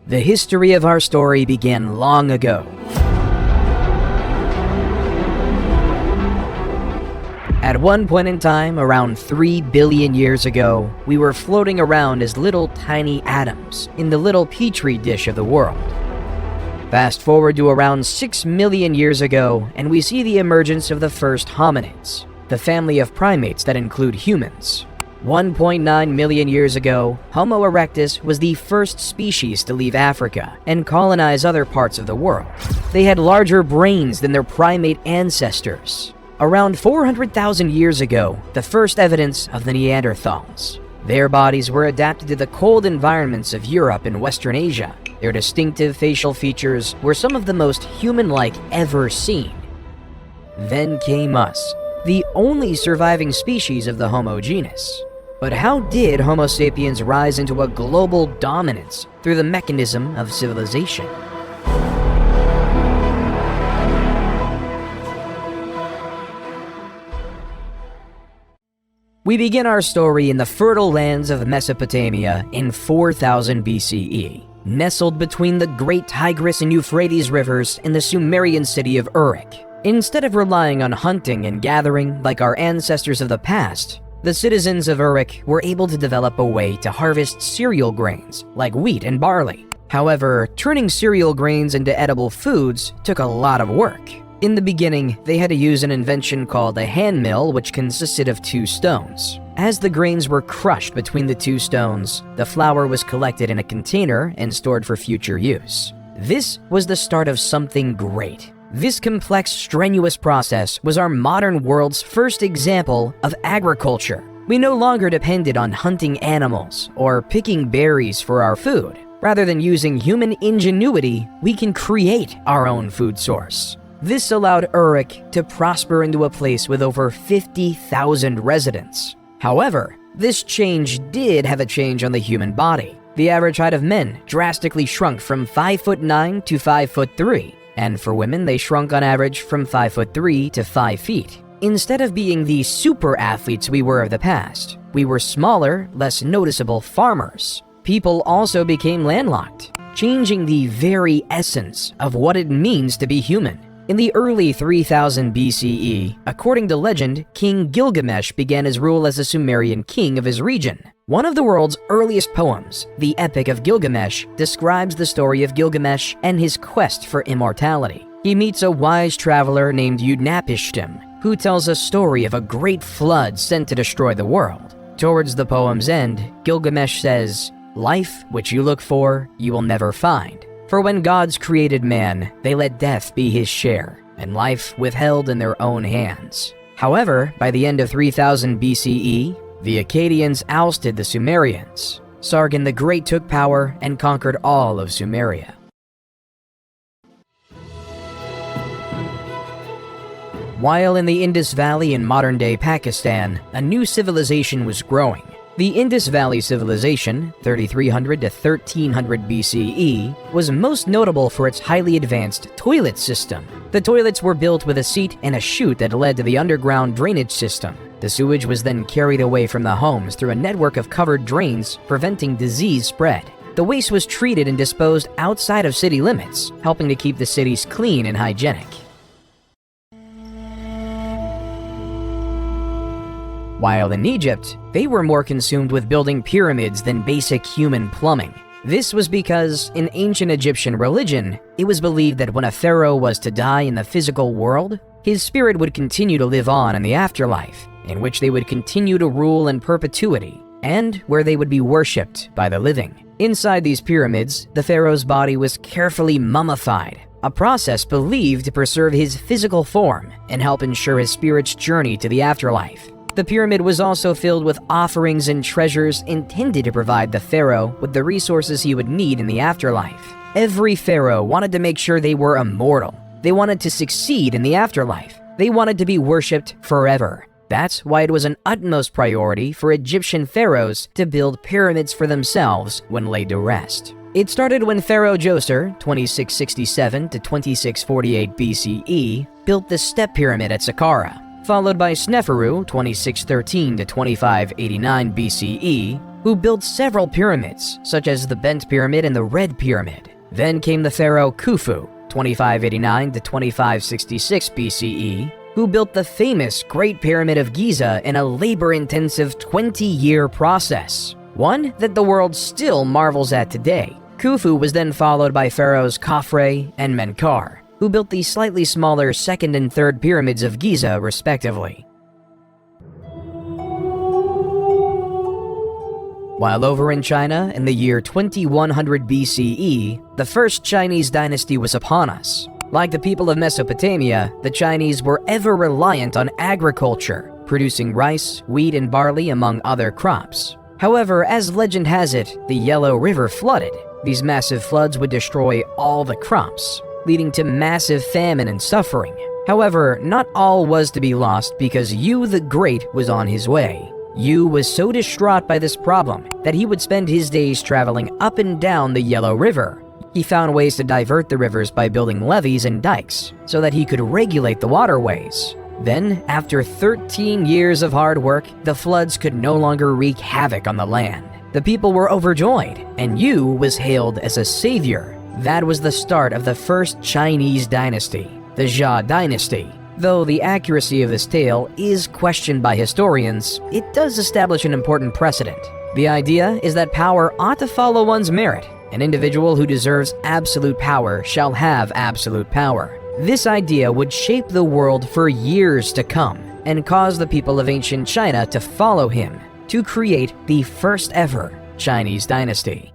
The history of our story began long ago. At one point in time, around 3 billion years ago, we were floating around as little tiny atoms in the little Petri dish of the world. Fast forward to around 6 million years ago, and we see the emergence of the first hominids, the family of primates that include humans. 1.9 million years ago, Homo erectus was the first species to leave Africa and colonize other parts of the world. They had larger brains than their primate ancestors. Around 400,000 years ago, the first evidence of the Neanderthals. Their bodies were adapted to the cold environments of Europe and Western Asia. Their distinctive facial features were some of the most human-like ever seen. Then came us, the only surviving species of the Homo genus. But how did Homo sapiens rise into a global dominance through the mechanism of civilization? We begin our story in the fertile lands of Mesopotamia in 4000 BCE, nestled between the great Tigris and Euphrates rivers in the Sumerian city of Uruk. Instead of relying on hunting and gathering like our ancestors of the past, the citizens of Uruk were able to develop a way to harvest cereal grains like wheat and barley. However, turning cereal grains into edible foods took a lot of work. In the beginning, they had to use an invention called a hand mill, which consisted of 2 stones. As the grains were crushed between the 2 stones, the flour was collected in a container and stored for future use. This was the start of something great. This complex, strenuous process was our modern world's first example of agriculture. We no longer depended on hunting animals or picking berries for our food. Rather than using human ingenuity, we can create our own food source. This allowed Uruk to prosper into a place with over 50,000 residents. However, this change did have a change on the human body. The average height of men drastically shrunk from 5'9" to 5'3", and for women they shrunk on average from 5'3" to 5 feet. Instead of being the super athletes we were of the past, we were smaller, less noticeable farmers. People also became landlocked, changing the very essence of what it means to be human. In the early 3000 BCE, according to legend, King Gilgamesh began his rule as a Sumerian king of his region. One of the world's earliest poems, the Epic of Gilgamesh, describes the story of Gilgamesh and his quest for immortality. He meets a wise traveler named Utnapishtim, who tells a story of a great flood sent to destroy the world. Towards the poem's end, Gilgamesh says, "Life which you look for, you will never find. For when gods created man, they let death be his share, and life withheld in their own hands." However, by the end of 3000 BCE, the Akkadians ousted the Sumerians. Sargon the Great took power and conquered all of Sumeria. While in the Indus Valley in modern-day Pakistan, a new civilization was growing. The Indus Valley Civilization, 3300 to 1300 BCE, was most notable for its highly advanced toilet system. The toilets were built with a seat and a chute that led to the underground drainage system. The sewage was then carried away from the homes through a network of covered drains, preventing disease spread. The waste was treated and disposed outside of city limits, helping to keep the cities clean and hygienic. While in Egypt, they were more consumed with building pyramids than basic human plumbing. This was because, in ancient Egyptian religion, it was believed that when a pharaoh was to die in the physical world, his spirit would continue to live on in the afterlife, in which they would continue to rule in perpetuity, and where they would be worshipped by the living. Inside these pyramids, the pharaoh's body was carefully mummified, a process believed to preserve his physical form and help ensure his spirit's journey to the afterlife. The pyramid was also filled with offerings and treasures intended to provide the pharaoh with the resources he would need in the afterlife. Every pharaoh wanted to make sure they were immortal. They wanted to succeed in the afterlife. They wanted to be worshipped forever. That's why it was an utmost priority for Egyptian pharaohs to build pyramids for themselves when laid to rest. It started when Pharaoh Djoser, 2667 to 2648 BCE, built the Step Pyramid at Saqqara, followed by Sneferu, 2613 to 2589 BCE, who built several pyramids, such as the Bent Pyramid and the Red Pyramid. Then came the pharaoh Khufu, 2589 to 2566 BCE, who built the famous Great Pyramid of Giza in a labor-intensive 20-year process, one that the world still marvels at today. Khufu was then followed by pharaohs Khafre and Menkaure, who built the slightly smaller second and third pyramids of Giza, respectively. While over in China in the year 2100 BCE, the first Chinese dynasty was upon us. Like the people of Mesopotamia, the Chinese were ever reliant on agriculture, producing rice, wheat, and barley among other crops. However, as legend has it, the Yellow River flooded. These massive floods would destroy all the crops, leading to massive famine and suffering. However, not all was to be lost because Yu the Great was on his way. Yu was so distraught by this problem that he would spend his days traveling up and down the Yellow River. He found ways to divert the rivers by building levees and dikes so that he could regulate the waterways. Then, after 13 years of hard work, the floods could no longer wreak havoc on the land. The people were overjoyed, and Yu was hailed as a savior. That was the start of the first Chinese dynasty, the Jia dynasty. Though the accuracy of this tale is questioned by historians, it does establish an important precedent. The idea is that power ought to follow one's merit. An individual who deserves absolute power shall have absolute power. This idea would shape the world for years to come and cause the people of ancient China to follow him to create the first ever Chinese dynasty.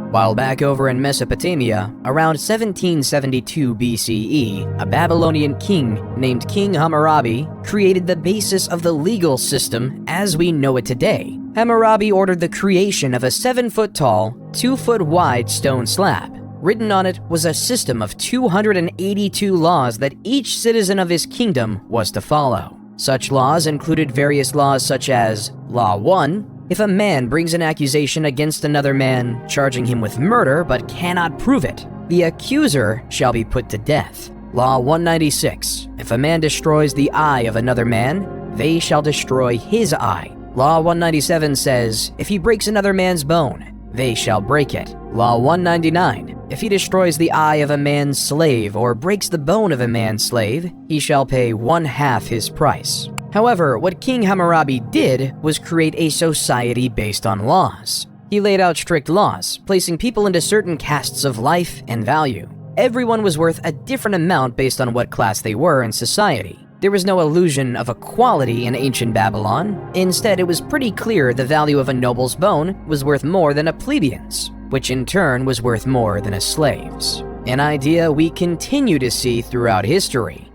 While back over in Mesopotamia, around 1772 BCE, a Babylonian king named King Hammurabi created the basis of the legal system as we know it today. Hammurabi ordered the creation of a 7-foot-tall, 2-foot-wide stone slab. Written on it was a system of 282 laws that each citizen of his kingdom was to follow. Such laws included various laws such as Law 1, if a man brings an accusation against another man, charging him with murder but cannot prove it, the accuser shall be put to death. Law 196, if a man destroys the eye of another man, they shall destroy his eye. Law 197 says, if he breaks another man's bone, they shall break it. Law 199, if he destroys the eye of a man's slave or breaks the bone of a man's slave, he shall pay 1/2 his price. However, what King Hammurabi did was create a society based on laws. He laid out strict laws, placing people into certain castes of life and value. Everyone was worth a different amount based on what class they were in society. There was no illusion of equality in ancient Babylon. Instead, it was pretty clear the value of a noble's bone was worth more than a plebeian's, which in turn was worth more than a slave's. An idea we continue to see throughout history.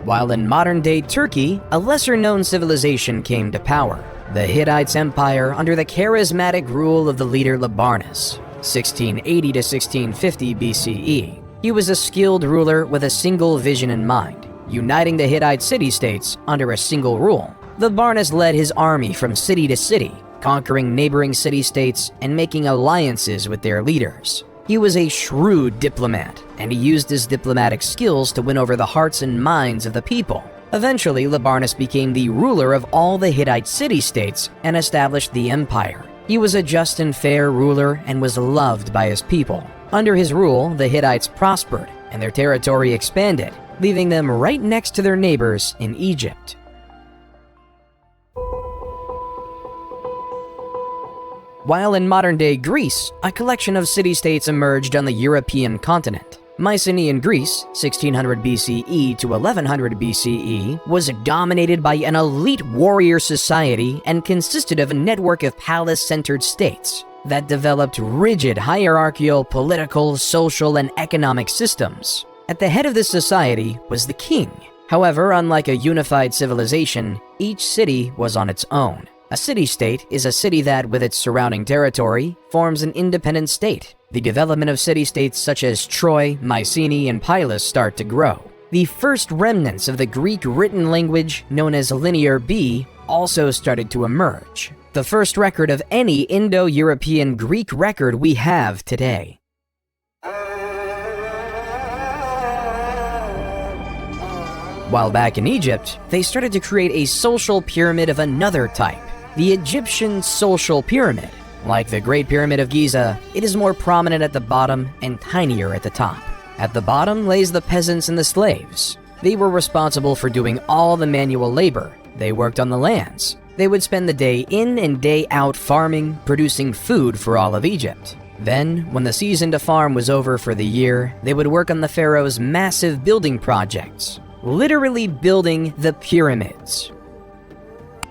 While in modern-day Turkey, a lesser-known civilization came to power, the Hittites Empire under the charismatic rule of the leader Labarnus, 1680 to 1650 BCE. He was a skilled ruler with a single vision in mind, uniting the Hittite city-states under a single rule. Labarnus led his army from city to city, conquering neighboring city-states and making alliances with their leaders. He was a shrewd diplomat, and he used his diplomatic skills to win over the hearts and minds of the people. Eventually, Labarnus became the ruler of all the Hittite city-states and established the empire. He was a just and fair ruler and was loved by his people. Under his rule, the Hittites prospered, and their territory expanded, leaving them right next to their neighbors in Egypt. While in modern-day Greece, a collection of city-states emerged on the European continent. Mycenaean Greece, 1600 BCE to 1100 BCE, was dominated by an elite warrior society and consisted of a network of palace-centered states that developed rigid hierarchical, political, social, and economic systems. At the head of this society was the king. However, unlike a unified civilization, each city was on its own. A city-state is a city that, with its surrounding territory, forms an independent state. The development of city-states such as Troy, Mycenae, and Pylos start to grow. The first remnants of the Greek written language, known as Linear B, also started to emerge. The first record of any Indo-European Greek record we have today. While back in Egypt, they started to create a social pyramid of another type, the Egyptian social pyramid. Like the Great Pyramid of Giza, it is more prominent at the bottom and tinier at the top. At the bottom lays the peasants and the slaves. They were responsible for doing all the manual labor. They worked on the lands. They would spend the day in and day out farming, producing food for all of Egypt. Then, when the season to farm was over for the year, they would work on the pharaoh's massive building projects, literally building the pyramids.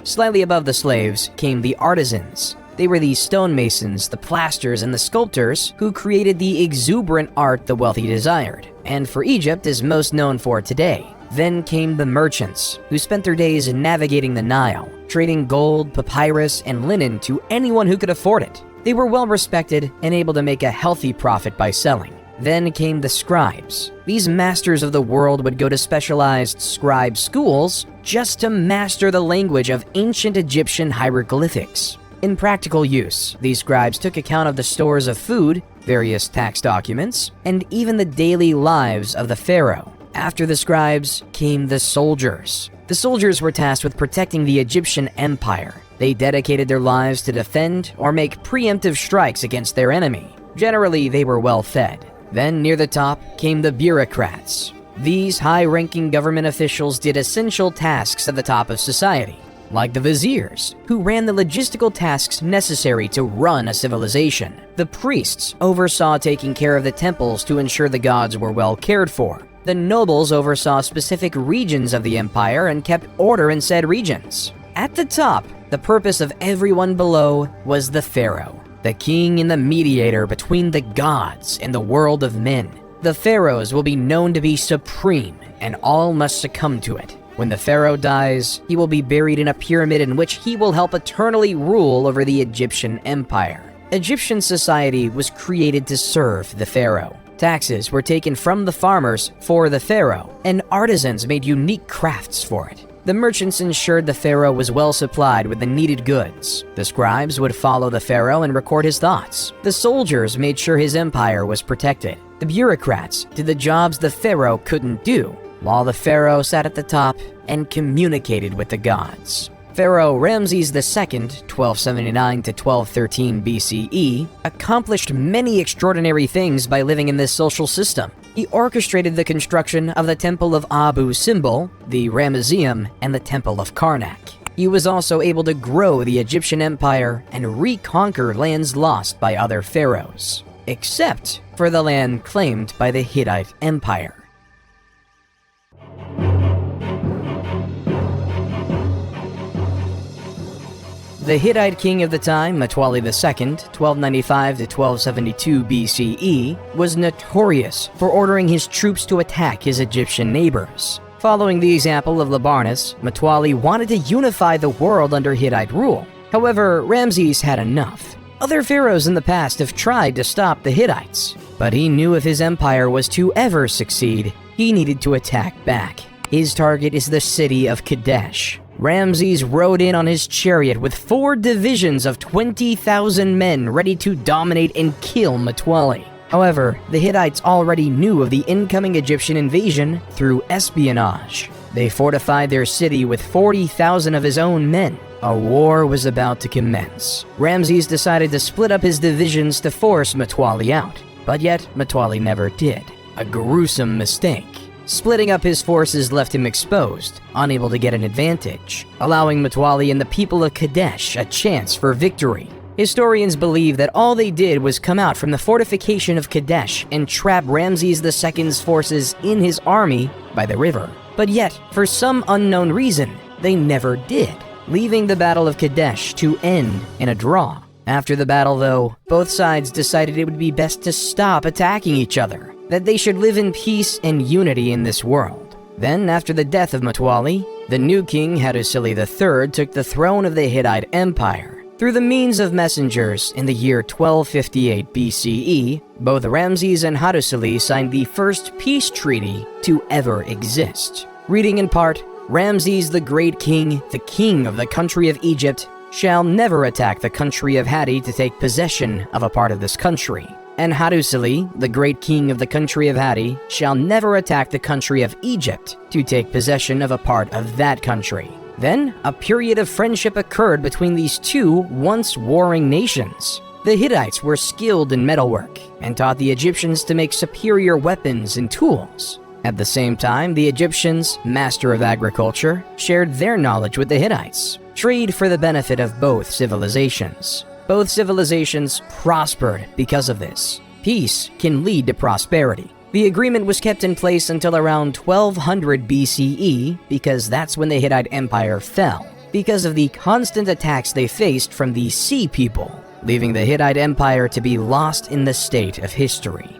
Slightly above the slaves came the artisans. They were the stonemasons, the plasters, and the sculptors who created the exuberant art the wealthy desired, and for Egypt is most known for today. Then came the merchants, who spent their days navigating the Nile, trading gold, papyrus, and linen to anyone who could afford it. They were well respected and able to make a healthy profit by selling. Then came the scribes. These masters of the world would go to specialized scribe schools just to master the language of ancient Egyptian hieroglyphics. In practical use, these scribes took account of the stores of food, various tax documents, and even the daily lives of the pharaoh. After the scribes came the soldiers. The soldiers were tasked with protecting the Egyptian empire. They dedicated their lives to defend or make preemptive strikes against their enemy. Generally, they were well fed. Then, near the top, came the bureaucrats. These high-ranking government officials did essential tasks at the top of society, like the viziers, who ran the logistical tasks necessary to run a civilization. The priests oversaw taking care of the temples to ensure the gods were well cared for. The nobles oversaw specific regions of the empire and kept order in said regions. At the top, the purpose of everyone below was the pharaoh, the king and the mediator between the gods and the world of men. The pharaohs will be known to be supreme, and all must succumb to it. When the pharaoh dies, he will be buried in a pyramid in which he will help eternally rule over the Egyptian empire. Egyptian society was created to serve the pharaoh. Taxes were taken from the farmers for the pharaoh, and artisans made unique crafts for it. The merchants ensured the pharaoh was well supplied with the needed goods. The scribes would follow the pharaoh and record his thoughts. The soldiers made sure his empire was protected. The bureaucrats did the jobs the pharaoh couldn't do, while the pharaoh sat at the top and communicated with the gods. Pharaoh Ramses II, 1279 to 1213 BCE, accomplished many extraordinary things by living in this social system. He orchestrated the construction of the Temple of Abu Simbel, the Ramesseum, and the Temple of Karnak. He was also able to grow the Egyptian empire and reconquer lands lost by other pharaohs, except for the land claimed by the Hittite Empire. The Hittite king of the time, Mtwali II, 1295 to 1272 BCE, was notorious for ordering his troops to attack his Egyptian neighbors. Following the example of Labarnus, Mtwali wanted to unify the world under Hittite rule. However, Ramses had enough. Other pharaohs in the past have tried to stop the Hittites, but he knew if his empire was to ever succeed, he needed to attack back. His target is the city of Kadesh. Ramses rode in on his chariot with 4 divisions of 20,000 men ready to dominate and kill Mtwali. However, the Hittites already knew of the incoming Egyptian invasion through espionage. They fortified their city with 40,000 of his own men. A war was about to commence. Ramses decided to split up his divisions to force Mtwali out, but yet Mtwali never did. A gruesome mistake. Splitting up his forces left him exposed, unable to get an advantage, allowing Mtwali and the people of Kadesh a chance for victory. Historians believe that all they did was come out from the fortification of Kadesh and trap Ramses II's forces in his army by the river. But yet, for some unknown reason, they never did, leaving the Battle of Kadesh to end in a draw. After the battle, though, both sides decided it would be best to stop attacking each other, that they should live in peace and unity in this world. Then, after the death of Mtwali, the new king Hattusili III took the throne of the Hittite Empire. Through the means of messengers in the year 1258 BCE, both Ramses and Hattusili signed the first peace treaty to ever exist. Reading in part, Ramses the Great King, the king of the country of Egypt, shall never attack the country of Hatti to take possession of a part of this country. And Hattusili, the great king of the country of Hatti, shall never attack the country of Egypt to take possession of a part of that country. Then, a period of friendship occurred between these two once warring nations. The Hittites were skilled in metalwork and taught the Egyptians to make superior weapons and tools. At the same time, the Egyptians, master of agriculture, shared their knowledge with the Hittites. Trade for the benefit of both civilizations. Both civilizations prospered because of this. Peace can lead to prosperity. The agreement was kept in place until around 1200 BCE because that's when the Hittite Empire fell, because of the constant attacks they faced from the Sea People, leaving the Hittite Empire to be lost in the state of history.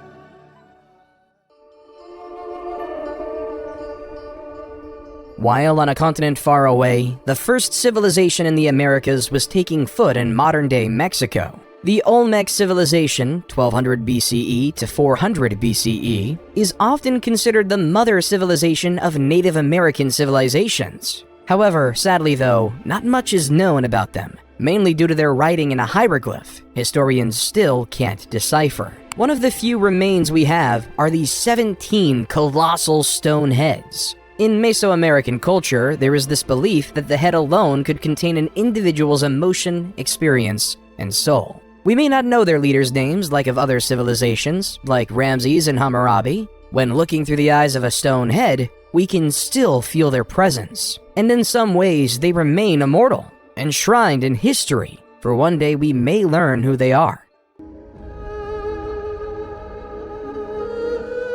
While on a continent far away, the first civilization in the Americas was taking foot in modern-day Mexico. The Olmec civilization, 1200 BCE to 400 BCE, is often considered the mother civilization of Native American civilizations. However, sadly though, not much is known about them, mainly due to their writing in a hieroglyph historians still can't decipher. One of the few remains we have are these 17 colossal stone heads. In Mesoamerican culture, there is this belief that the head alone could contain an individual's emotion, experience, and soul. We may not know their leaders' names like of other civilizations, like Ramses and Hammurabi. When looking through the eyes of a stone head, we can still feel their presence. And in some ways, they remain immortal, enshrined in history, for one day we may learn who they are.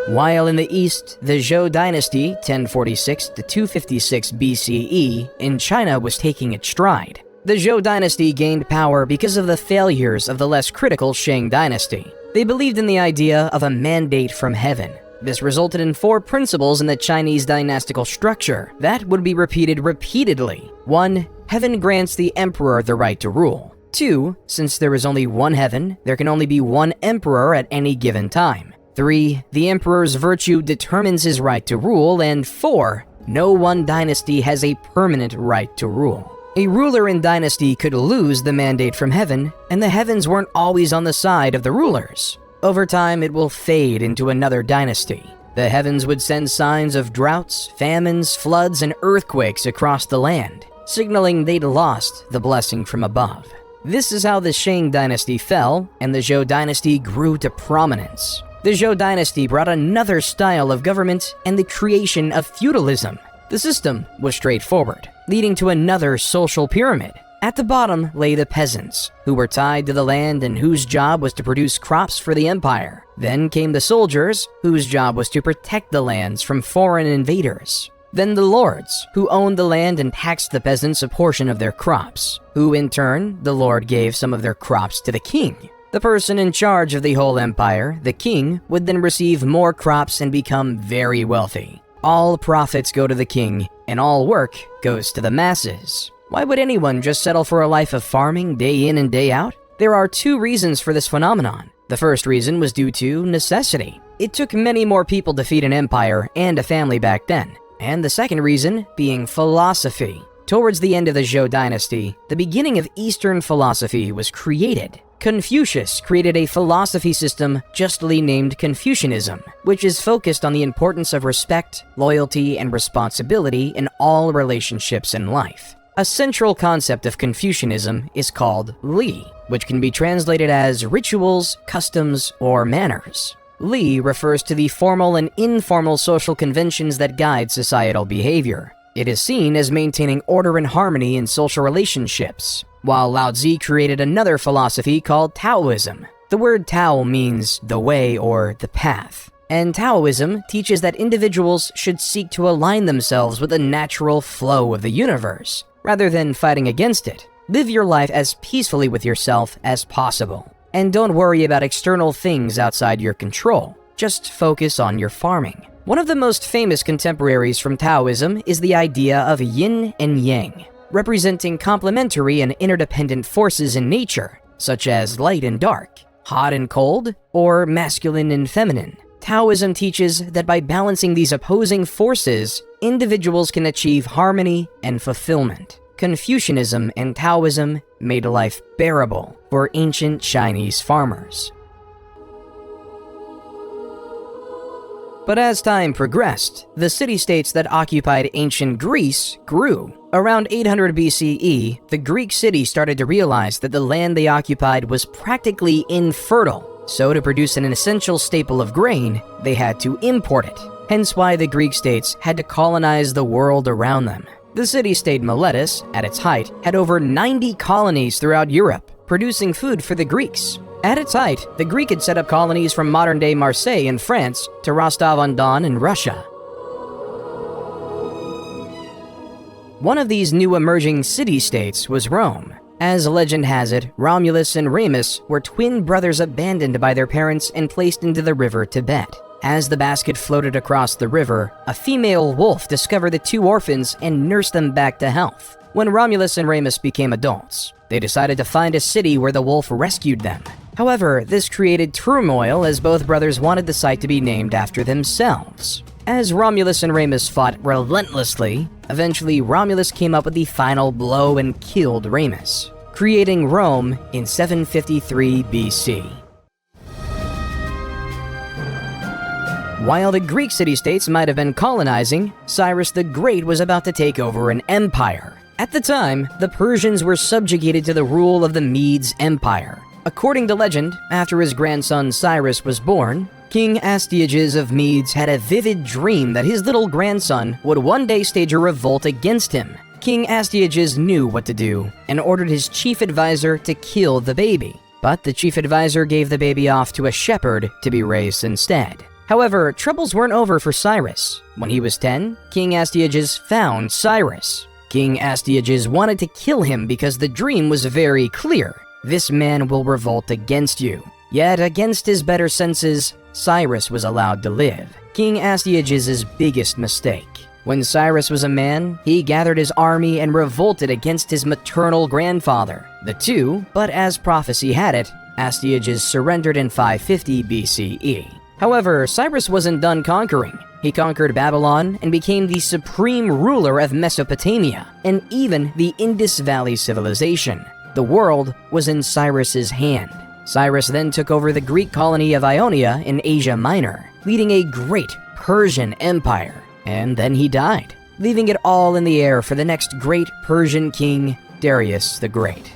While in the east, the Zhou dynasty, 1046 to 256 BCE, in China was taking its stride. The Zhou dynasty gained power because of the failures of the less critical Shang dynasty. They believed in the idea of a mandate from heaven. This resulted in 4 principles in the Chinese dynastical structure that would be repeated repeatedly. 1. Heaven grants the emperor the right to rule. 2. Since there is only one heaven, there can only be one emperor at any given time. 3. The emperor's virtue determines his right to rule. And 4. No one dynasty has a permanent right to rule. A ruler in dynasty could lose the mandate from heaven, and the heavens weren't always on the side of the rulers. Over time, it will fade into another dynasty. The heavens would send signs of droughts, famines, floods, and earthquakes across the land, signaling they'd lost the blessing from above. This is how the Shang dynasty fell, and the Zhou dynasty grew to prominence. The Zhou dynasty brought another style of government and the creation of feudalism. The system was straightforward, leading to another social pyramid. At the bottom lay the peasants, who were tied to the land and whose job was to produce crops for the empire. Then came the soldiers, whose job was to protect the lands from foreign invaders. Then the lords, who owned the land and taxed the peasants a portion of their crops, who in turn, the lord gave some of their crops to the king. The person in charge of the whole empire, the king, would then receive more crops and become very wealthy. All profits go to the king, and all work goes to the masses. Why would anyone just settle for a life of farming day in and day out? There are 2 reasons for this phenomenon. The first reason was due to necessity. It took many more people to feed an empire and a family back then. And the second reason being philosophy. Towards the end of the Zhou dynasty, the beginning of Eastern philosophy was created. Confucius created a philosophy system justly named Confucianism, which is focused on the importance of respect, loyalty, and responsibility in all relationships in life. A central concept of Confucianism is called Li, which can be translated as rituals, customs, or manners. Li refers to the formal and informal social conventions that guide societal behavior. It is seen as maintaining order and harmony in social relationships, while Lao Tzu created another philosophy called Taoism. The word Tao means the way or the path, and Taoism teaches that individuals should seek to align themselves with the natural flow of the universe, rather than fighting against it. Live your life as peacefully with yourself as possible, and don't worry about external things outside your control. Just focus on your farming. One of the most famous contemporaries from Taoism is the idea of yin and yang, representing complementary and interdependent forces in nature, such as light and dark, hot and cold, or masculine and feminine. Taoism teaches that by balancing these opposing forces, individuals can achieve harmony and fulfillment. Confucianism and Taoism made life bearable for ancient Chinese farmers. But as time progressed, the city-states that occupied ancient Greece grew. Around 800 BCE, the Greek city started to realize that the land they occupied was practically infertile. So to produce an essential staple of grain, they had to import it. Hence why the Greek states had to colonize the world around them. The city-state Miletus, at its height, had over 90 colonies throughout Europe, producing food for the Greeks. At its height, the Greek had set up colonies from modern-day Marseille in France to Rostov-on-Don in Russia. One of these new emerging city-states was Rome. As legend has it, Romulus and Remus were twin brothers abandoned by their parents and placed into the river Tibet. As the basket floated across the river, a female wolf discovered the two orphans and nursed them back to health. When Romulus and Remus became adults, they decided to find a city where the wolf rescued them. However, this created turmoil as both brothers wanted the site to be named after themselves. As Romulus and Remus fought relentlessly, eventually Romulus came up with the final blow and killed Remus, creating Rome in 753 BC. While the Greek city-states might have been colonizing, Cyrus the Great was about to take over an empire. At the time, the Persians were subjugated to the rule of the Medes Empire. According to legend, after his grandson Cyrus was born, King Astyages of Medes had a vivid dream that his little grandson would one day stage a revolt against him. King Astyages knew what to do and ordered his chief advisor to kill the baby. But the chief advisor gave the baby off to a shepherd to be raised instead. However, troubles weren't over for Cyrus. When he was 10, King Astyages found Cyrus. King Astyages wanted to kill him because the dream was very clear. This man will revolt against you. Yet, against his better senses, Cyrus was allowed to live. King Astyages' biggest mistake. When Cyrus was a man, he gathered his army and revolted against his maternal grandfather. The two, but as prophecy had it, Astyages surrendered in 550 BCE. However, Cyrus wasn't done conquering. He conquered Babylon and became the supreme ruler of Mesopotamia and even the Indus Valley civilization. The world was in Cyrus's hand. Cyrus then took over the Greek colony of Ionia in Asia Minor, leading a great Persian empire. And then he died, leaving it all in the air for the next great Persian king, Darius the Great.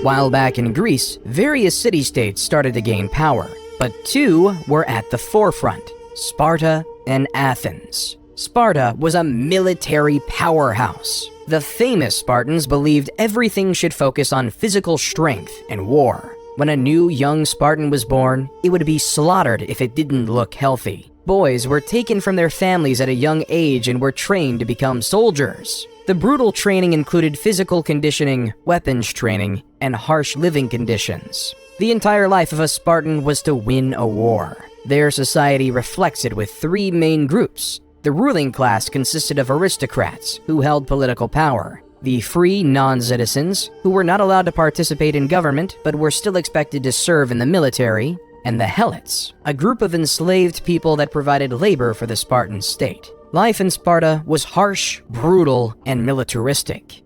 While back in Greece, various city-states started to gain power, but two were at the forefront: Sparta and Athens. Sparta was a military powerhouse. The famous Spartans believed everything should focus on physical strength and war. When a new young Spartan was born, it would be slaughtered if it didn't look healthy. Boys were taken from their families at a young age and were trained to become soldiers. The brutal training included physical conditioning, weapons training, and harsh living conditions. The entire life of a Spartan was to win a war. Their society reflects it with three main groups. The ruling class consisted of aristocrats who held political power, the free non-citizens who were not allowed to participate in government but were still expected to serve in the military, and the helots, a group of enslaved people that provided labor for the Spartan state. Life in Sparta was harsh, brutal, and militaristic.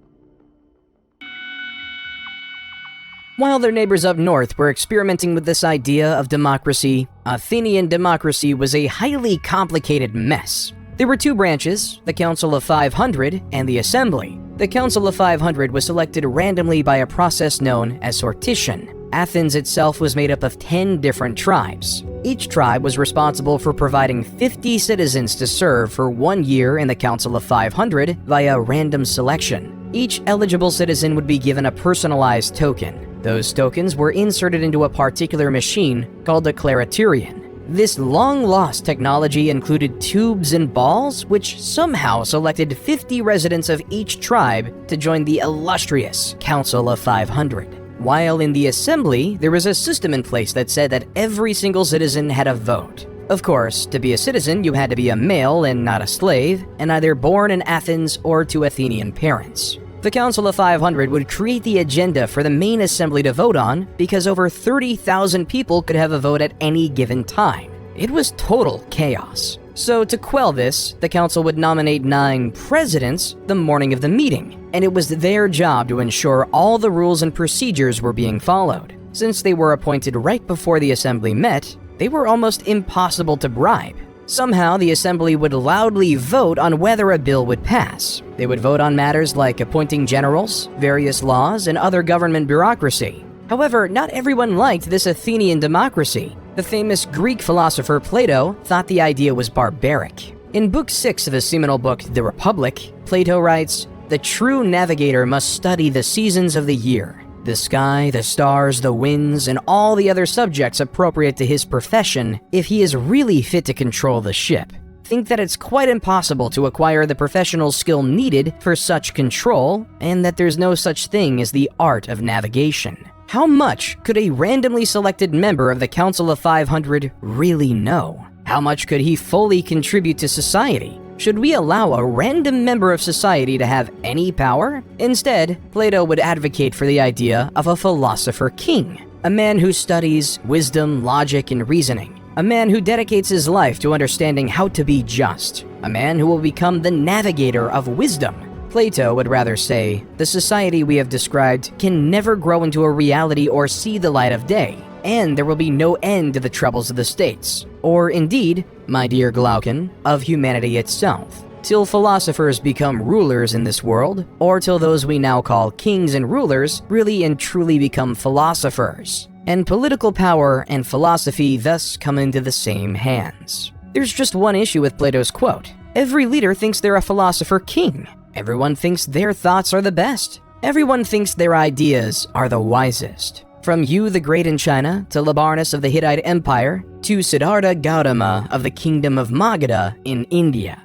While their neighbors up north were experimenting with this idea of democracy, Athenian democracy was a highly complicated mess. There were two branches, the Council of 500 and the Assembly. The Council of 500 was selected randomly by a process known as sortition. Athens itself was made up of 10 different tribes. Each tribe was responsible for providing 50 citizens to serve for 1 year in the Council of 500 via random selection. Each eligible citizen would be given a personalized token. Those tokens were inserted into a particular machine called a clariturion. This long-lost technology included tubes and balls, which somehow selected 50 residents of each tribe to join the illustrious Council of 500. While in the Assembly, there was a system in place that said that every single citizen had a vote. Of course, to be a citizen, you had to be a male and not a slave, and either born in Athens or to Athenian parents. The Council of 500 would create the agenda for the main assembly to vote on because over 30,000 people could have a vote at any given time. It was total chaos. So to quell this, the council would nominate 9 presidents the morning of the meeting, and it was their job to ensure all the rules and procedures were being followed. Since they were appointed right before the assembly met, they were almost impossible to bribe. Somehow, the assembly would loudly vote on whether a bill would pass. They would vote on matters like appointing generals, various laws, and other government bureaucracy. However, not everyone liked this Athenian democracy. The famous Greek philosopher Plato thought the idea was barbaric. In Book 6 of his seminal book, The Republic, Plato writes, "The true navigator must study the seasons of the year, the sky, the stars, the winds, and all the other subjects appropriate to his profession if he is really fit to control the ship. Think that it's quite impossible to acquire the professional skill needed for such control, and that there's no such thing as the art of navigation." How much could a randomly selected member of the Council of 500 really know? How much could he fully contribute to society? Should we allow a random member of society to have any power? Instead, Plato would advocate for the idea of a philosopher king, a man who studies wisdom, logic, and reasoning, a man who dedicates his life to understanding how to be just, a man who will become the navigator of wisdom. Plato would rather say, the society we have described can never grow into a reality or see the light of day, and there will be no end to the troubles of the states, or indeed, my dear Glaucon, of humanity itself, till philosophers become rulers in this world, or till those we now call kings and rulers really and truly become philosophers, and political power and philosophy thus come into the same hands. There's just one issue with Plato's quote. Every leader thinks they're a philosopher king. Everyone thinks their thoughts are the best. Everyone thinks their ideas are the wisest. From Yu the Great in China, to Labarnus of the Hittite Empire, to Siddhartha Gautama of the Kingdom of Magadha in India.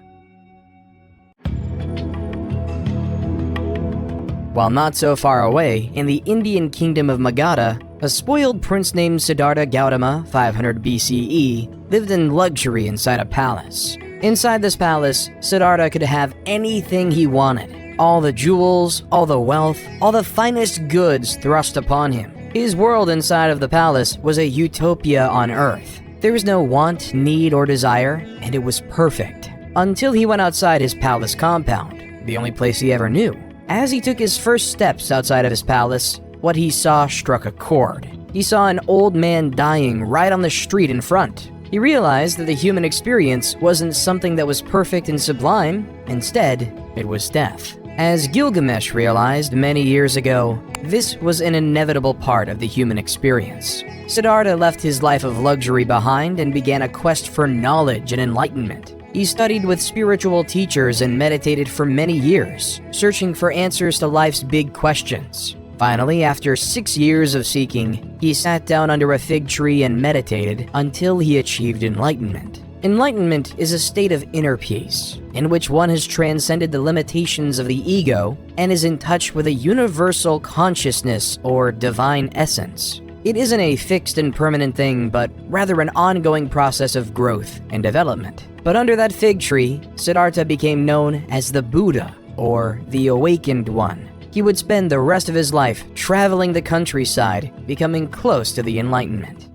While not so far away, in the Indian Kingdom of Magadha, a spoiled prince named Siddhartha Gautama, 500 BCE, lived in luxury inside a palace. Inside this palace, Siddhartha could have anything he wanted. All the jewels, all the wealth, all the finest goods thrust upon him. His world inside of the palace was a utopia on Earth. There was no want, need, or desire, and it was perfect. Until he went outside his palace compound, the only place he ever knew. As he took his first steps outside of his palace, what he saw struck a chord. He saw an old man dying right on the street in front. He realized that the human experience wasn't something that was perfect and sublime. Instead, it was death. As Gilgamesh realized many years ago, this was an inevitable part of the human experience. Siddhartha left his life of luxury behind and began a quest for knowledge and enlightenment. He studied with spiritual teachers and meditated for many years, searching for answers to life's big questions. Finally, after 6 years of seeking, he sat down under a fig tree and meditated until he achieved enlightenment. Enlightenment is a state of inner peace, in which one has transcended the limitations of the ego and is in touch with a universal consciousness or divine essence. It isn't a fixed and permanent thing, but rather an ongoing process of growth and development. But under that fig tree, Siddhartha became known as the Buddha, or the Awakened One. He would spend the rest of his life traveling the countryside, becoming close to the Enlightenment.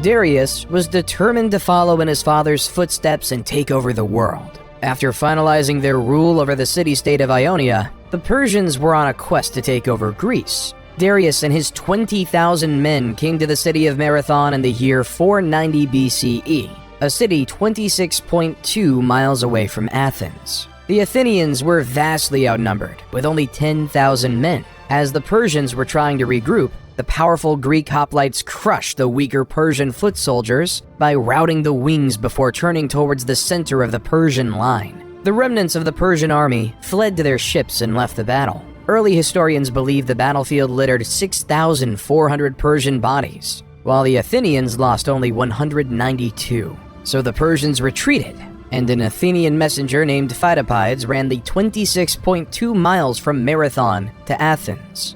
Darius was determined to follow in his father's footsteps and take over the world. After finalizing their rule over the city-state of Ionia, the Persians were on a quest to take over Greece. Darius and his 20,000 men came to the city of Marathon in the year 490 BCE, a city 26.2 miles away from Athens. The Athenians were vastly outnumbered, with only 10,000 men. As the Persians were trying to regroup, the powerful Greek hoplites crushed the weaker Persian foot soldiers by routing the wings before turning towards the center of the Persian line. The remnants of the Persian army fled to their ships and left the battle. Early historians believe the battlefield littered 6,400 Persian bodies, while the Athenians lost only 192. So the Persians retreated, and an Athenian messenger named Pheidippides ran the 26.2 miles from Marathon to Athens,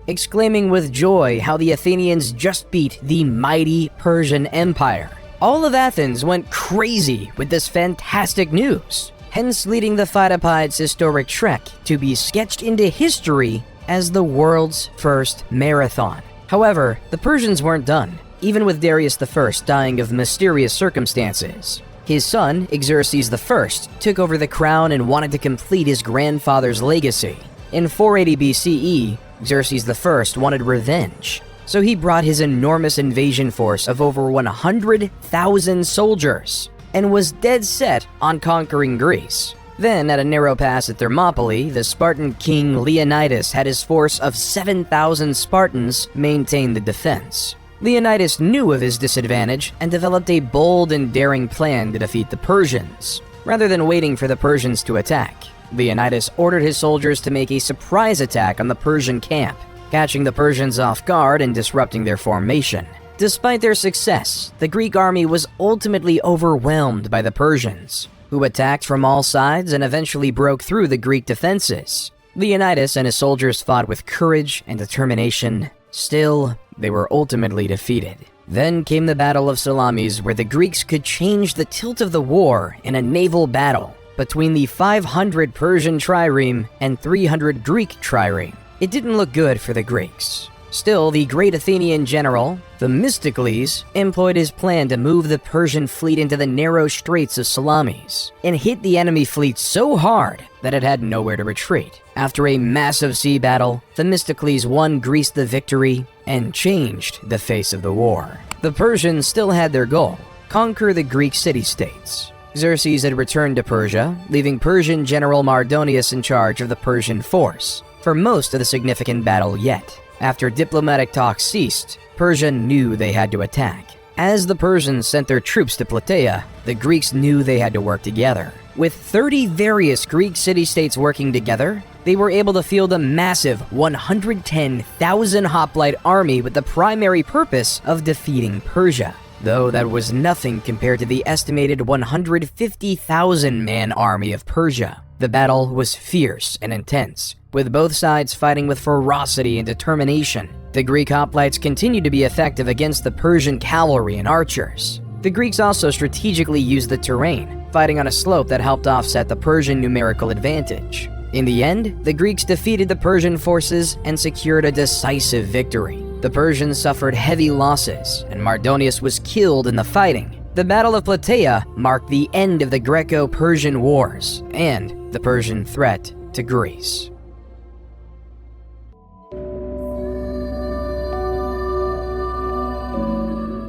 exclaiming with joy how the Athenians just beat the mighty Persian Empire. All of Athens went crazy with this fantastic news, hence leading the Pheidippides' historic trek to be sketched into history as the world's first marathon. However, the Persians weren't done, even with Darius I dying of mysterious circumstances. His son, Xerxes I, took over the crown and wanted to complete his grandfather's legacy. In 480 BCE, Xerxes I wanted revenge, so he brought his enormous invasion force of over 100,000 soldiers and was dead set on conquering Greece. Then, at a narrow pass at Thermopylae, the Spartan king Leonidas had his force of 7,000 Spartans maintain the defense. Leonidas knew of his disadvantage and developed a bold and daring plan to defeat the Persians. Rather than waiting for the Persians to attack, Leonidas ordered his soldiers to make a surprise attack on the Persian camp, catching the Persians off guard and disrupting their formation. Despite their success, the Greek army was ultimately overwhelmed by the Persians, who attacked from all sides and eventually broke through the Greek defenses. Leonidas and his soldiers fought with courage and determination. Still, they were ultimately defeated. Then came the Battle of Salamis, where the Greeks could change the tilt of the war in a naval battle between the 500 Persian trireme and 300 Greek trireme. It didn't look good for the Greeks. Still, the great Athenian general, Themistocles, employed his plan to move the Persian fleet into the narrow straits of Salamis and hit the enemy fleet so hard that it had nowhere to retreat. After a massive sea battle, Themistocles won Greece the victory and changed the face of the war. The Persians still had their goal: conquer the Greek city-states. Xerxes had returned to Persia, leaving Persian general Mardonius in charge of the Persian force for most of the significant battle yet. After diplomatic talks ceased, Persia knew they had to attack. As the Persians sent their troops to Plataea, the Greeks knew they had to work together. With 30 various Greek city-states working together, they were able to field a massive 110,000 hoplite army with the primary purpose of defeating Persia. Though that was nothing compared to the estimated 150,000-man army of Persia. The battle was fierce and intense, with both sides fighting with ferocity and determination. The Greek hoplites continued to be effective against the Persian cavalry and archers. The Greeks also strategically used the terrain, fighting on a slope that helped offset the Persian numerical advantage. In the end, the Greeks defeated the Persian forces and secured a decisive victory. The Persians suffered heavy losses, and Mardonius was killed in the fighting. The Battle of Plataea marked the end of the Greco-Persian Wars and the Persian threat to Greece.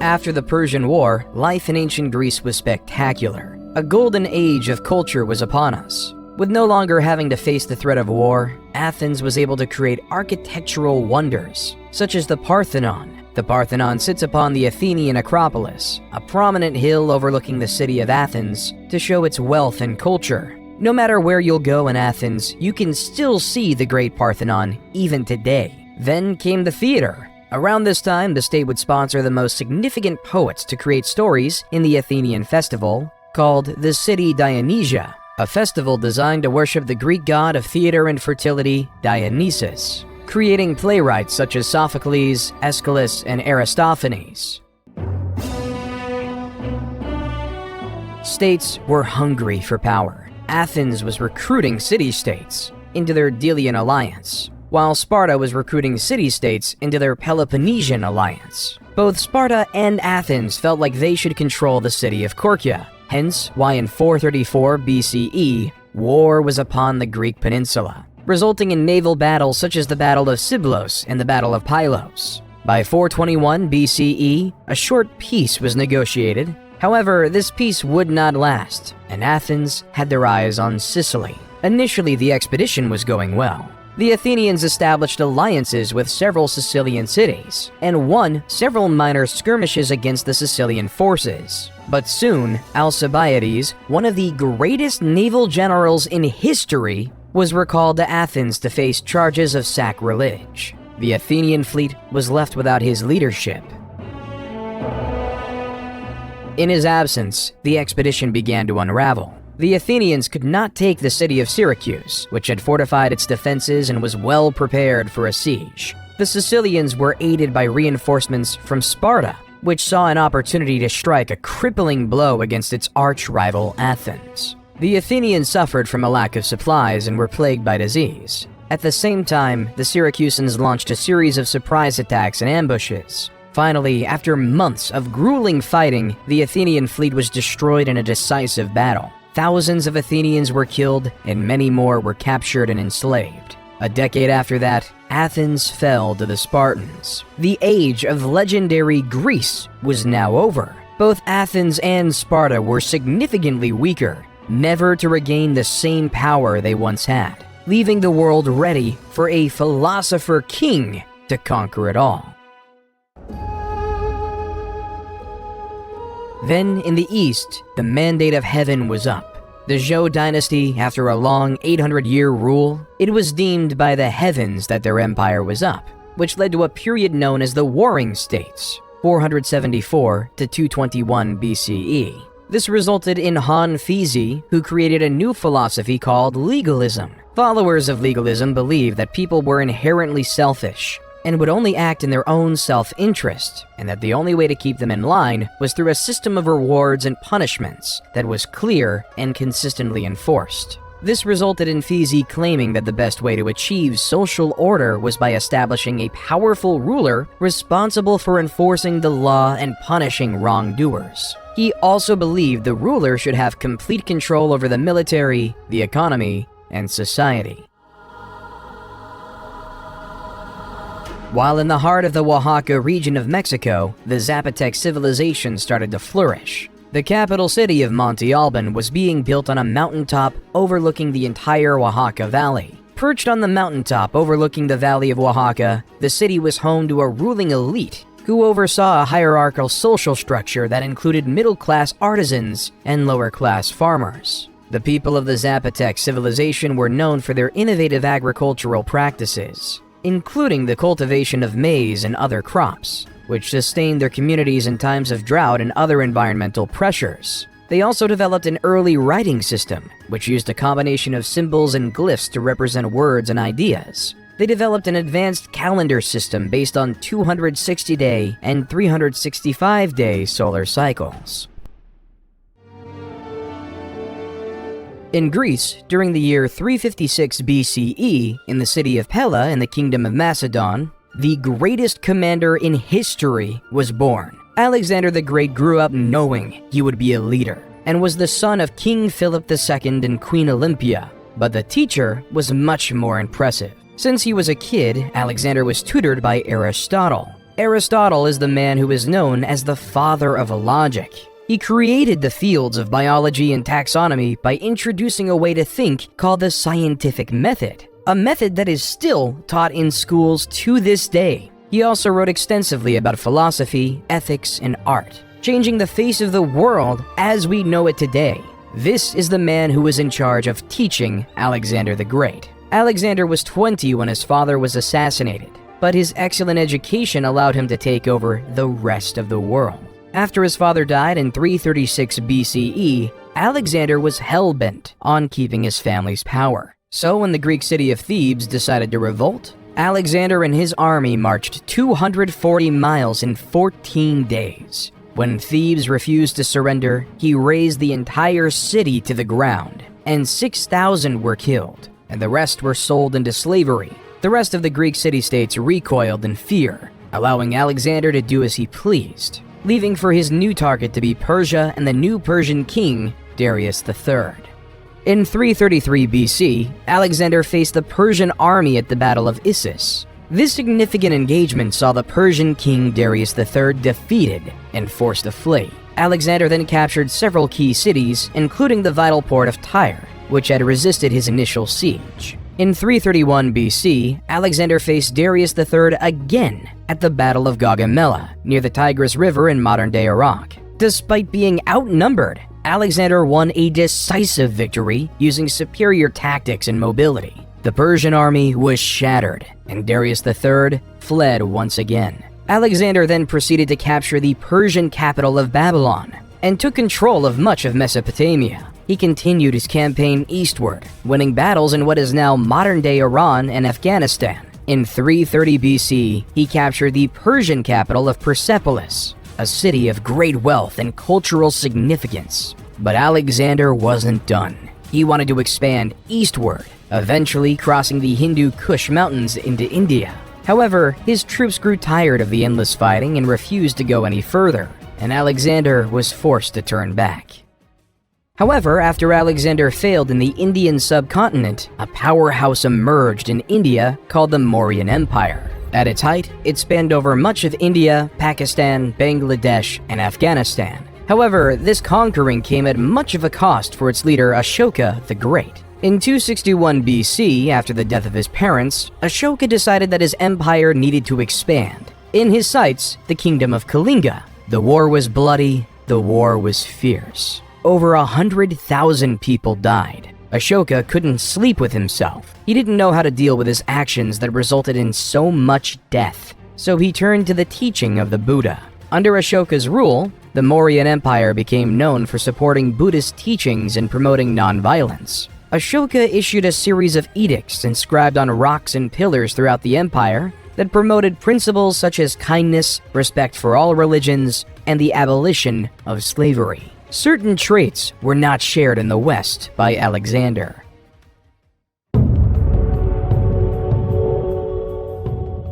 After the Persian War, life in ancient Greece was spectacular. A golden age of culture was upon us. With no longer having to face the threat of war, Athens was able to create architectural wonders, such as the Parthenon. The Parthenon sits upon the Athenian Acropolis, a prominent hill overlooking the city of Athens, to show its wealth and culture. No matter where you'll go in Athens, you can still see the Great Parthenon, even today. Then came the theater. Around this time, the state would sponsor the most significant poets to create stories in the Athenian festival, called the City Dionysia, a festival designed to worship the Greek god of theater and fertility, Dionysus, creating playwrights such as Sophocles, Aeschylus, and Aristophanes. States were hungry for power. Athens was recruiting city-states into their Delian alliance, while Sparta was recruiting city-states into their Peloponnesian alliance. Both Sparta and Athens felt like they should control the city of Korkia, hence why in 434 BCE, war was upon the Greek peninsula, resulting in naval battles such as the Battle of Siblos and the Battle of Pylos. By 421 BCE, a short peace was negotiated. However, this peace would not last, and Athens had their eyes on Sicily. Initially, the expedition was going well. The Athenians established alliances with several Sicilian cities, and won several minor skirmishes against the Sicilian forces. But soon, Alcibiades, one of the greatest naval generals in history, was recalled to Athens to face charges of sacrilege. The Athenian fleet was left without his leadership. In his absence, the expedition began to unravel. The Athenians could not take the city of Syracuse, which had fortified its defenses and was well prepared for a siege. The Sicilians were aided by reinforcements from Sparta, which saw an opportunity to strike a crippling blow against its arch-rival Athens. The Athenians suffered from a lack of supplies and were plagued by disease. At the same time, the Syracusans launched a series of surprise attacks and ambushes. Finally, after months of grueling fighting, the Athenian fleet was destroyed in a decisive battle. Thousands of Athenians were killed, and many more were captured and enslaved. A decade after that, Athens fell to the Spartans. The age of legendary Greece was now over. Both Athens and Sparta were significantly weaker, never to regain the same power they once had, leaving the world ready for a philosopher king to conquer it all. Then, in the east, the mandate of heaven was up. The Zhou dynasty, after a long 800-year rule, it was deemed by the heavens that their empire was up, which led to a period known as the Warring States, 474 to 221 BCE. This resulted in Han Fizi, who created a new philosophy called legalism. Followers of legalism believed that people were inherently selfish and would only act in their own self-interest, and that the only way to keep them in line was through a system of rewards and punishments that was clear and consistently enforced. This resulted in Fizi claiming that the best way to achieve social order was by establishing a powerful ruler responsible for enforcing the law and punishing wrongdoers. He also believed the ruler should have complete control over the military, the economy, and society. While in the heart of the Oaxaca region of Mexico, the Zapotec civilization started to flourish. The capital city of Monte Alban was being built on a mountaintop overlooking the entire Oaxaca Valley. Perched on the mountaintop overlooking the Valley of Oaxaca, the city was home to a ruling elite who oversaw a hierarchical social structure that included middle-class artisans and lower-class farmers. The people of the Zapotec civilization were known for their innovative agricultural practices, including the cultivation of maize and other crops, which sustained their communities in times of drought and other environmental pressures. They also developed an early writing system, which used a combination of symbols and glyphs to represent words and ideas. They developed an advanced calendar system based on 260-day and 365-day solar cycles. In Greece, during the year 356 BCE, in the city of Pella in the Kingdom of Macedon, the greatest commander in history was born. Alexander the Great grew up knowing he would be a leader, and was the son of King Philip II and Queen Olympia. But the teacher was much more impressive. Since he was a kid, Alexander was tutored by Aristotle. Aristotle is the man who is known as the father of logic. He created the fields of biology and taxonomy by introducing a way to think called the scientific method, a method that is still taught in schools to this day. He also wrote extensively about philosophy, ethics, and art, changing the face of the world as we know it today. This is the man who was in charge of teaching Alexander the Great. Alexander was 20 when his father was assassinated, but his excellent education allowed him to take over the rest of the world. After his father died in 336 BCE, Alexander was hell-bent on keeping his family's power. So when the Greek city of Thebes decided to revolt, Alexander and his army marched 240 miles in 14 days. When Thebes refused to surrender, he razed the entire city to the ground, and 6,000 were killed, and the rest were sold into slavery. The rest of the Greek city-states recoiled in fear, allowing Alexander to do as he pleased, leaving for his new target to be Persia and the new Persian king, Darius III. In 333 BC, Alexander faced the Persian army at the Battle of Issus. This significant engagement saw the Persian king Darius III defeated and forced to flee. Alexander then captured several key cities, including the vital port of Tyre, which had resisted his initial siege. In 331 BC, Alexander faced Darius III again at the Battle of Gaugamela, near the Tigris River in modern-day Iraq. Despite being outnumbered, Alexander won a decisive victory using superior tactics and mobility. The Persian army was shattered, and Darius III fled once again. Alexander then proceeded to capture the Persian capital of Babylon and took control of much of Mesopotamia. He continued his campaign eastward, winning battles in what is now modern-day Iran and Afghanistan. In 330 BC, he captured the Persian capital of Persepolis, a city of great wealth and cultural significance. But Alexander wasn't done. He wanted to expand eastward, eventually crossing the Hindu Kush Mountains into India. However, his troops grew tired of the endless fighting and refused to go any further, and Alexander was forced to turn back. However, after Alexander failed in the Indian subcontinent, a powerhouse emerged in India called the Mauryan Empire. At its height, it spanned over much of India, Pakistan, Bangladesh, and Afghanistan. However, this conquering came at much of a cost for its leader Ashoka the Great. In 261 BC, after the death of his parents, Ashoka decided that his empire needed to expand. In his sights, the kingdom of Kalinga. The war was bloody, the war was fierce. Over 100,000 people died. Ashoka couldn't sleep with himself. He didn't know how to deal with his actions that resulted in so much death. So he turned to the teaching of the Buddha. Under Ashoka's rule, the Mauryan Empire became known for supporting Buddhist teachings and promoting nonviolence. Ashoka issued a series of edicts inscribed on rocks and pillars throughout the empire that promoted principles such as kindness, respect for all religions, and the abolition of slavery. Certain traits were not shared in the West by Alexander.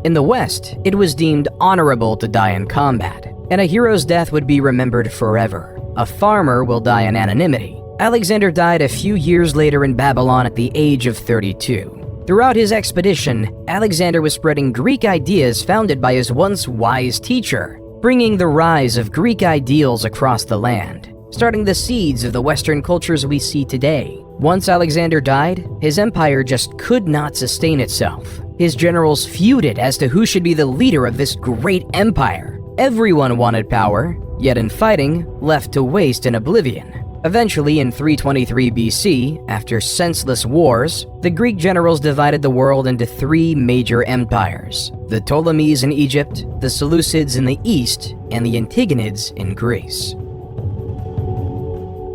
In the West, it was deemed honorable to die in combat, and a hero's death would be remembered forever. A farmer will die in anonymity. Alexander died a few years later in Babylon at the age of 32. Throughout his expedition, Alexander was spreading Greek ideas founded by his once wise teacher, bringing the rise of Greek ideals across the land, starting the seeds of the Western cultures we see today. Once Alexander died, his empire just could not sustain itself. His generals feuded as to who should be the leader of this great empire. Everyone wanted power, yet in fighting, left to waste in oblivion. Eventually, in 323 BC, after senseless wars, the Greek generals divided the world into three major empires: the Ptolemies in Egypt, the Seleucids in the east, and the Antigonids in Greece.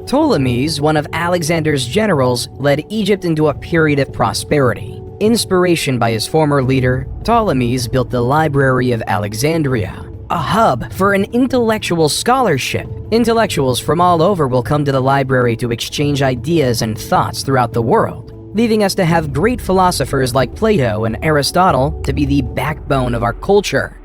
Ptolemies, one of Alexander's generals, led Egypt into a period of prosperity. Inspiration by his former leader, Ptolemies built the Library of Alexandria, a hub for an intellectual scholarship. Intellectuals from all over will come to the library to exchange ideas and thoughts throughout the world, leaving us to have great philosophers like Plato and Aristotle to be the backbone of our culture.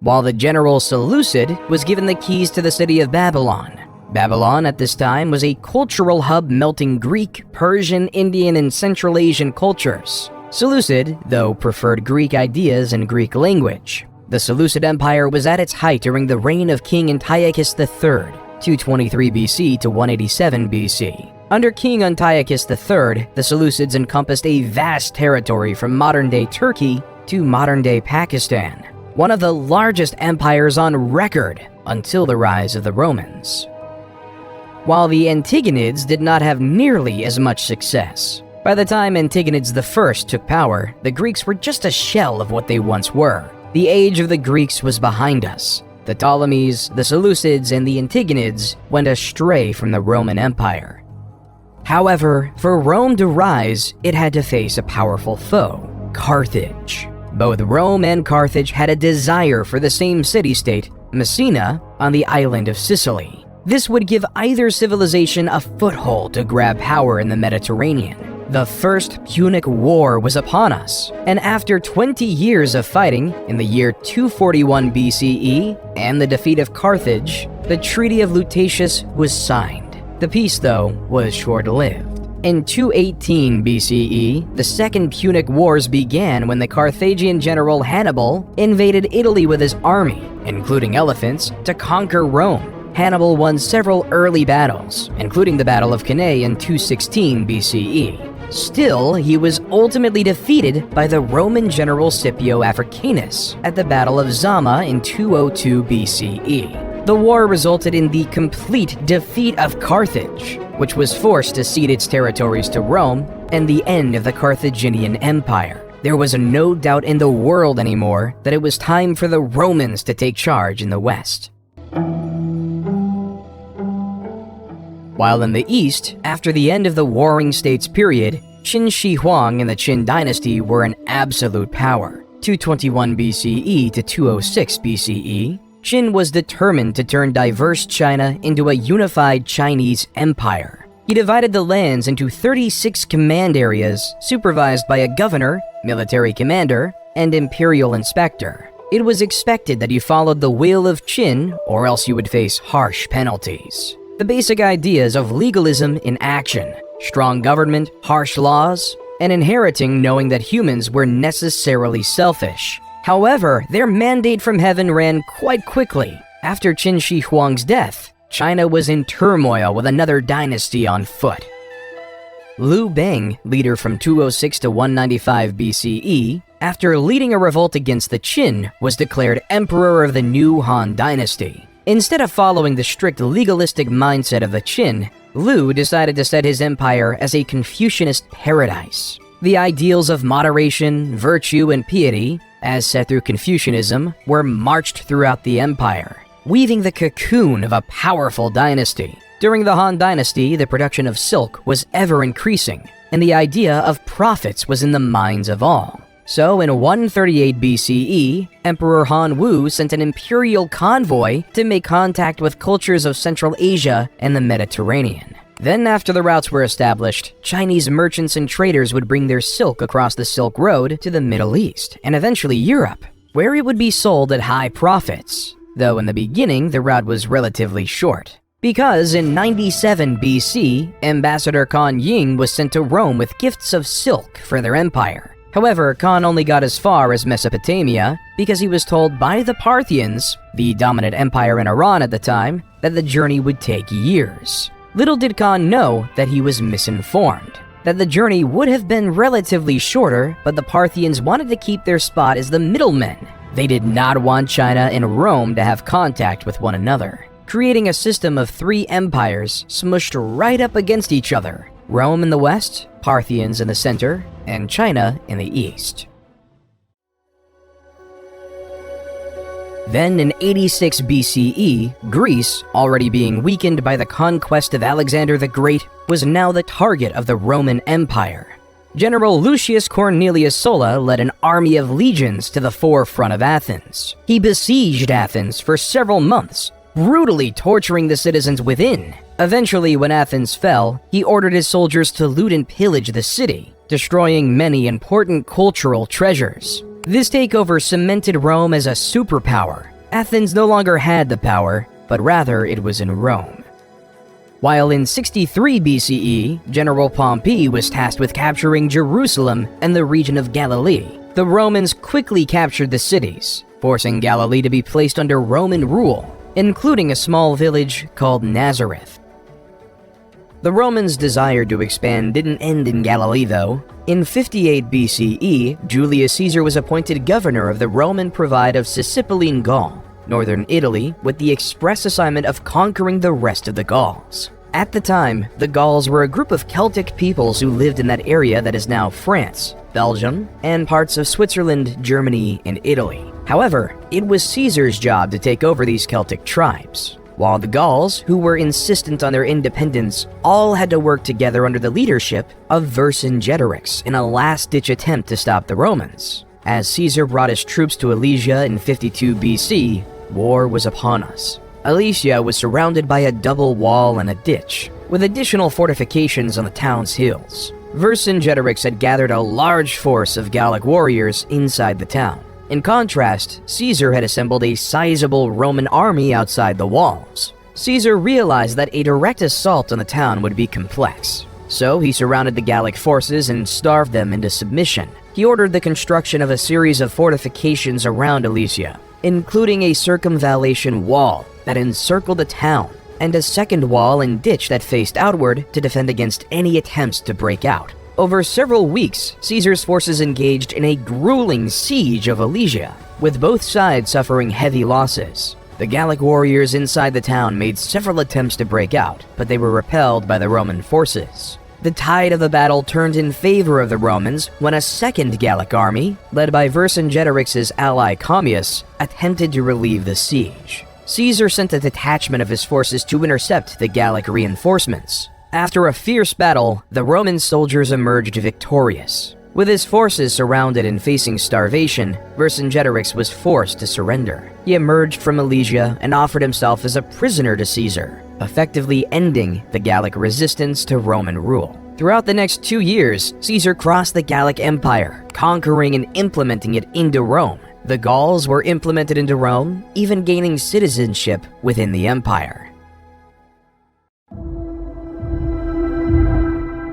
While the general Seleucid was given the keys to the city of Babylon. Babylon at this time was a cultural hub melting Greek, Persian, Indian, and Central Asian cultures. Seleucid, though, preferred Greek ideas and Greek language. The Seleucid Empire was at its height during the reign of King Antiochus III, 223 BC to 187 BC. Under King Antiochus III, the Seleucids encompassed a vast territory from modern-day Turkey to modern-day Pakistan, one of the largest empires on record until the rise of the Romans. While the Antigonids did not have nearly as much success. By the time Antigonids I took power, the Greeks were just a shell of what they once were. The age of the Greeks was behind us. The Ptolemies, the Seleucids, and the Antigonids went astray from the Roman Empire. However, for Rome to rise, it had to face a powerful foe, Carthage. Both Rome and Carthage had a desire for the same city-state, Messina, on the island of Sicily. This would give either civilization a foothold to grab power in the Mediterranean. The First Punic War was upon us, and after 20 years of fighting, in the year 241 BCE, and the defeat of Carthage, the Treaty of Lutatius was signed. The peace, though, was short-lived. In 218 BCE, the Second Punic Wars began when the Carthaginian general Hannibal invaded Italy with his army, including elephants, to conquer Rome. Hannibal won several early battles, including the Battle of Cannae in 216 BCE. Still, he was ultimately defeated by the Roman general Scipio Africanus at the Battle of Zama in 202 BCE. The war resulted in the complete defeat of Carthage, which was forced to cede its territories to Rome, and the end of the Carthaginian Empire. There was no doubt in the world anymore that it was time for the Romans to take charge in the West. While in the east, after the end of the Warring States period, Qin Shi Huang and the Qin dynasty were an absolute power. 221 BCE to 206 BCE, Qin was determined to turn diverse China into a unified Chinese empire. He divided the lands into 36 command areas, supervised by a governor, military commander, and imperial inspector. It was expected that you followed the will of Qin, or else you would face harsh penalties. The basic ideas of legalism in action, strong government, harsh laws, and inheriting knowing that humans were necessarily selfish. However, their mandate from heaven ran quite quickly. After Qin Shi Huang's death, China was in turmoil with another dynasty on foot. Liu Bang, leader from 206 to 195 BCE, after leading a revolt against the Qin, was declared emperor of the new Han dynasty. Instead of following the strict legalistic mindset of the Qin, Liu decided to set his empire as a Confucianist paradise. The ideals of moderation, virtue, and piety, as set through Confucianism, were marched throughout the empire, weaving the cocoon of a powerful dynasty. During the Han dynasty, the production of silk was ever increasing, and the idea of profits was in the minds of all. So in 138 BCE, Emperor Han Wu sent an imperial convoy to make contact with cultures of Central Asia and the Mediterranean. Then after the routes were established, Chinese merchants and traders would bring their silk across the Silk Road to the Middle East, and eventually Europe, where it would be sold at high profits, though in the beginning the route was relatively short. Because in 97 BC, Ambassador Kan Ying was sent to Rome with gifts of silk for their empire. However, Khan only got as far as Mesopotamia because he was told by the Parthians, the dominant empire in Iran at the time, that the journey would take years. Little did Khan know that he was misinformed, that the journey would have been relatively shorter, but the Parthians wanted to keep their spot as the middlemen. They did not want China and Rome to have contact with one another, creating a system of three empires smushed right up against each other: Rome in the west, Parthians in the center, and China in the east. Then in 86 BCE, Greece, already being weakened by the conquest of Alexander the Great, was now the target of the Roman Empire. General Lucius Cornelius Sulla led an army of legions to the forefront of Athens. He besieged Athens for several months, brutally torturing the citizens within. Eventually, when Athens fell, he ordered his soldiers to loot and pillage the city, destroying many important cultural treasures. This takeover cemented Rome as a superpower. Athens no longer had the power, but rather it was in Rome. While in 63 BCE, General Pompey was tasked with capturing Jerusalem and the region of Galilee, the Romans quickly captured the cities, forcing Galilee to be placed under Roman rule, including a small village called Nazareth. The Romans' desire to expand didn't end in Galilee, though. In 58 BCE, Julius Caesar was appointed governor of the Roman Province of Sicily, Gaul, northern Italy, with the express assignment of conquering the rest of the Gauls. At the time, the Gauls were a group of Celtic peoples who lived in that area that is now France, Belgium, and parts of Switzerland, Germany, and Italy. However, it was Caesar's job to take over these Celtic tribes, while the Gauls, who were insistent on their independence, all had to work together under the leadership of Vercingetorix in a last-ditch attempt to stop the Romans. As Caesar brought his troops to Alesia in 52 BC, war was upon us. Alesia was surrounded by a double wall and a ditch, with additional fortifications on the town's hills. Vercingetorix had gathered a large force of Gallic warriors inside the town. In contrast, Caesar had assembled a sizable Roman army outside the walls. Caesar realized that a direct assault on the town would be complex, so he surrounded the Gallic forces and starved them into submission. He ordered the construction of a series of fortifications around Alesia, including a circumvallation wall that encircled the town, and a second wall and ditch that faced outward to defend against any attempts to break out. Over several weeks, Caesar's forces engaged in a grueling siege of Alesia, with both sides suffering heavy losses. The Gallic warriors inside the town made several attempts to break out, but they were repelled by the Roman forces. The tide of the battle turned in favor of the Romans when a second Gallic army, led by Vercingetorix's ally Commius, attempted to relieve the siege. Caesar sent a detachment of his forces to intercept the Gallic reinforcements. After a fierce battle, the Roman soldiers emerged victorious. With his forces surrounded and facing starvation, Vercingetorix was forced to surrender. He emerged from Alesia and offered himself as a prisoner to Caesar, effectively ending the Gallic resistance to Roman rule. Throughout the next 2 years, Caesar crossed the Gallic Empire, conquering and implementing it into Rome. The Gauls were implemented into Rome, even gaining citizenship within the empire.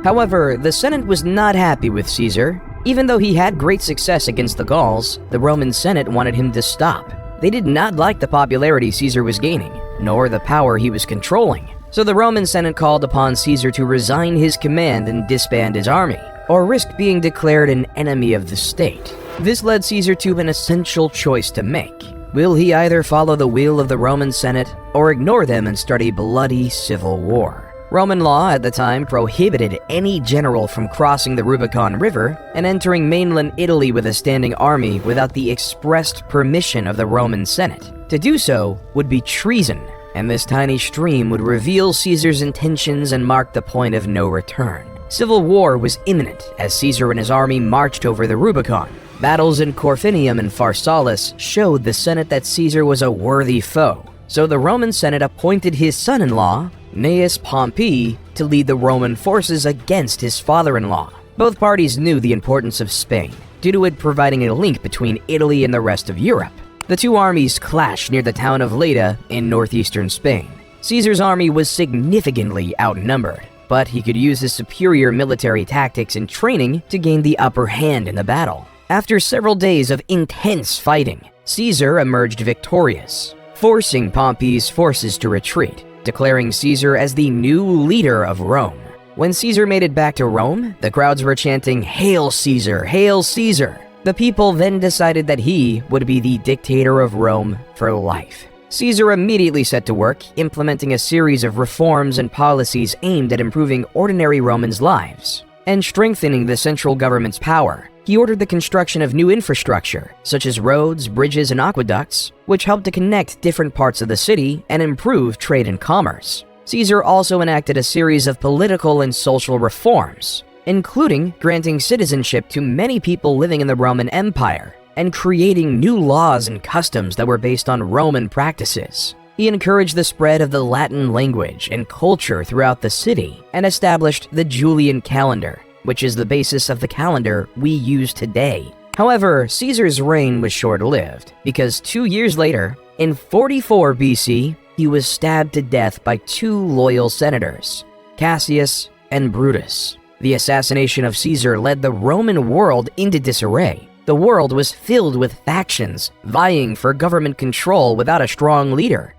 However, the Senate was not happy with Caesar. Even though he had great success against the Gauls, the Roman Senate wanted him to stop. They did not like the popularity Caesar was gaining, nor the power he was controlling. So the Roman Senate called upon Caesar to resign his command and disband his army, or risk being declared an enemy of the state. This led Caesar to an essential choice to make. Will he either follow the will of the Roman Senate, or ignore them and start a bloody civil war? Roman law at the time prohibited any general from crossing the Rubicon River and entering mainland Italy with a standing army without the expressed permission of the Roman Senate. To do so would be treason, and this tiny stream would reveal Caesar's intentions and mark the point of no return. Civil war was imminent as Caesar and his army marched over the Rubicon. Battles in Corfinium and Pharsalus showed the Senate that Caesar was a worthy foe, so the Roman Senate appointed his son-in-law, Gnaeus Pompey, to lead the Roman forces against his father-in-law. Both parties knew the importance of Spain, due to it providing a link between Italy and the rest of Europe. The two armies clashed near the town of Leda in northeastern Spain. Caesar's army was significantly outnumbered, but he could use his superior military tactics and training to gain the upper hand in the battle. After several days of intense fighting, Caesar emerged victorious, forcing Pompey's forces to retreat, declaring Caesar as the new leader of Rome. When Caesar made it back to Rome, the crowds were chanting, "Hail Caesar! Hail Caesar!" The people then decided that he would be the dictator of Rome for life. Caesar immediately set to work, implementing a series of reforms and policies aimed at improving ordinary Romans' lives and strengthening the central government's power. He ordered the construction of new infrastructure, such as roads, bridges, and aqueducts, which helped to connect different parts of the city and improve trade and commerce. Caesar also enacted a series of political and social reforms, including granting citizenship to many people living in the Roman Empire and creating new laws and customs that were based on Roman practices. He encouraged the spread of the Latin language and culture throughout the city and established the Julian calendar, which is the basis of the calendar we use today. However, Caesar's reign was short-lived, because 2 years later, in 44 BC, he was stabbed to death by two loyal senators, Cassius and Brutus. The assassination of Caesar led the Roman world into disarray. The world was filled with factions, vying for government control without a strong leader.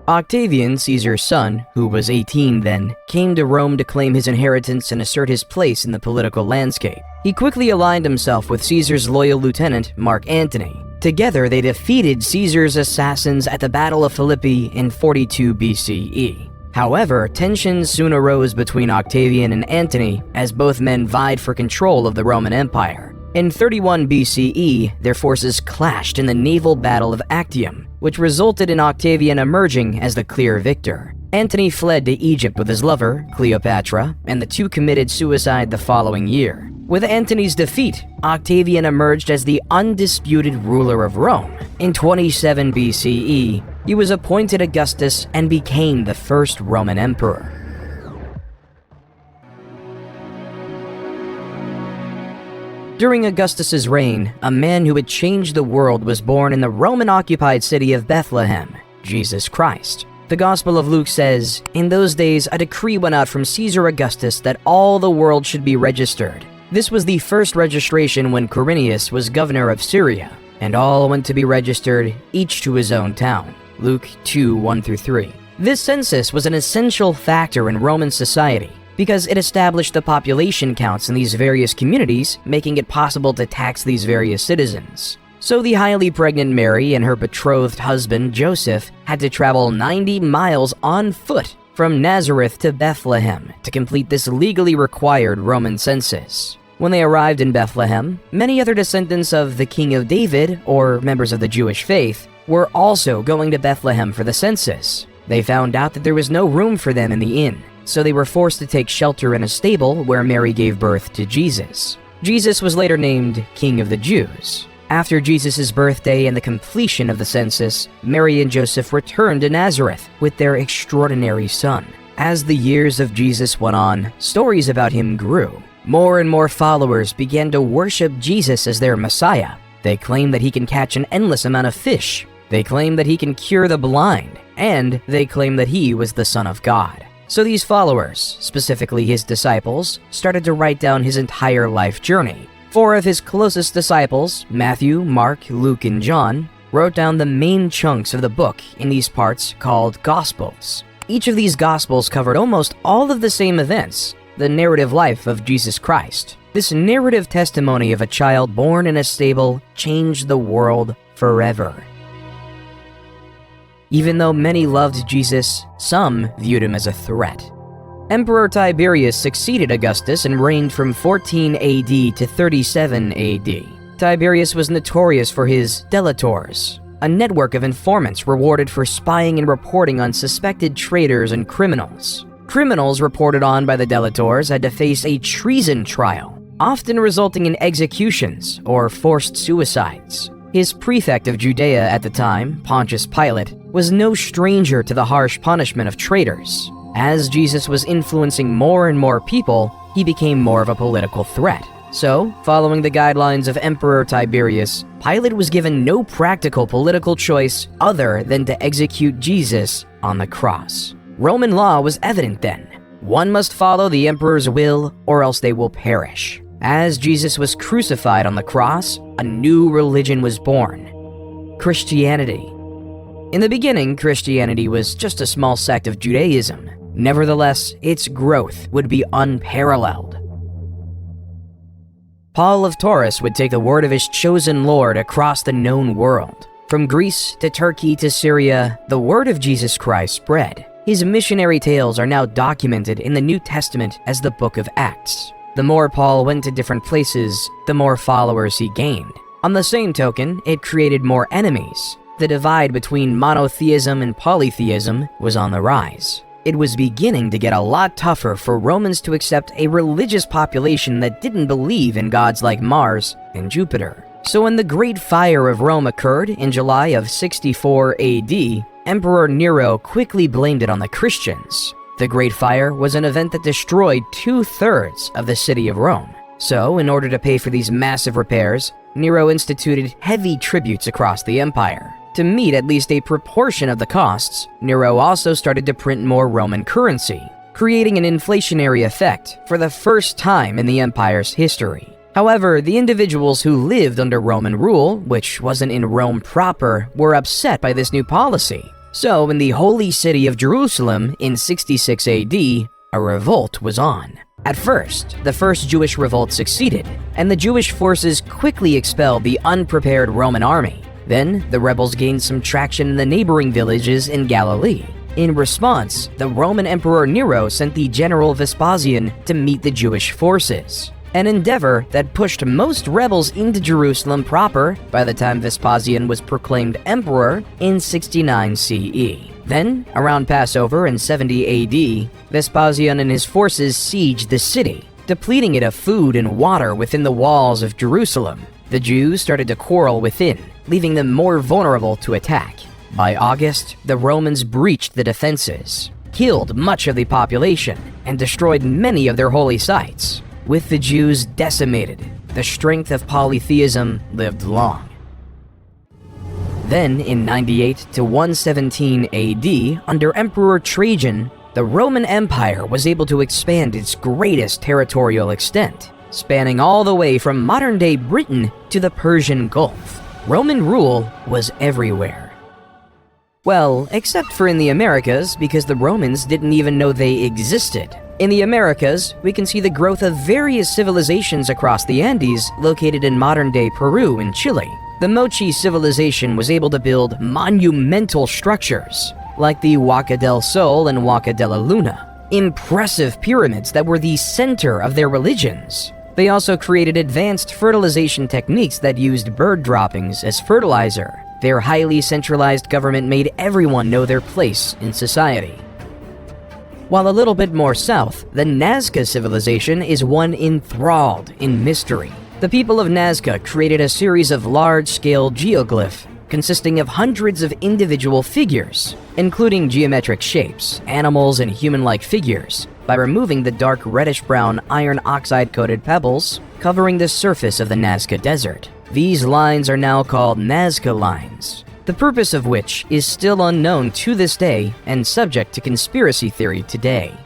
Octavian, Caesar's son, who was 18 then, came to Rome to claim his inheritance and assert his place in the political landscape. He quickly aligned himself with Caesar's loyal lieutenant, Mark Antony. Together, they defeated Caesar's assassins at the Battle of Philippi in 42 BCE. However, tensions soon arose between Octavian and Antony as both men vied for control of the Roman Empire. In 31 BCE, their forces clashed in the naval battle of Actium, which resulted in Octavian emerging as the clear victor. Antony fled to Egypt with his lover, Cleopatra, and the two committed suicide the following year. With Antony's defeat, Octavian emerged as the undisputed ruler of Rome. In 27 BCE, he was appointed Augustus and became the first Roman emperor. During Augustus's reign, a man who would change the world was born in the Roman-occupied city of Bethlehem, Jesus Christ. The Gospel of Luke says, "In those days a decree went out from Caesar Augustus that all the world should be registered." This was the first registration when Quirinius was governor of Syria, and all went to be registered, each to his own town. Luke 2:1-3. This census was an essential factor in Roman society, because it established the population counts in these various communities, making it possible to tax these various citizens. So the highly pregnant Mary and her betrothed husband Joseph had to travel 90 miles on foot from Nazareth to Bethlehem to complete this legally required Roman census. When they arrived in Bethlehem, many other descendants of the King of David, or members of the Jewish faith, were also going to Bethlehem for the census. They found out that there was no room for them in the inn, so they were forced to take shelter in a stable where Mary gave birth to Jesus. Jesus was later named King of the Jews. After Jesus' birthday and the completion of the census, Mary and Joseph returned to Nazareth with their extraordinary son. As the years of Jesus went on, stories about him grew. More and more followers began to worship Jesus as their Messiah. They claim that he can catch an endless amount of fish. They claim that he can cure the blind. And they claim that he was the Son of God. So these followers, specifically his disciples, started to write down his entire life journey. 4 of his closest disciples, Matthew, Mark, Luke, and John, wrote down the main chunks of the book in these parts called Gospels. Each of these Gospels covered almost all of the same events, the narrative life of Jesus Christ. This narrative testimony of a child born in a stable changed the world forever. Even though many loved Jesus, some viewed him as a threat. Emperor Tiberius succeeded Augustus and reigned from 14 AD to 37 AD. Tiberius was notorious for his delators, a network of informants rewarded for spying and reporting on suspected traitors and criminals. Criminals reported on by the delators had to face a treason trial, often resulting in executions or forced suicides. His prefect of Judea at the time, Pontius Pilate, was no stranger to the harsh punishment of traitors. As Jesus was influencing more and more people, he became more of a political threat. So, following the guidelines of Emperor Tiberius, Pilate was given no practical political choice other than to execute Jesus on the cross. Roman law was evident then. One must follow the emperor's will, or else they will perish. As Jesus was crucified on the cross, a new religion was born: Christianity. In the beginning, Christianity was just a small sect of Judaism. Nevertheless, its growth would be unparalleled. Paul of Taurus would take the word of his chosen Lord across the known world. From Greece to Turkey to Syria, the word of Jesus Christ spread. His missionary tales are now documented in the New Testament as the Book of Acts. The more Paul went to different places, the more followers he gained. On the same token, it created more enemies. The divide between monotheism and polytheism was on the rise. It was beginning to get a lot tougher for Romans to accept a religious population that didn't believe in gods like Mars and Jupiter. So when the Great Fire of Rome occurred in July of 64 AD, Emperor Nero quickly blamed it on the Christians. The Great Fire was an event that destroyed 2/3 of the city of Rome. So, in order to pay for these massive repairs, Nero instituted heavy tributes across the empire. To meet at least a proportion of the costs, Nero also started to print more Roman currency, creating an inflationary effect for the first time in the empire's history. However, the individuals who lived under Roman rule, which wasn't in Rome proper, were upset by this new policy. So, in the holy city of Jerusalem in 66 AD, a revolt was on. At first, the first Jewish revolt succeeded, and the Jewish forces quickly expelled the unprepared Roman army. Then, the rebels gained some traction in the neighboring villages in Galilee. In response, the Roman Emperor Nero sent the general Vespasian to meet the Jewish forces, an endeavor that pushed most rebels into Jerusalem proper by the time Vespasian was proclaimed emperor in 69 CE. Then, around Passover in 70 AD, Vespasian and his forces sieged the city, depleting it of food and water within the walls of Jerusalem. The Jews started to quarrel within, leaving them more vulnerable to attack. By August, the Romans breached the defenses, killed much of the population, and destroyed many of their holy sites. With the Jews decimated, the strength of polytheism lived long. Then, in 98 to 117 AD, under Emperor Trajan, the Roman Empire was able to expand its greatest territorial extent, spanning all the way from modern-day Britain to the Persian Gulf. Roman rule was everywhere. Well, except for in the Americas, because the Romans didn't even know they existed. In the Americas, we can see the growth of various civilizations across the Andes located in modern-day Peru and Chile. The Mochi civilization was able to build monumental structures, like the Huaca del Sol and Huaca de la Luna, impressive pyramids that were the center of their religions. They also created advanced fertilization techniques that used bird droppings as fertilizer. Their highly centralized government made everyone know their place in society. While a little bit more south, the Nazca civilization is one enthralled in mystery. The people of Nazca created a series of large-scale geoglyphs consisting of hundreds of individual figures, including geometric shapes, animals, and human-like figures, by removing the dark reddish-brown iron oxide-coated pebbles covering the surface of the Nazca Desert. These lines are now called Nazca lines. the purpose of which is still unknown to this day and subject to conspiracy theory today.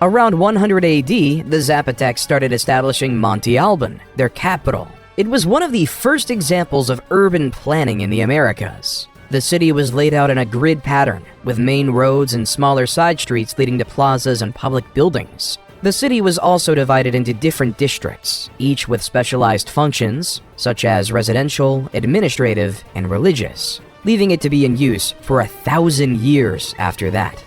Around 100 AD, the Zapotecs started establishing Monte Alban, their capital. It was one of the first examples of urban planning in the Americas. The city was laid out in a grid pattern, with main roads and smaller side streets leading to plazas and public buildings. The city was also divided into different districts, each with specialized functions, such as residential, administrative, and religious, leaving it to be in use for 1,000 years after that.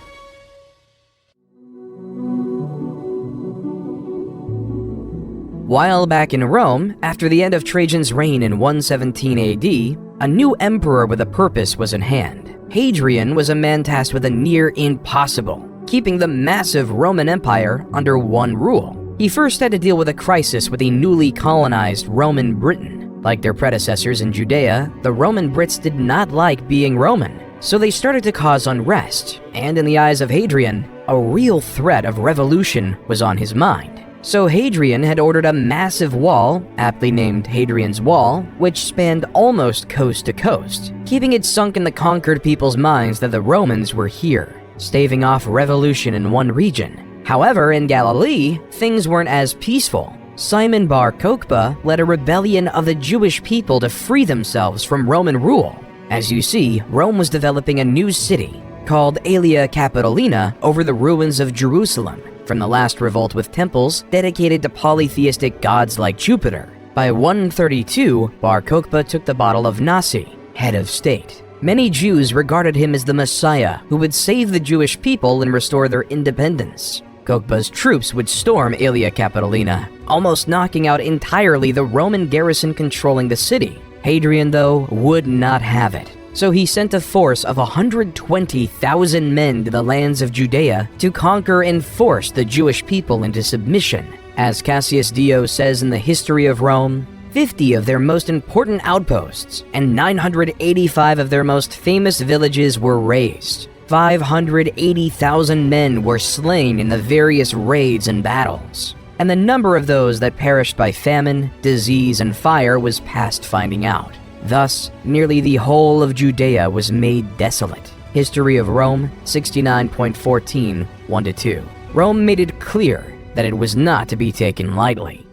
While back in Rome, after the end of Trajan's reign in 117 AD, a new emperor with a purpose was in hand. Hadrian was a man tasked with a near impossible: keeping the massive Roman Empire under one rule. He first had to deal with a crisis with a newly colonized Roman Britain. Like their predecessors in Judea, the Roman Brits did not like being Roman, so they started to cause unrest, and in the eyes of Hadrian, a real threat of revolution was on his mind. So Hadrian had ordered a massive wall, aptly named Hadrian's Wall, which spanned almost coast to coast, keeping it sunk in the conquered people's minds that the Romans were here, staving off revolution in one region. However, in Galilee, things weren't as peaceful. Simon Bar Kokhba led a rebellion of the Jewish people to free themselves from Roman rule. As you see, Rome was developing a new city, called Aelia Capitolina, over the ruins of Jerusalem, from the last revolt with temples dedicated to polytheistic gods like Jupiter. By 132, Bar Kokhba took the bottle of Nasi, head of state. Many Jews regarded him as the Messiah who would save the Jewish people and restore their independence. Kokhba's troops would storm Aelia Capitolina, almost knocking out entirely the Roman garrison controlling the city. Hadrian, though, would not have it. So he sent a force of 120,000 men to the lands of Judea to conquer and force the Jewish people into submission. As Cassius Dio says in the History of Rome, 50 of their most important outposts and 985 of their most famous villages were razed. 580,000 men were slain in the various raids and battles, and the number of those that perished by famine, disease, and fire was past finding out. Thus, nearly the whole of Judea was made desolate. History of Rome, 69.14, 1-2. Rome made it clear that it was not to be taken lightly.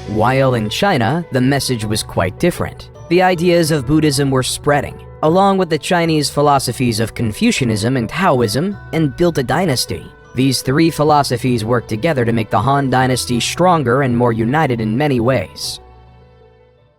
While in China, the message was quite different. The ideas of Buddhism were spreading, along with the Chinese philosophies of Confucianism and Taoism, and built a dynasty. These three philosophies worked together to make the Han Dynasty stronger and more united in many ways.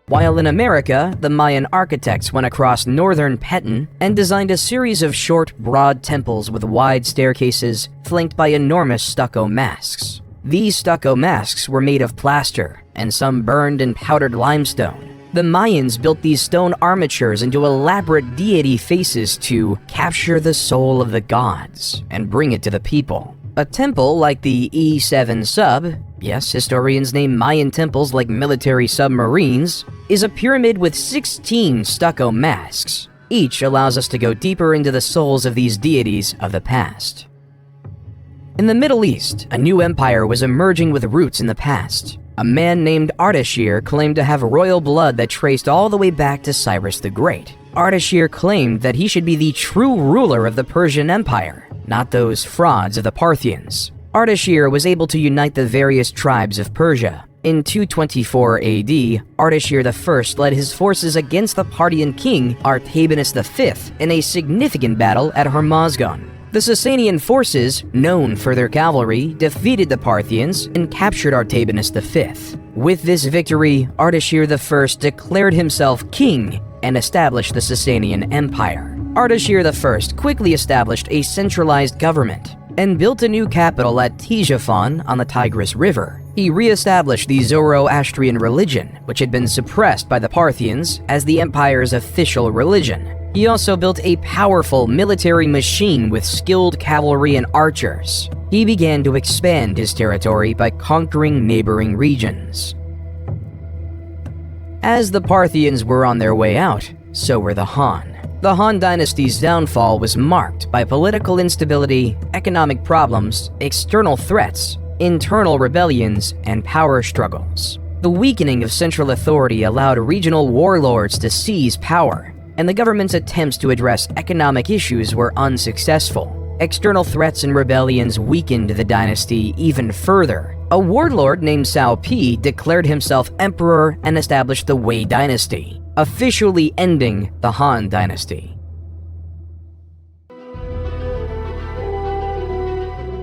While in America, the Mayan architects went across northern Petén and designed a series of short, broad temples with wide staircases flanked by enormous stucco masks. These stucco masks were made of plaster, and some burned and powdered limestone. The Mayans built these stone armatures into elaborate deity faces to capture the soul of the gods and bring it to the people. A temple like the E7 sub, yes, historians name Mayan temples like military submarines, is a pyramid with 16 stucco masks. Each allows us to go deeper into the souls of these deities of the past. In the Middle East, a new empire was emerging with roots in the past. A man named Ardashir claimed to have royal blood that traced all the way back to Cyrus the Great. Ardashir claimed that he should be the true ruler of the Persian Empire, not those frauds of the Parthians. Ardashir was able to unite the various tribes of Persia. In 224 AD, Ardashir I led his forces against the Parthian king Artabanus V in a significant battle at Hormozgan. The Sasanian forces, known for their cavalry, defeated the Parthians and captured Artabanus V. With this victory, Ardashir I declared himself king and established the Sasanian Empire. Ardashir I quickly established a centralized government and built a new capital at Ctesiphon on the Tigris River. He re-established the Zoroastrian religion, which had been suppressed by the Parthians, as the empire's official religion. He also built a powerful military machine with skilled cavalry and archers. He began to expand his territory by conquering neighboring regions. As the Parthians were on their way out, so were the Han. The Han dynasty's downfall was marked by political instability, economic problems, external threats, internal rebellions, and power struggles. The weakening of central authority allowed regional warlords to seize power, and the government's attempts to address economic issues were unsuccessful. External threats and rebellions weakened the dynasty even further. A warlord named Cao Pi declared himself emperor and established the Wei dynasty, officially ending the Han dynasty.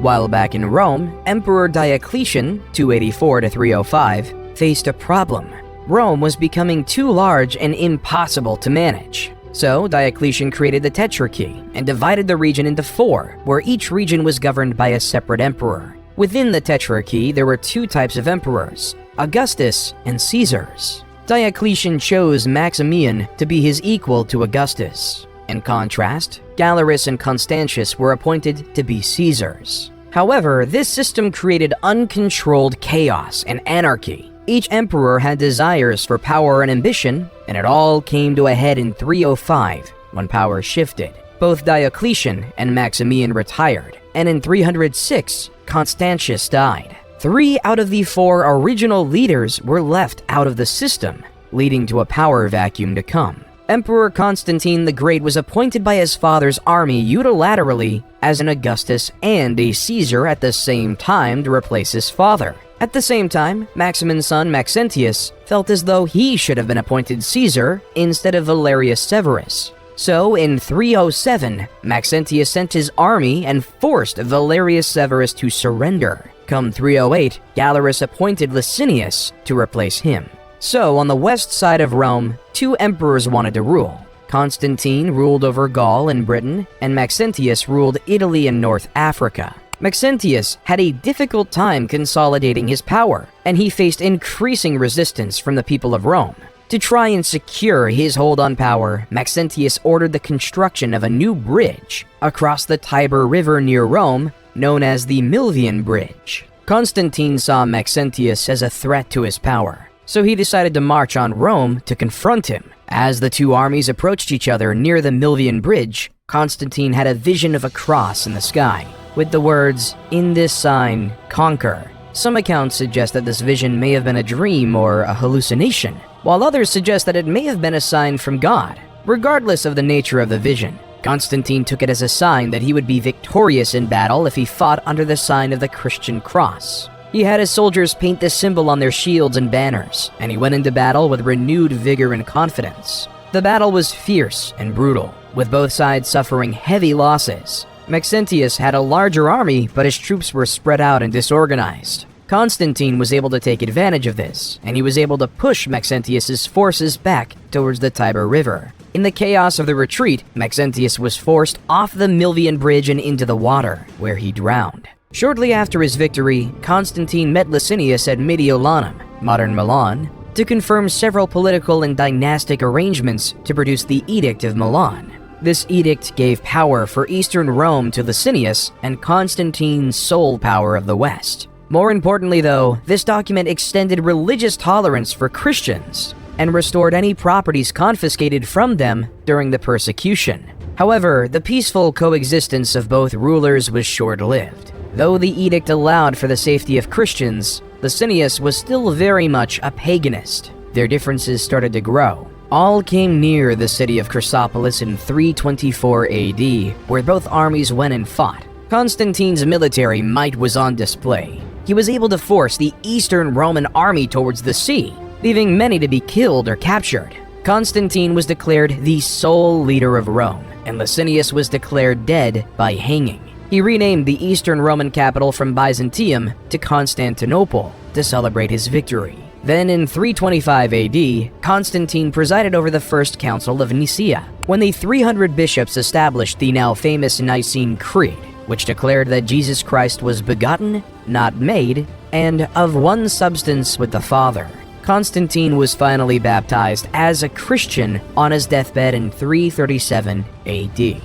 While back in Rome, Emperor Diocletian, 284 to 305, faced a problem. Rome was becoming too large and impossible to manage. So Diocletian created the Tetrarchy and divided the region into 4, where each region was governed by a separate emperor. Within the Tetrarchy, there were 2 types of emperors, Augustus and Caesars. Diocletian chose Maximian to be his equal to Augustus. In contrast, Galerius and Constantius were appointed to be Caesars. However, this system created uncontrolled chaos and anarchy. Each emperor had desires for power and ambition, and it all came to a head in 305 when power shifted. Both Diocletian and Maximian retired, and in 306, Constantius died. 3 out of the 4 original leaders were left out of the system, leading to a power vacuum to come. Emperor Constantine the Great was appointed by his father's army unilaterally as an Augustus and a Caesar at the same time to replace his father. At the same time, Maximin's son Maxentius felt as though he should have been appointed Caesar instead of Valerius Severus. So, in 307, Maxentius sent his army and forced Valerius Severus to surrender. Come 308, Galerius appointed Licinius to replace him. So, on the west side of Rome, 2 emperors wanted to rule. Constantine ruled over Gaul and Britain, and Maxentius ruled Italy and North Africa. Maxentius had a difficult time consolidating his power, and he faced increasing resistance from the people of Rome. To try and secure his hold on power, Maxentius ordered the construction of a new bridge across the Tiber River near Rome, known as the Milvian Bridge. Constantine saw Maxentius as a threat to his power, so he decided to march on Rome to confront him. As the 2 armies approached each other near the Milvian Bridge, Constantine had a vision of a cross in the sky, with the words, "In this sign, conquer." Some accounts suggest that this vision may have been a dream or a hallucination, while others suggest that it may have been a sign from God. Regardless of the nature of the vision, Constantine took it as a sign that he would be victorious in battle if he fought under the sign of the Christian cross. He had his soldiers paint this symbol on their shields and banners, and he went into battle with renewed vigor and confidence. The battle was fierce and brutal, with both sides suffering heavy losses. Maxentius had a larger army, but his troops were spread out and disorganized. Constantine was able to take advantage of this, and he was able to push Maxentius's forces back towards the Tiber River. In the chaos of the retreat, Maxentius was forced off the Milvian Bridge and into the water, where he drowned. Shortly after his victory, Constantine met Licinius at Mediolanum, modern Milan, to confirm several political and dynastic arrangements to produce the Edict of Milan. This edict gave power for Eastern Rome to Licinius and Constantine's sole power of the West. More importantly though, this document extended religious tolerance for Christians and restored any properties confiscated from them during the persecution. However, the peaceful coexistence of both rulers was short-lived. Though the edict allowed for the safety of Christians, Licinius was still very much a paganist. Their differences started to grow. All came near the city of Chrysopolis in 324 AD, where both armies went and fought. Constantine's military might was on display. He was able to force the Eastern Roman army towards the sea, leaving many to be killed or captured. Constantine was declared the sole leader of Rome, and Licinius was declared dead by hanging. He renamed the Eastern Roman capital from Byzantium to Constantinople to celebrate his victory. Then in 325 AD, Constantine presided over the First Council of Nicaea, when the 300 bishops established the now famous Nicene Creed, which declared that Jesus Christ was begotten, not made, and of one substance with the Father. Constantine was finally baptized as a Christian on his deathbed in 337 AD.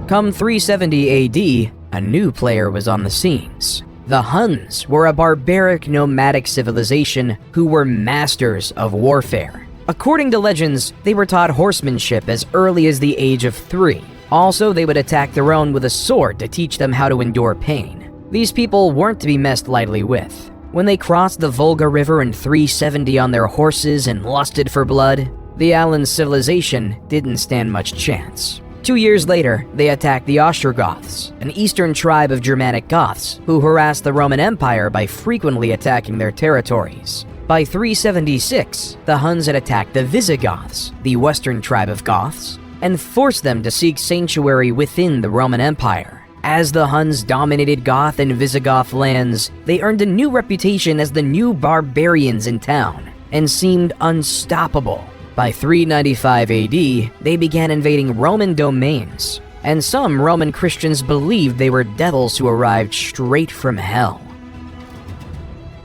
Come 370 AD, a new player was on the scenes. The Huns were a barbaric nomadic civilization who were masters of warfare. According to legends, they were taught horsemanship as early as the age of 3. Also, they would attack their own with a sword to teach them how to endure pain. These people weren't to be messed lightly with. When they crossed the Volga River in 370 on their horses and lusted for blood, the Alans civilization didn't stand much chance. 2 years later, they attacked the Ostrogoths, an eastern tribe of Germanic Goths who harassed the Roman Empire by frequently attacking their territories. By 376, the Huns had attacked the Visigoths, the western tribe of Goths, and forced them to seek sanctuary within the Roman Empire. As the Huns dominated Goth and Visigoth lands, they earned a new reputation as the new barbarians in town, and seemed unstoppable. By 395 AD, they began invading Roman domains, and some Roman Christians believed they were devils who arrived straight from hell.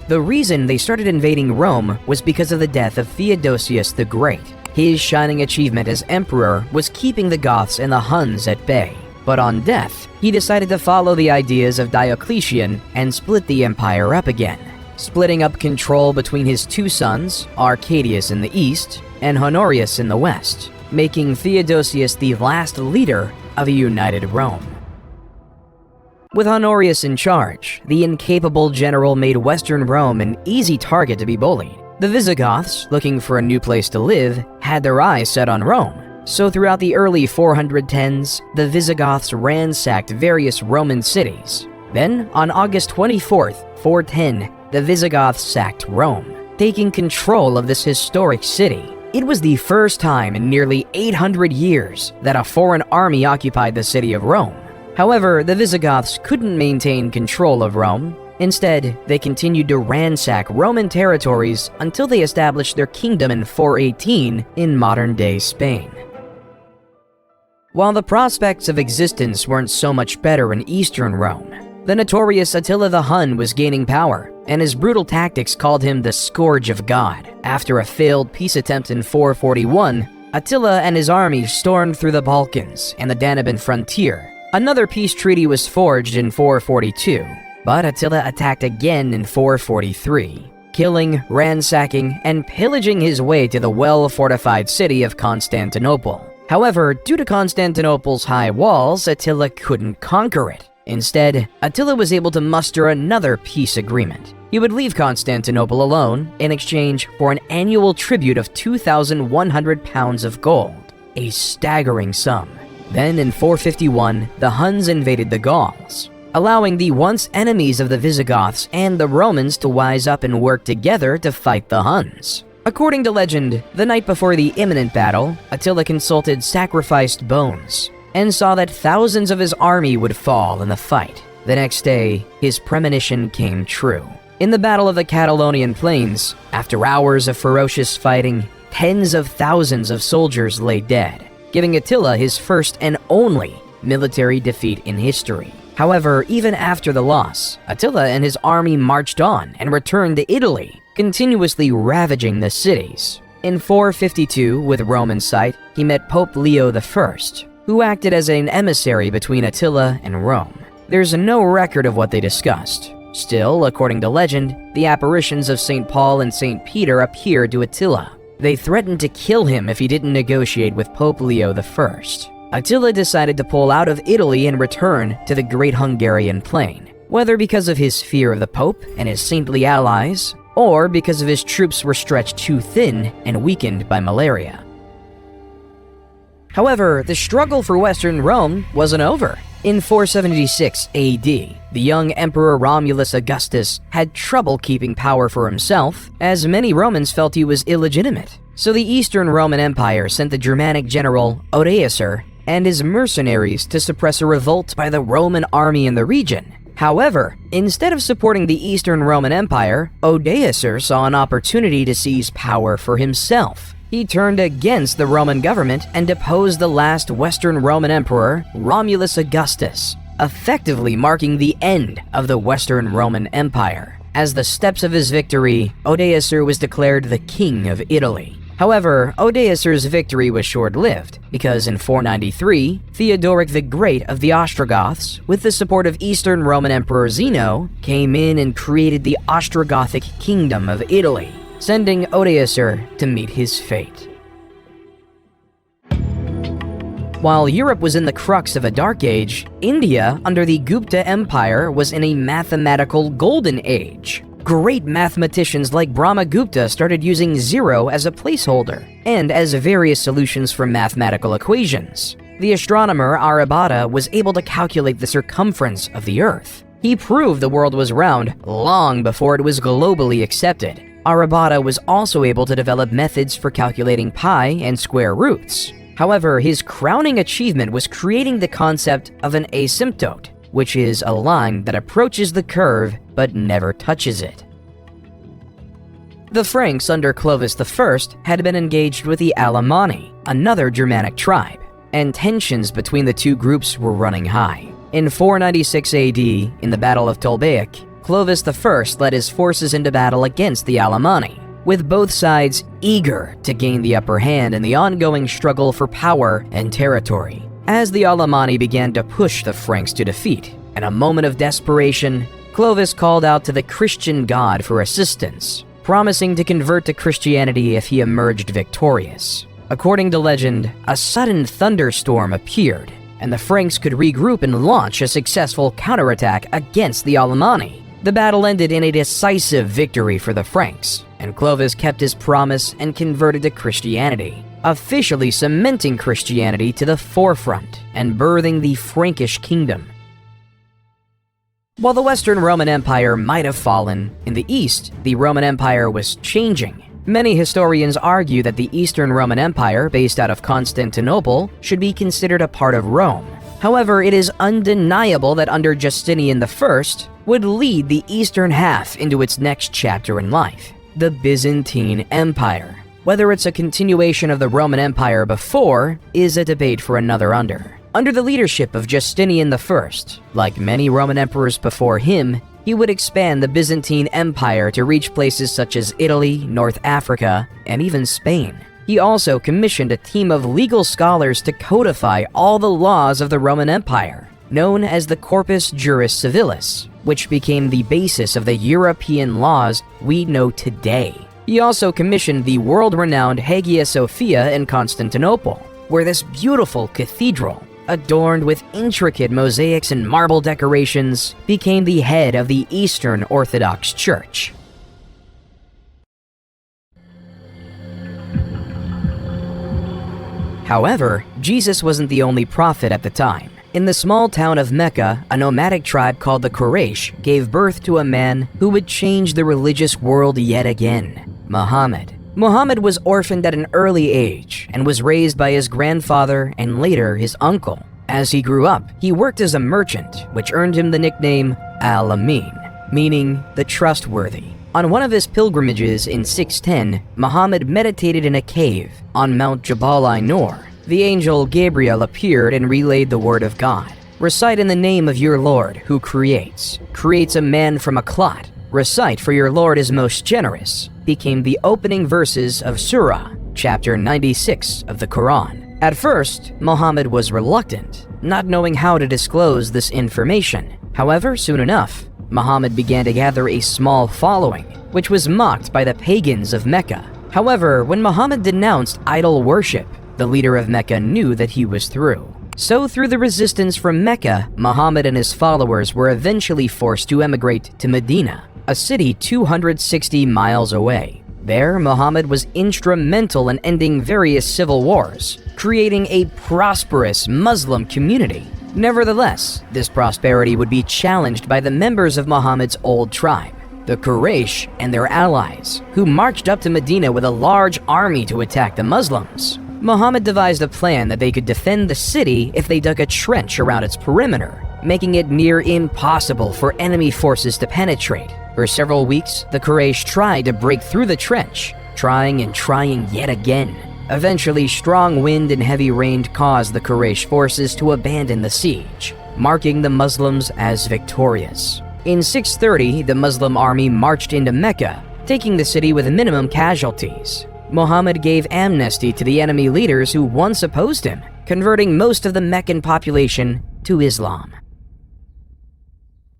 The reason they started invading Rome was because of the death of Theodosius the Great. His shining achievement as emperor was keeping the Goths and the Huns at bay. But on death, he decided to follow the ideas of Diocletian and split the empire up again, splitting up control between his two sons, Arcadius in the east and Honorius in the west, making Theodosius the last leader of a united Rome. With Honorius in charge, the incapable general made Western Rome an easy target to be bullied. The Visigoths, looking for a new place to live, had their eyes set on Rome. So throughout the early 410s, the Visigoths ransacked various Roman cities. Then, on August 24th, 410, the Visigoths sacked Rome, taking control of this historic city. It was the first time in nearly 800 years that a foreign army occupied the city of Rome. However, the Visigoths couldn't maintain control of Rome. Instead, they continued to ransack Roman territories until they established their kingdom in 418 in modern-day Spain. While the prospects of existence weren't so much better in eastern Rome, the notorious Attila the Hun was gaining power, and his brutal tactics called him the Scourge of God. After a failed peace attempt in 441, Attila and his army stormed through the Balkans and the Danubian frontier. Another peace treaty was forged in 442, but Attila attacked again in 443, killing, ransacking, and pillaging his way to the well-fortified city of Constantinople. However, due to Constantinople's high walls, Attila couldn't conquer it. Instead, Attila was able to muster another peace agreement. He would leave Constantinople alone in exchange for an annual tribute of 2,100 pounds of gold, a staggering sum. Then in 451, the Huns invaded the Gauls, allowing the once enemies of the Visigoths and the Romans to wise up and work together to fight the Huns. According to legend, the night before the imminent battle, Attila consulted sacrificed bones and saw that thousands of his army would fall in the fight. The next day, his premonition came true. In the Battle of the Catalonian Plains, after hours of ferocious fighting, tens of thousands of soldiers lay dead, giving Attila his first and only military defeat in history. However, even after the loss, Attila and his army marched on and returned to Italy, continuously ravaging the cities. In 452, with Rome in sight, he met Pope Leo I, who acted as an emissary between Attila and Rome. There's no record of what they discussed. Still, according to legend, the apparitions of St. Paul and St. Peter appeared to Attila. They threatened to kill him if he didn't negotiate with Pope Leo I. Attila decided to pull out of Italy and return to the Great Hungarian Plain, whether because of his fear of the Pope and his saintly allies, or because of his troops were stretched too thin and weakened by malaria. However, the struggle for Western Rome wasn't over. In 476 AD, the young Emperor Romulus Augustus had trouble keeping power for himself, as many Romans felt he was illegitimate. So the Eastern Roman Empire sent the Germanic general Odoacer and his mercenaries to suppress a revolt by the Roman army in the region. However, instead of supporting the Eastern Roman Empire, Odoacer saw an opportunity to seize power for himself. He turned against the Roman government and deposed the last Western Roman emperor, Romulus Augustus, effectively marking the end of the Western Roman Empire. As the steps of his victory, Odoacer was declared the King of Italy. However, Odoacer's victory was short-lived, because in 493, Theodoric the Great of the Ostrogoths, with the support of Eastern Roman Emperor Zeno, came in and created the Ostrogothic Kingdom of Italy, sending Odoacer to meet his fate. While Europe was in the crux of a dark age, India, under the Gupta Empire, was in a mathematical golden age. Great mathematicians like Brahmagupta started using zero as a placeholder, and as various solutions for mathematical equations. The astronomer Aryabhata was able to calculate the circumference of the Earth. He proved the world was round long before it was globally accepted. Aryabhata was also able to develop methods for calculating pi and square roots. However, his crowning achievement was creating the concept of an asymptote, which is a line that approaches the curve but never touches it. The Franks under Clovis I had been engaged with the Alemanni, another Germanic tribe, and tensions between the two groups were running high. In 496 AD, in the Battle of Tolbiac, Clovis I led his forces into battle against the Alemanni, with both sides eager to gain the upper hand in the ongoing struggle for power and territory. As the Alemanni began to push the Franks to defeat, in a moment of desperation, Clovis called out to the Christian god for assistance, promising to convert to Christianity if he emerged victorious. According to legend, a sudden thunderstorm appeared, and the Franks could regroup and launch a successful counterattack against the Alemanni. The battle ended in a decisive victory for the Franks, and Clovis kept his promise and converted to Christianity, officially cementing Christianity to the forefront and birthing the Frankish kingdom. While the Western Roman Empire might have fallen, in the East, the Roman Empire was changing. Many historians argue that the Eastern Roman Empire, based out of Constantinople, should be considered a part of Rome. However, it is undeniable that under Justinian I would lead the eastern half into its next chapter in life, the Byzantine Empire. Whether it's a continuation of the Roman Empire before is a debate for another under. Under the leadership of Justinian I, like many Roman emperors before him, he would expand the Byzantine Empire to reach places such as Italy, North Africa, and even Spain. He also commissioned a team of legal scholars to codify all the laws of the Roman Empire, known as the Corpus Juris Civilis, which became the basis of the European laws we know today. He also commissioned the world-renowned Hagia Sophia in Constantinople, where this beautiful cathedral, adorned with intricate mosaics and marble decorations, became the head of the Eastern Orthodox Church. However, Jesus wasn't the only prophet at the time. In the small town of Mecca, a nomadic tribe called the Quraysh gave birth to a man who would change the religious world yet again, Muhammad. Muhammad was orphaned at an early age and was raised by his grandfather and later his uncle. As he grew up, he worked as a merchant, which earned him the nickname Al-Amin, meaning the trustworthy. On one of his pilgrimages in 610, Muhammad meditated in a cave on Mount Jabal-i-Nur. The angel Gabriel appeared and relayed the word of God. Recite in the name of your Lord, who creates a man from a clot. Recite, for your Lord is most generous, became the opening verses of Surah, chapter 96 of the Quran. At first, Muhammad was reluctant, not knowing how to disclose this information. However, soon enough, Muhammad began to gather a small following, which was mocked by the pagans of Mecca. However, when Muhammad denounced idol worship, the leader of Mecca knew that he was through. So through the resistance from Mecca, Muhammad and his followers were eventually forced to emigrate to Medina, a city 260 miles away. There, Muhammad was instrumental in ending various civil wars, creating a prosperous Muslim community. Nevertheless, this prosperity would be challenged by the members of Muhammad's old tribe, the Quraysh and their allies, who marched up to Medina with a large army to attack the Muslims. Muhammad devised a plan that they could defend the city if they dug a trench around its perimeter, making it near impossible for enemy forces to penetrate. For several weeks, the Quraysh tried to break through the trench, trying and trying yet again. Eventually, strong wind and heavy rain caused the Quraysh forces to abandon the siege, marking the Muslims as victorious. In 630, the Muslim army marched into Mecca, taking the city with minimum casualties. Muhammad gave amnesty to the enemy leaders who once opposed him, converting most of the Meccan population to Islam.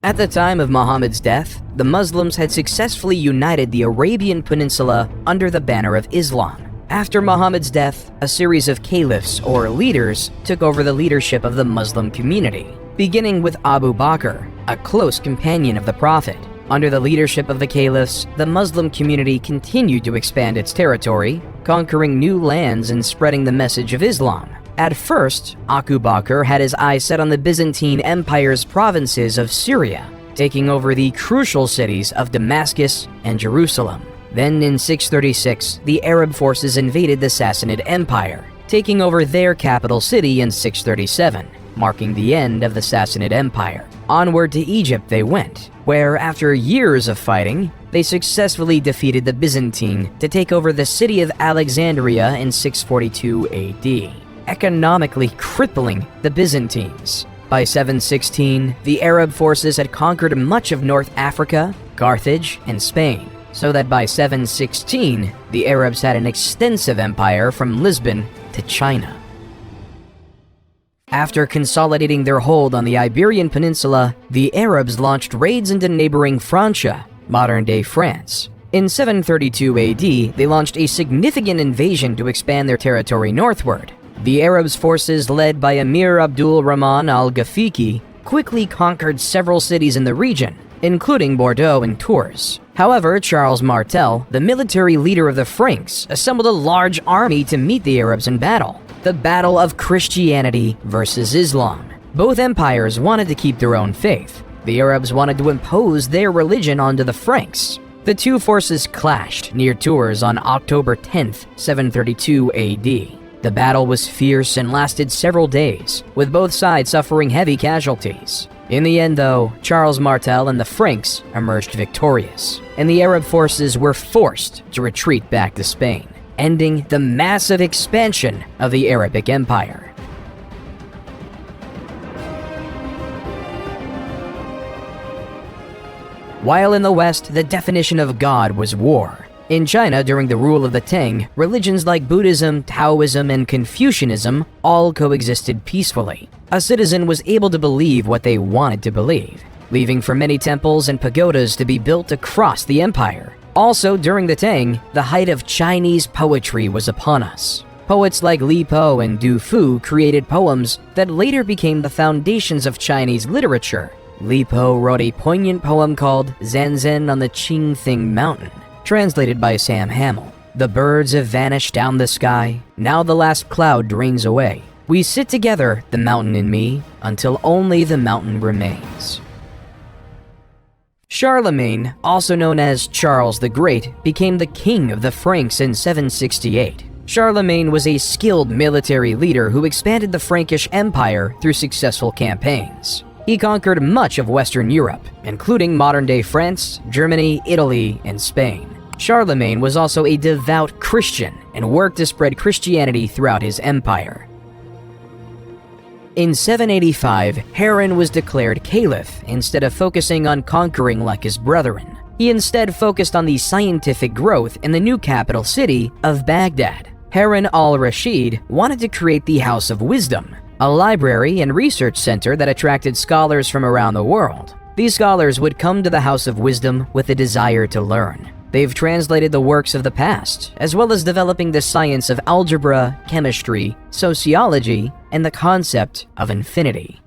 At the time of Muhammad's death, the Muslims had successfully united the Arabian Peninsula under the banner of Islam. After Muhammad's death, a series of caliphs, or leaders, took over the leadership of the Muslim community, beginning with Abu Bakr, a close companion of the Prophet. Under the leadership of the caliphs, the Muslim community continued to expand its territory, conquering new lands and spreading the message of Islam. At first, Abu Bakr had his eyes set on the Byzantine Empire's provinces of Syria, taking over the crucial cities of Damascus and Jerusalem. Then in 636, the Arab forces invaded the Sassanid Empire, taking over their capital city in 637, marking the end of the Sassanid Empire. Onward to Egypt they went, where after years of fighting, they successfully defeated the Byzantine to take over the city of Alexandria in 642 AD, economically crippling the Byzantines. By 716, the Arab forces had conquered much of North Africa, Carthage, and Spain, so that by 716, the Arabs had an extensive empire from Lisbon to China. After consolidating their hold on the Iberian Peninsula, the Arabs launched raids into neighboring Francia, modern-day France. In 732 AD, they launched a significant invasion to expand their territory northward. The Arabs' forces, led by Emir Abdul Rahman al-Ghafiqi, quickly conquered several cities in the region, including Bordeaux and Tours. However, Charles Martel, the military leader of the Franks, assembled a large army to meet the Arabs in battle. The Battle of Christianity versus Islam. Both empires wanted to keep their own faith. The Arabs wanted to impose their religion onto the Franks. The two forces clashed near Tours on October 10th, 732 AD. The battle was fierce and lasted several days, with both sides suffering heavy casualties. In the end, though, Charles Martel and the Franks emerged victorious, and the Arab forces were forced to retreat back to Spain, ending the massive expansion of the Arabic Empire. While in the West, the definition of God was war. In China, during the rule of the Tang, religions like Buddhism, Taoism, and Confucianism all coexisted peacefully. A citizen was able to believe what they wanted to believe, leaving for many temples and pagodas to be built across the empire. Also, during the Tang, the height of Chinese poetry was upon us. Poets like Li Po and Du Fu created poems that later became the foundations of Chinese literature. Li Po wrote a poignant poem called Zanzan on the Qingthing Mountain, translated by Sam Hamill. The birds have vanished down the sky, now the last cloud drains away. We sit together, the mountain and me, until only the mountain remains. Charlemagne, also known as Charles the Great, became the king of the Franks in 768. Charlemagne was a skilled military leader who expanded the Frankish Empire through successful campaigns. He conquered much of Western Europe, including modern-day France, Germany, Italy, and Spain. Charlemagne was also a devout Christian and worked to spread Christianity throughout his empire. In 785, Harun was declared caliph instead of focusing on conquering like his brethren. He instead focused on the scientific growth in the new capital city of Baghdad. Harun al-Rashid wanted to create the House of Wisdom, a library and research center that attracted scholars from around the world. These scholars would come to the House of Wisdom with a desire to learn. They've translated the works of the past, as well as developing the science of algebra, chemistry, sociology, and the concept of infinity.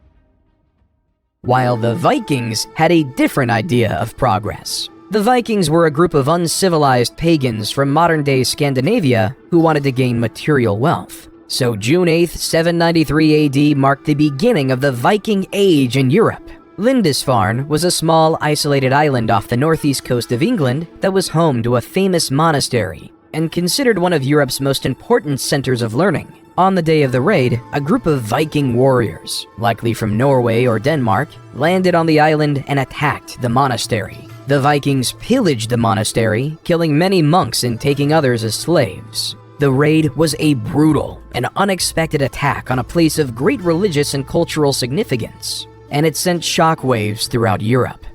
While the Vikings had a different idea of progress. The Vikings were a group of uncivilized pagans from modern-day Scandinavia who wanted to gain material wealth. So June 8th, 793 AD marked the beginning of the Viking Age in Europe. Lindisfarne was a small, isolated island off the northeast coast of England that was home to a famous monastery and considered one of Europe's most important centers of learning. On the day of the raid, a group of Viking warriors, likely from Norway or Denmark, landed on the island and attacked the monastery. The Vikings pillaged the monastery, killing many monks and taking others as slaves. The raid was a brutal and unexpected attack on a place of great religious and cultural significance, and it sent shockwaves throughout Europe.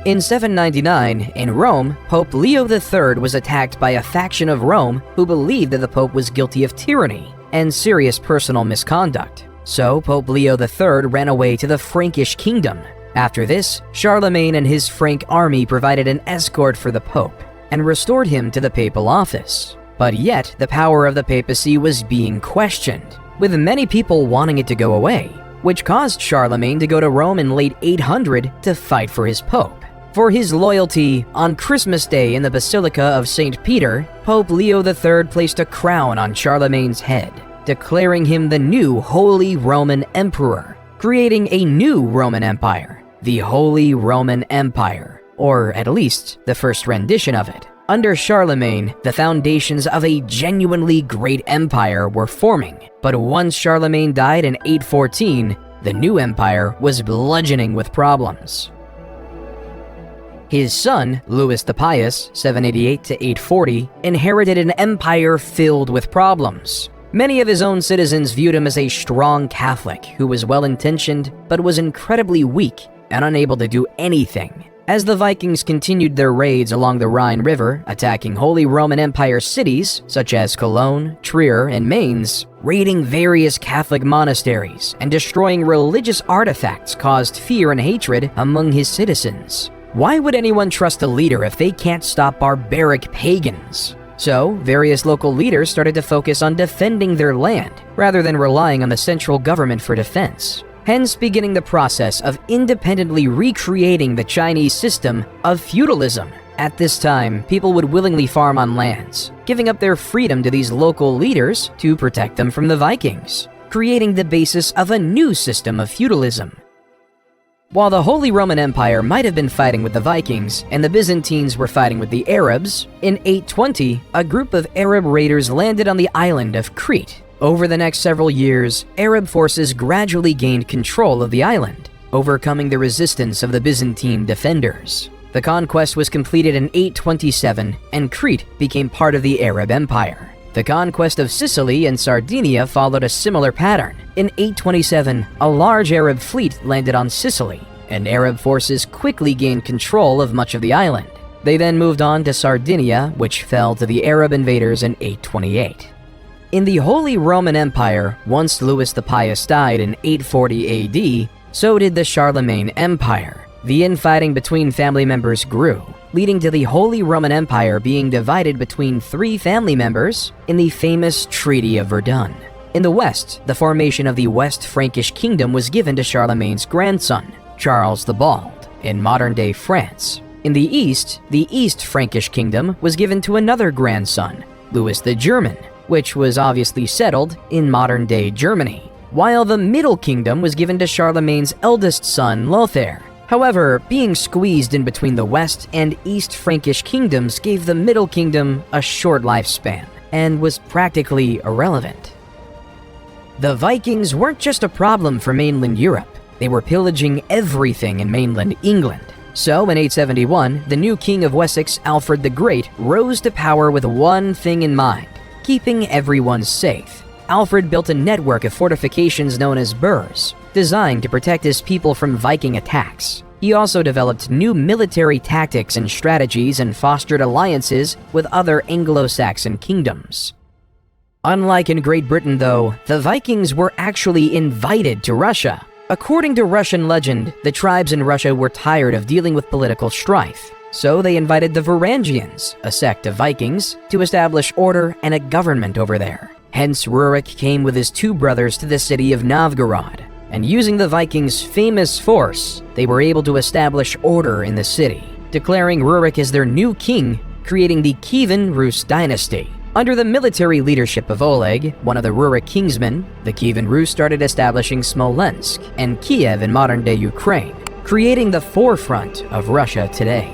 In 799, in Rome, Pope Leo III was attacked by a faction of Rome who believed that the Pope was guilty of tyranny and serious personal misconduct. So Pope Leo III ran away to the Frankish kingdom. After this, Charlemagne and his Frank army provided an escort for the Pope and restored him to the papal office. But yet, the power of the papacy was being questioned, with many people wanting it to go away, which caused Charlemagne to go to Rome in late 800 to fight for his Pope. For his loyalty, on Christmas Day in the Basilica of St. Peter, Pope Leo III placed a crown on Charlemagne's head, declaring him the new Holy Roman Emperor, creating a new Roman Empire, the Holy Roman Empire, or at least the first rendition of it. Under Charlemagne, the foundations of a genuinely great empire were forming, but once Charlemagne died in 814, the new empire was bludgeoning with problems. His son, Louis the Pious, 788 to 840, inherited an empire filled with problems. Many of his own citizens viewed him as a strong Catholic who was well-intentioned but was incredibly weak and unable to do anything. As the Vikings continued their raids along the Rhine River, attacking Holy Roman Empire cities such as Cologne, Trier, and Mainz, raiding various Catholic monasteries, and destroying religious artifacts caused fear and hatred among his citizens. Why would anyone trust a leader if they can't stop barbaric pagans? So, various local leaders started to focus on defending their land, rather than relying on the central government for defense. Hence beginning the process of independently recreating the Chinese system of feudalism. At this time, people would willingly farm on lands, giving up their freedom to these local leaders to protect them from the Vikings, creating the basis of a new system of feudalism. While the Holy Roman Empire might have been fighting with the Vikings and the Byzantines were fighting with the Arabs, in 820, a group of Arab raiders landed on the island of Crete. Over the next several years, Arab forces gradually gained control of the island, overcoming the resistance of the Byzantine defenders. The conquest was completed in 827, and Crete became part of the Arab Empire. The conquest of Sicily and Sardinia followed a similar pattern. In 827, a large Arab fleet landed on Sicily, and Arab forces quickly gained control of much of the island. They then moved on to Sardinia, which fell to the Arab invaders in 828. In the Holy Roman Empire, once Louis the Pious died in 840 AD, so did the Charlemagne Empire. The infighting between family members grew, leading to the Holy Roman Empire being divided between three family members in the famous Treaty of Verdun. In the west, the formation of the West Frankish Kingdom was given to Charlemagne's grandson, Charles the Bald, in modern-day France. In the East Frankish Kingdom was given to another grandson, Louis the German, which was obviously settled in modern-day Germany, while the Middle Kingdom was given to Charlemagne's eldest son, Lothair. However, being squeezed in between the West and East Frankish kingdoms gave the Middle Kingdom a short lifespan and was practically irrelevant. The Vikings weren't just a problem for mainland Europe, they were pillaging everything in mainland England. So in 871, the new King of Wessex, Alfred the Great, rose to power with one thing in mind: keeping everyone safe. Alfred built a network of fortifications known as burhs, designed to protect his people from Viking attacks. He also developed new military tactics and strategies and fostered alliances with other Anglo-Saxon kingdoms. Unlike in Great Britain, though, the Vikings were actually invited to Russia. According to Russian legend, the tribes in Russia were tired of dealing with political strife, so they invited the Varangians, a sect of Vikings, to establish order and a government over there. Hence, Rurik came with his two brothers to the city of Novgorod, and using the Vikings' famous force, they were able to establish order in the city, declaring Rurik as their new king, creating the Kievan Rus dynasty. Under the military leadership of Oleg, one of the Rurik kingsmen, the Kievan Rus started establishing Smolensk and Kiev in modern-day Ukraine, creating the forefront of Russia today.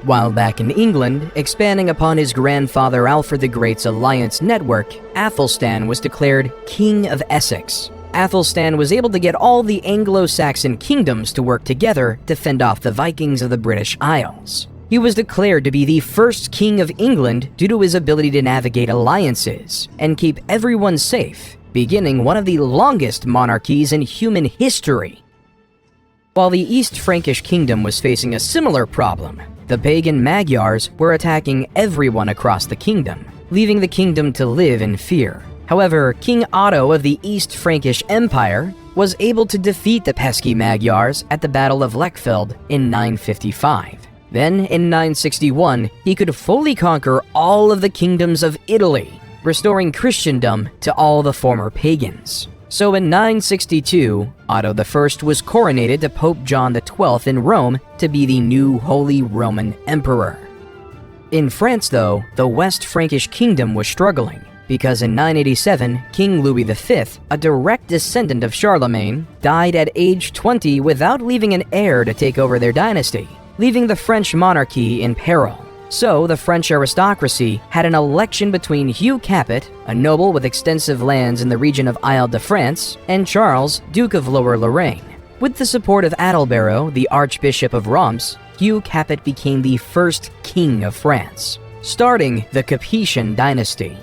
While back in England, expanding upon his grandfather Alfred the Great's alliance network, Athelstan was declared King of Essex. Athelstan was able to get all the Anglo-Saxon kingdoms to work together to fend off the Vikings of the British Isles. He was declared to be the first king of England due to his ability to navigate alliances and keep everyone safe, beginning one of the longest monarchies in human history. While the East Frankish kingdom was facing a similar problem, the pagan Magyars were attacking everyone across the kingdom, leaving the kingdom to live in fear. However, King Otto of the East Frankish Empire was able to defeat the pesky Magyars at the Battle of Lechfeld in 955. Then, in 961, he could fully conquer all of the kingdoms of Italy, restoring Christendom to all the former pagans. So in 962, Otto I was coronated to Pope John XII in Rome to be the new Holy Roman Emperor. In France, though, the West Frankish kingdom was struggling, because in 987, King Louis V, a direct descendant of Charlemagne, died at age 20 without leaving an heir to take over their dynasty, leaving the French monarchy in peril. So the French aristocracy had an election between Hugh Capet, a noble with extensive lands in the region of Isle-de-France, and Charles, Duke of Lower Lorraine. With the support of Adalbero, the Archbishop of Reims, Hugh Capet became the first king of France, starting the Capetian dynasty.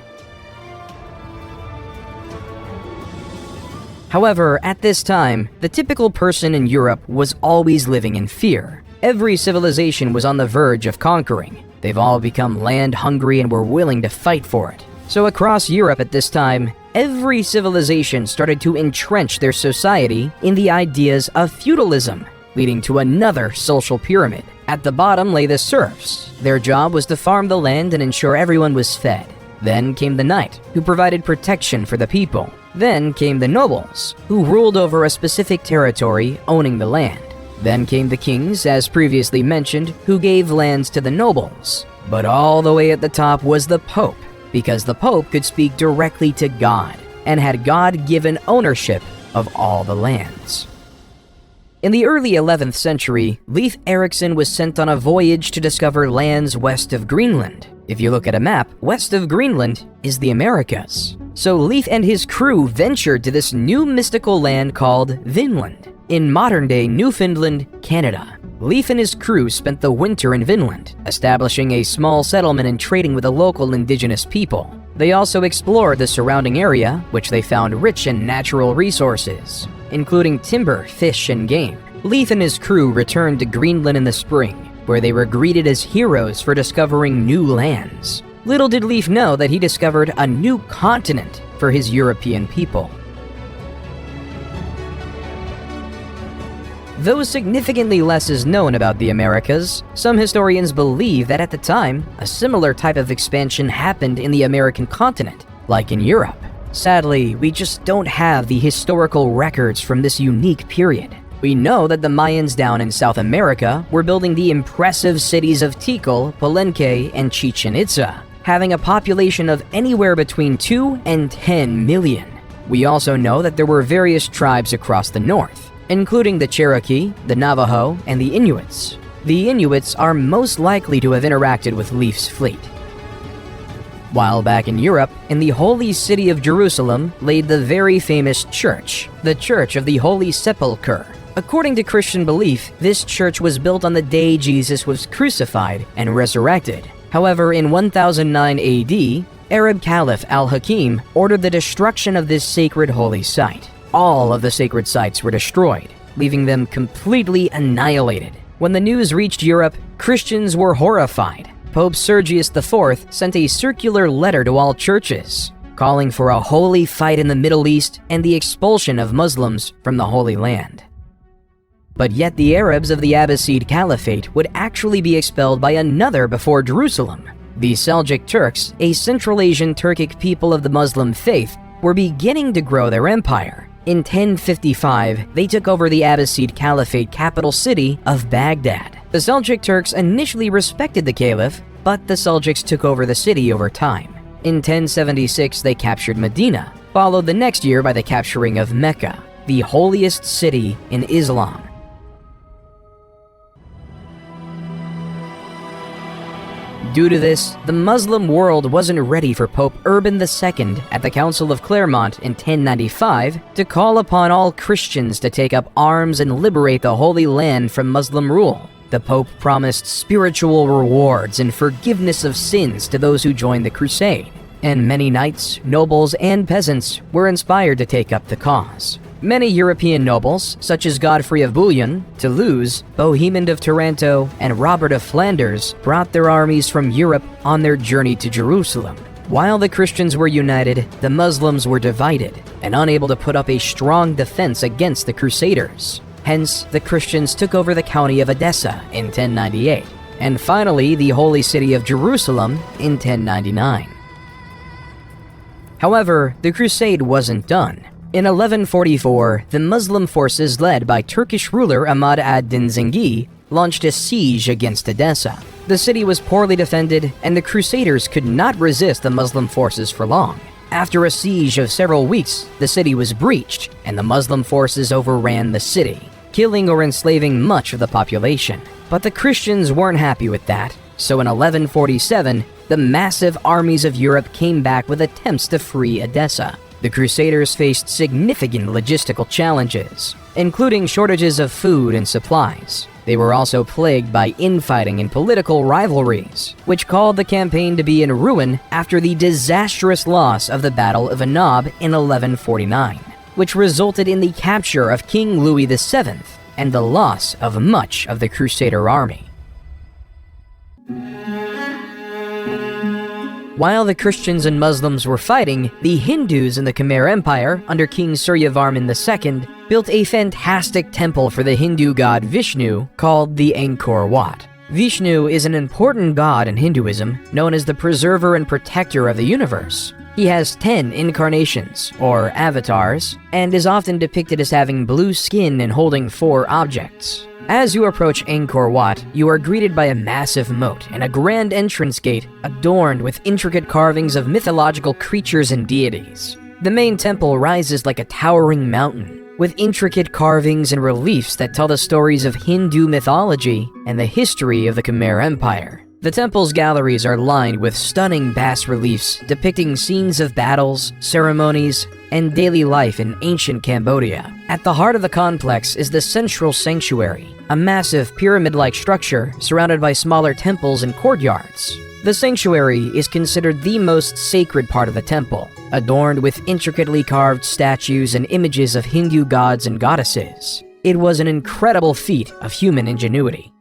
However, at this time, the typical person in Europe was always living in fear. Every civilization was on the verge of conquering. They've all become land-hungry and were willing to fight for it. So across Europe at this time, every civilization started to entrench their society in the ideas of feudalism, leading to another social pyramid. At the bottom lay the serfs. Their job was to farm the land and ensure everyone was fed. Then came the knight, who provided protection for the people. Then came the nobles, who ruled over a specific territory, owning the land. Then came the kings, as previously mentioned, who gave lands to the nobles. But all the way at the top was the Pope, because the Pope could speak directly to God, and had God-given ownership of all the lands. In the early 11th century, Leif Erikson was sent on a voyage to discover lands west of Greenland. If you look at a map, west of Greenland is the Americas. So Leif and his crew ventured to this new mystical land called Vinland, in modern-day Newfoundland, Canada. Leif and his crew spent the winter in Vinland, establishing a small settlement and trading with the local indigenous people. They also explored the surrounding area, which they found rich in natural resources, including timber, fish, and game. Leif and his crew returned to Greenland in the spring, where they were greeted as heroes for discovering new lands. Little did Leif know that he discovered a new continent for his European people. Though significantly less is known about the Americas, some historians believe that at the time, a similar type of expansion happened in the American continent, like in Europe. Sadly, we just don't have the historical records from this unique period. We know that the Mayans down in South America were building the impressive cities of Tikal, Palenque, and Chichen Itza, having a population of anywhere between 2 and 10 million. We also know that there were various tribes across the north, including the Cherokee, the Navajo, and the Inuits. The Inuits are most likely to have interacted with Leif's fleet. While back in Europe, in the holy city of Jerusalem laid the very famous church, the Church of the Holy Sepulchre. According to Christian belief, this church was built on the day Jesus was crucified and resurrected. However, in 1009 AD, Arab Caliph al-Hakim ordered the destruction of this sacred holy site. All of the sacred sites were destroyed, leaving them completely annihilated. When the news reached Europe, Christians were horrified. Pope Sergius IV sent a circular letter to all churches, calling for a holy fight in the Middle East and the expulsion of Muslims from the Holy Land. But yet the Arabs of the Abbasid Caliphate would actually be expelled by another before Jerusalem. The Seljuk Turks, a Central Asian Turkic people of the Muslim faith, were beginning to grow their empire. In 1055, they took over the Abbasid Caliphate capital city of Baghdad. The Seljuk Turks initially respected the caliph, but the Seljuks took over the city over time. In 1076, they captured Medina, followed the next year by the capturing of Mecca, the holiest city in Islam. Due to this, the Muslim world wasn't ready for Pope Urban II at the Council of Clermont in 1095 to call upon all Christians to take up arms and liberate the Holy Land from Muslim rule. The Pope promised spiritual rewards and forgiveness of sins to those who joined the crusade, and many knights, nobles, and peasants were inspired to take up the cause. Many European nobles, such as Godfrey of Bouillon, Toulouse, Bohemond of Taranto, and Robert of Flanders, brought their armies from Europe on their journey to Jerusalem. While the Christians were united, the Muslims were divided and unable to put up a strong defense against the Crusaders. Hence, the Christians took over the county of Edessa in 1098, and finally the holy city of Jerusalem in 1099. However, the crusade wasn't done. In 1144, the Muslim forces led by Turkish ruler Ahmad ad-Din Zengi launched a siege against Edessa. The city was poorly defended, and the Crusaders could not resist the Muslim forces for long. After a siege of several weeks, the city was breached, and the Muslim forces overran the city, killing or enslaving much of the population. But the Christians weren't happy with that, so in 1147, the massive armies of Europe came back with attempts to free Edessa. The Crusaders faced significant logistical challenges, including shortages of food and supplies. They were also plagued by infighting and political rivalries, which caused the campaign to be in ruin after the disastrous loss of the Battle of Anab in 1149, which resulted in the capture of King Louis VII and the loss of much of the Crusader army. While the Christians and Muslims were fighting, the Hindus in the Khmer Empire, under King Suryavarman II, built a fantastic temple for the Hindu god Vishnu called the Angkor Wat. Vishnu is an important god in Hinduism, known as the preserver and protector of the universe. He has 10 incarnations, or avatars, and is often depicted as having blue skin and holding 4 objects. As you approach Angkor Wat, you are greeted by a massive moat and a grand entrance gate adorned with intricate carvings of mythological creatures and deities. The main temple rises like a towering mountain, with intricate carvings and reliefs that tell the stories of Hindu mythology and the history of the Khmer Empire. The temple's galleries are lined with stunning bas-reliefs depicting scenes of battles, ceremonies, and daily life in ancient Cambodia. At the heart of the complex is the central sanctuary, a massive pyramid-like structure surrounded by smaller temples and courtyards. The sanctuary is considered the most sacred part of the temple, adorned with intricately carved statues and images of Hindu gods and goddesses. It was an incredible feat of human ingenuity.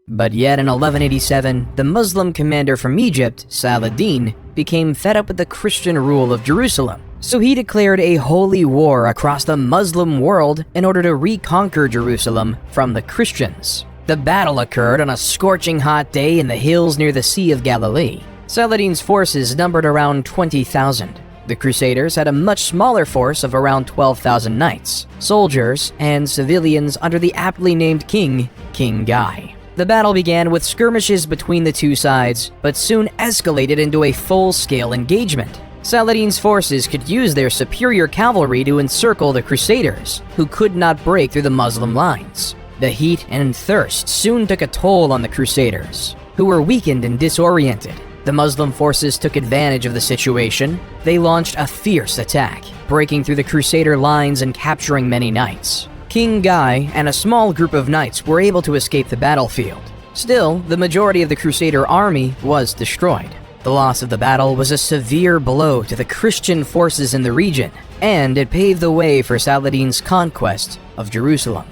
But yet in 1187, the Muslim commander from Egypt, Saladin, became fed up with the Christian rule of Jerusalem. So he declared a holy war across the Muslim world in order to reconquer Jerusalem from the Christians. The battle occurred on a scorching hot day in the hills near the Sea of Galilee. Saladin's forces numbered around 20,000. The Crusaders had a much smaller force of around 12,000 knights, soldiers, and civilians under the aptly named king, King Guy. The battle began with skirmishes between the two sides, but soon escalated into a full-scale engagement. Saladin's forces could use their superior cavalry to encircle the Crusaders, who could not break through the Muslim lines. The heat and thirst soon took a toll on the Crusaders, who were weakened and disoriented. The Muslim forces took advantage of the situation. They launched a fierce attack, breaking through the Crusader lines and capturing many knights. King Guy and a small group of knights were able to escape the battlefield. Still, the majority of the Crusader army was destroyed. The loss of the battle was a severe blow to the Christian forces in the region, and it paved the way for Saladin's conquest of Jerusalem.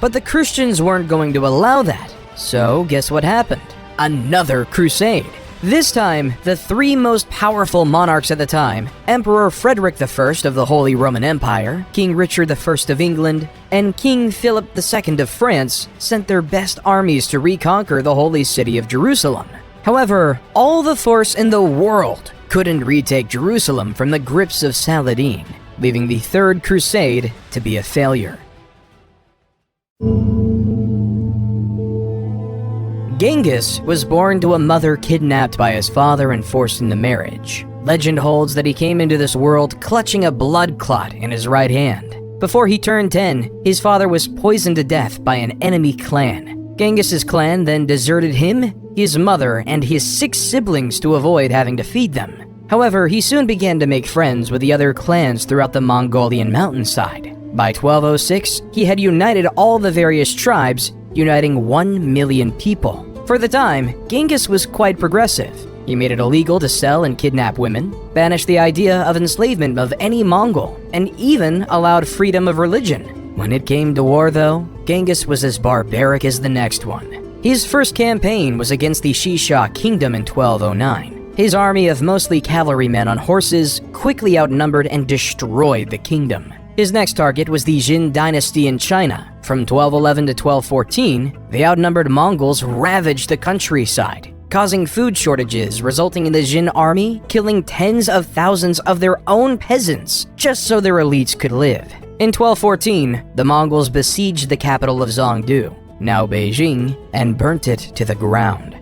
But the Christians weren't going to allow that, so guess what happened? Another crusade. This time, the 3 most powerful monarchs at the time, Emperor Frederick I of the Holy Roman Empire, King Richard I of England, and King Philip II of France, sent their best armies to reconquer the holy city of Jerusalem. However, all the force in the world couldn't retake Jerusalem from the grips of Saladin, leaving the Third Crusade to be a failure. Genghis was born to a mother kidnapped by his father and forced into marriage. Legend holds that he came into this world clutching a blood clot in his right hand. Before he turned 10, his father was poisoned to death by an enemy clan. Genghis's clan then deserted him, his mother, and his 6 siblings to avoid having to feed them. However, he soon began to make friends with the other clans throughout the Mongolian mountainside. By 1206, he had united all the various tribes, uniting 1 million people. For the time, Genghis was quite progressive. He made it illegal to sell and kidnap women, banished the idea of enslavement of any Mongol, and even allowed freedom of religion. When it came to war, though, Genghis was as barbaric as the next one. His first campaign was against the Shisha kingdom in 1209. His army of mostly cavalrymen on horses quickly outnumbered and destroyed the kingdom. His next target was the Jin dynasty in China. From 1211 to 1214, the outnumbered Mongols ravaged the countryside, causing food shortages, resulting in the Jin army killing tens of thousands of their own peasants just so their elites could live. In 1214, the Mongols besieged the capital of Zhongdu, now Beijing, and burnt it to the ground.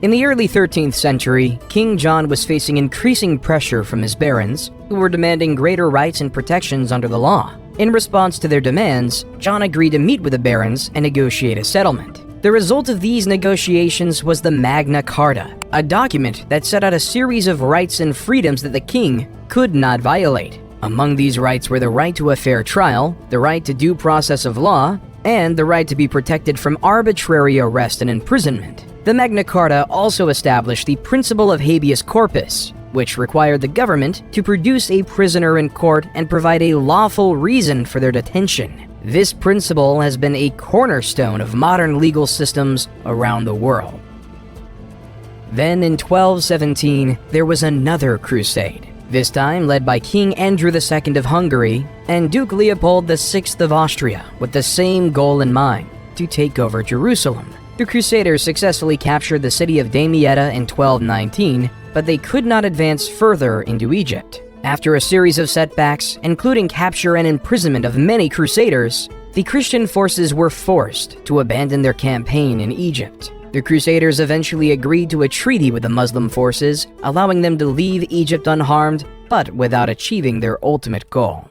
In the early 13th century, King John was facing increasing pressure from his barons, who were demanding greater rights and protections under the law. In response to their demands, John agreed to meet with the barons and negotiate a settlement. The result of these negotiations was the Magna Carta, a document that set out a series of rights and freedoms that the king could not violate. Among these rights were the right to a fair trial, the right to due process of law, and the right to be protected from arbitrary arrest and imprisonment. The Magna Carta also established the principle of habeas corpus, which required the government to produce a prisoner in court and provide a lawful reason for their detention. This principle has been a cornerstone of modern legal systems around the world. Then in 1217, there was another crusade, this time led by King Andrew II of Hungary and Duke Leopold VI of Austria, with the same goal in mind: to take over Jerusalem. The Crusaders successfully captured the city of Damietta in 1219, but they could not advance further into Egypt. After a series of setbacks, including capture and imprisonment of many Crusaders, the Christian forces were forced to abandon their campaign in Egypt. The Crusaders eventually agreed to a treaty with the Muslim forces, allowing them to leave Egypt unharmed, but without achieving their ultimate goal.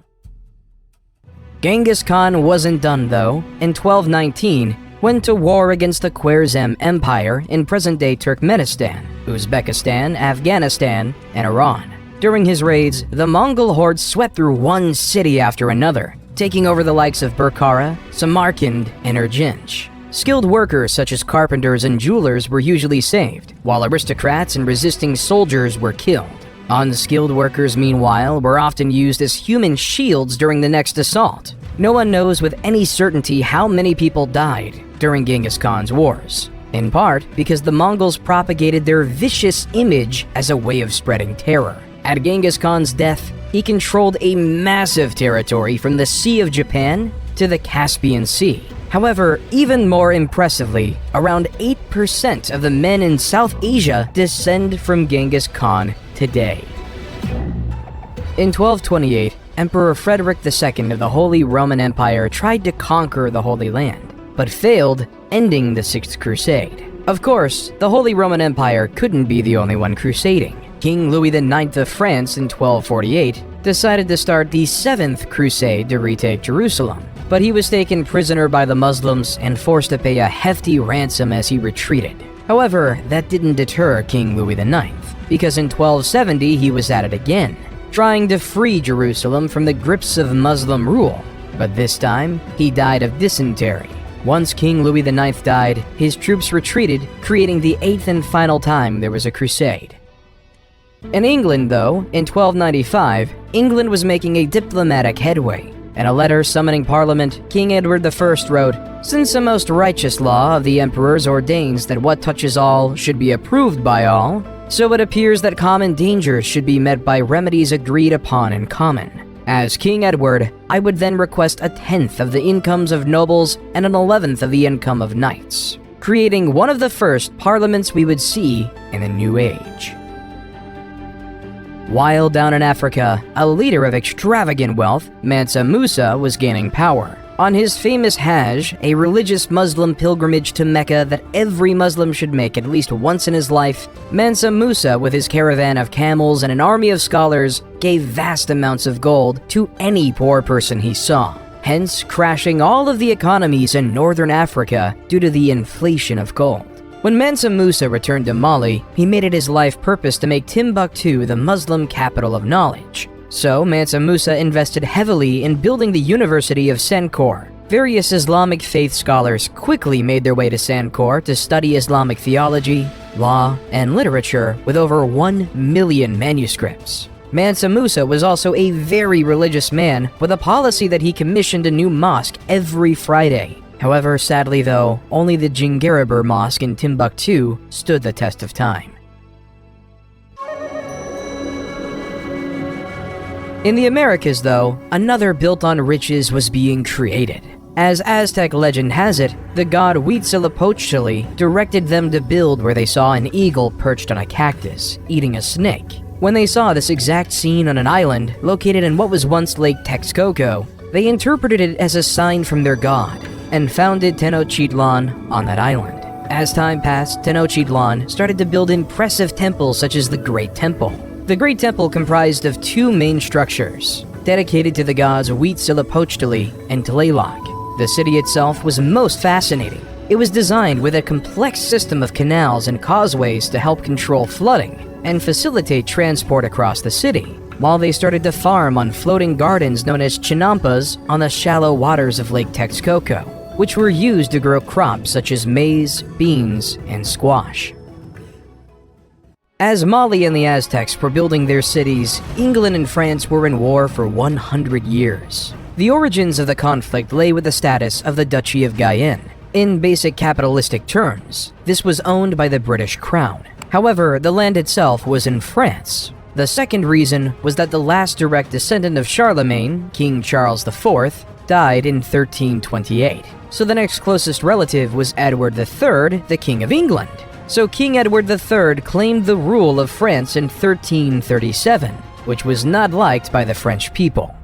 Genghis Khan wasn't done though. In 1219, went to war against the Khwarezm Empire in present-day Turkmenistan, Uzbekistan, Afghanistan, and Iran. During his raids, the Mongol hordes swept through one city after another, taking over the likes of Bukhara, Samarkand, and Urgench. Skilled workers such as carpenters and jewelers were usually saved, while aristocrats and resisting soldiers were killed. Unskilled workers, meanwhile, were often used as human shields during the next assault. No one knows with any certainty how many people died during Genghis Khan's wars, in part because the Mongols propagated their vicious image as a way of spreading terror. At Genghis Khan's death, he controlled a massive territory from the Sea of Japan to the Caspian Sea. However, even more impressively, around 8% of the men in South Asia descend from Genghis Khan today. In 1228, Emperor Frederick II of the Holy Roman Empire tried to conquer the Holy Land, but failed, ending the Sixth Crusade. Of course, the Holy Roman Empire couldn't be the only one crusading. King Louis IX of France in 1248 decided to start the Seventh Crusade to retake Jerusalem, but he was taken prisoner by the Muslims and forced to pay a hefty ransom as he retreated. However, that didn't deter King Louis IX, because in 1270 he was at it again, trying to free Jerusalem from the grips of Muslim rule. But this time, he died of dysentery. Once King Louis IX died, his troops retreated, creating the eighth and final time there was a crusade. In England, though, in 1295, England was making a diplomatic headway. In a letter summoning Parliament, King Edward I wrote, "Since the most righteous law of the emperors ordains that what touches all should be approved by all, so it appears that common dangers should be met by remedies agreed upon in common. As King Edward, I would then request 1/10 of the incomes of nobles and 1/11 of the income of knights," creating one of the first parliaments we would see in the New Age. While down in Africa, a leader of extravagant wealth, Mansa Musa, was gaining power. On his famous Hajj, a religious Muslim pilgrimage to Mecca that every Muslim should make at least once in his life, Mansa Musa, with his caravan of camels and an army of scholars, gave vast amounts of gold to any poor person he saw, hence crashing all of the economies in northern Africa due to the inflation of gold. When Mansa Musa returned to Mali, he made it his life purpose to make Timbuktu the Muslim capital of knowledge. So Mansa Musa invested heavily in building the University of Sankore. Various Islamic faith scholars quickly made their way to Sankore to study Islamic theology, law, and literature with over 1 million manuscripts. Mansa Musa was also a very religious man with a policy that he commissioned a new mosque every Friday. However, sadly though, only the Djinguereber Mosque in Timbuktu stood the test of time. In the Americas though, another built on riches was being created. As Aztec legend has it, the god Huitzilopochtli directed them to build where they saw an eagle perched on a cactus, eating a snake. When they saw this exact scene on an island located in what was once Lake Texcoco, they interpreted it as a sign from their god, and founded Tenochtitlan on that island. As time passed, Tenochtitlan started to build impressive temples such as the Great Temple. The Great Temple comprised of two main structures, dedicated to the gods Huitzilopochtli and Tlaloc. The city itself was most fascinating. It was designed with a complex system of canals and causeways to help control flooding and facilitate transport across the city, while they started to farm on floating gardens known as chinampas on the shallow waters of Lake Texcoco, which were used to grow crops such as maize, beans, and squash. As Mali and the Aztecs were building their cities, England and France were in war for 100 years. The origins of the conflict lay with the status of the Duchy of Guyenne. In basic capitalistic terms, this was owned by the British Crown. However, the land itself was in France. The second reason was that the last direct descendant of Charlemagne, King Charles IV, died in 1328. So the next closest relative was Edward III, the King of England. So King Edward III claimed the rule of France in 1337, which was not liked by the French people.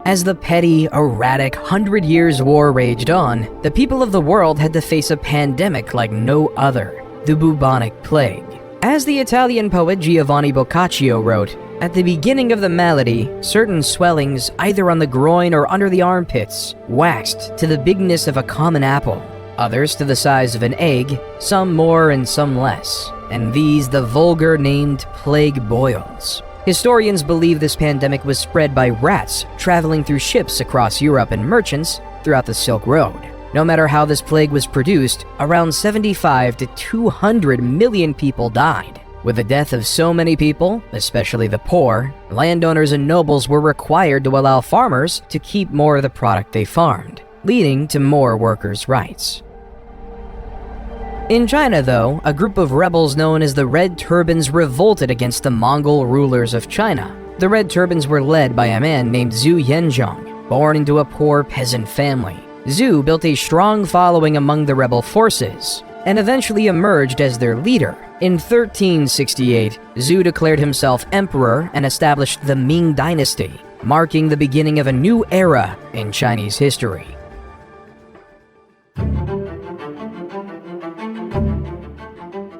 As the petty, erratic 100 Years' War raged on, the people of the world had to face a pandemic like no other, the bubonic plague. As the Italian poet Giovanni Boccaccio wrote, at the beginning of the malady, certain swellings either on the groin or under the armpits waxed to the bigness of a common apple, others to the size of an egg, some more and some less, and these the vulgar named plague boils. Historians believe this pandemic was spread by rats traveling through ships across Europe and merchants throughout the Silk Road. No matter how this plague was produced, around 75 to 200 million people died. With the death of so many people, especially the poor, landowners and nobles were required to allow farmers to keep more of the product they farmed, leading to more workers' rights. In China, though, a group of rebels known as the Red Turbans revolted against the Mongol rulers of China. The Red Turbans were led by a man named Zhu Yanzhong, born into a poor peasant family. Zhu built a strong following among the rebel forces, and eventually emerged as their leader. In 1368, Zhu declared himself emperor and established the Ming Dynasty, marking the beginning of a new era in Chinese history.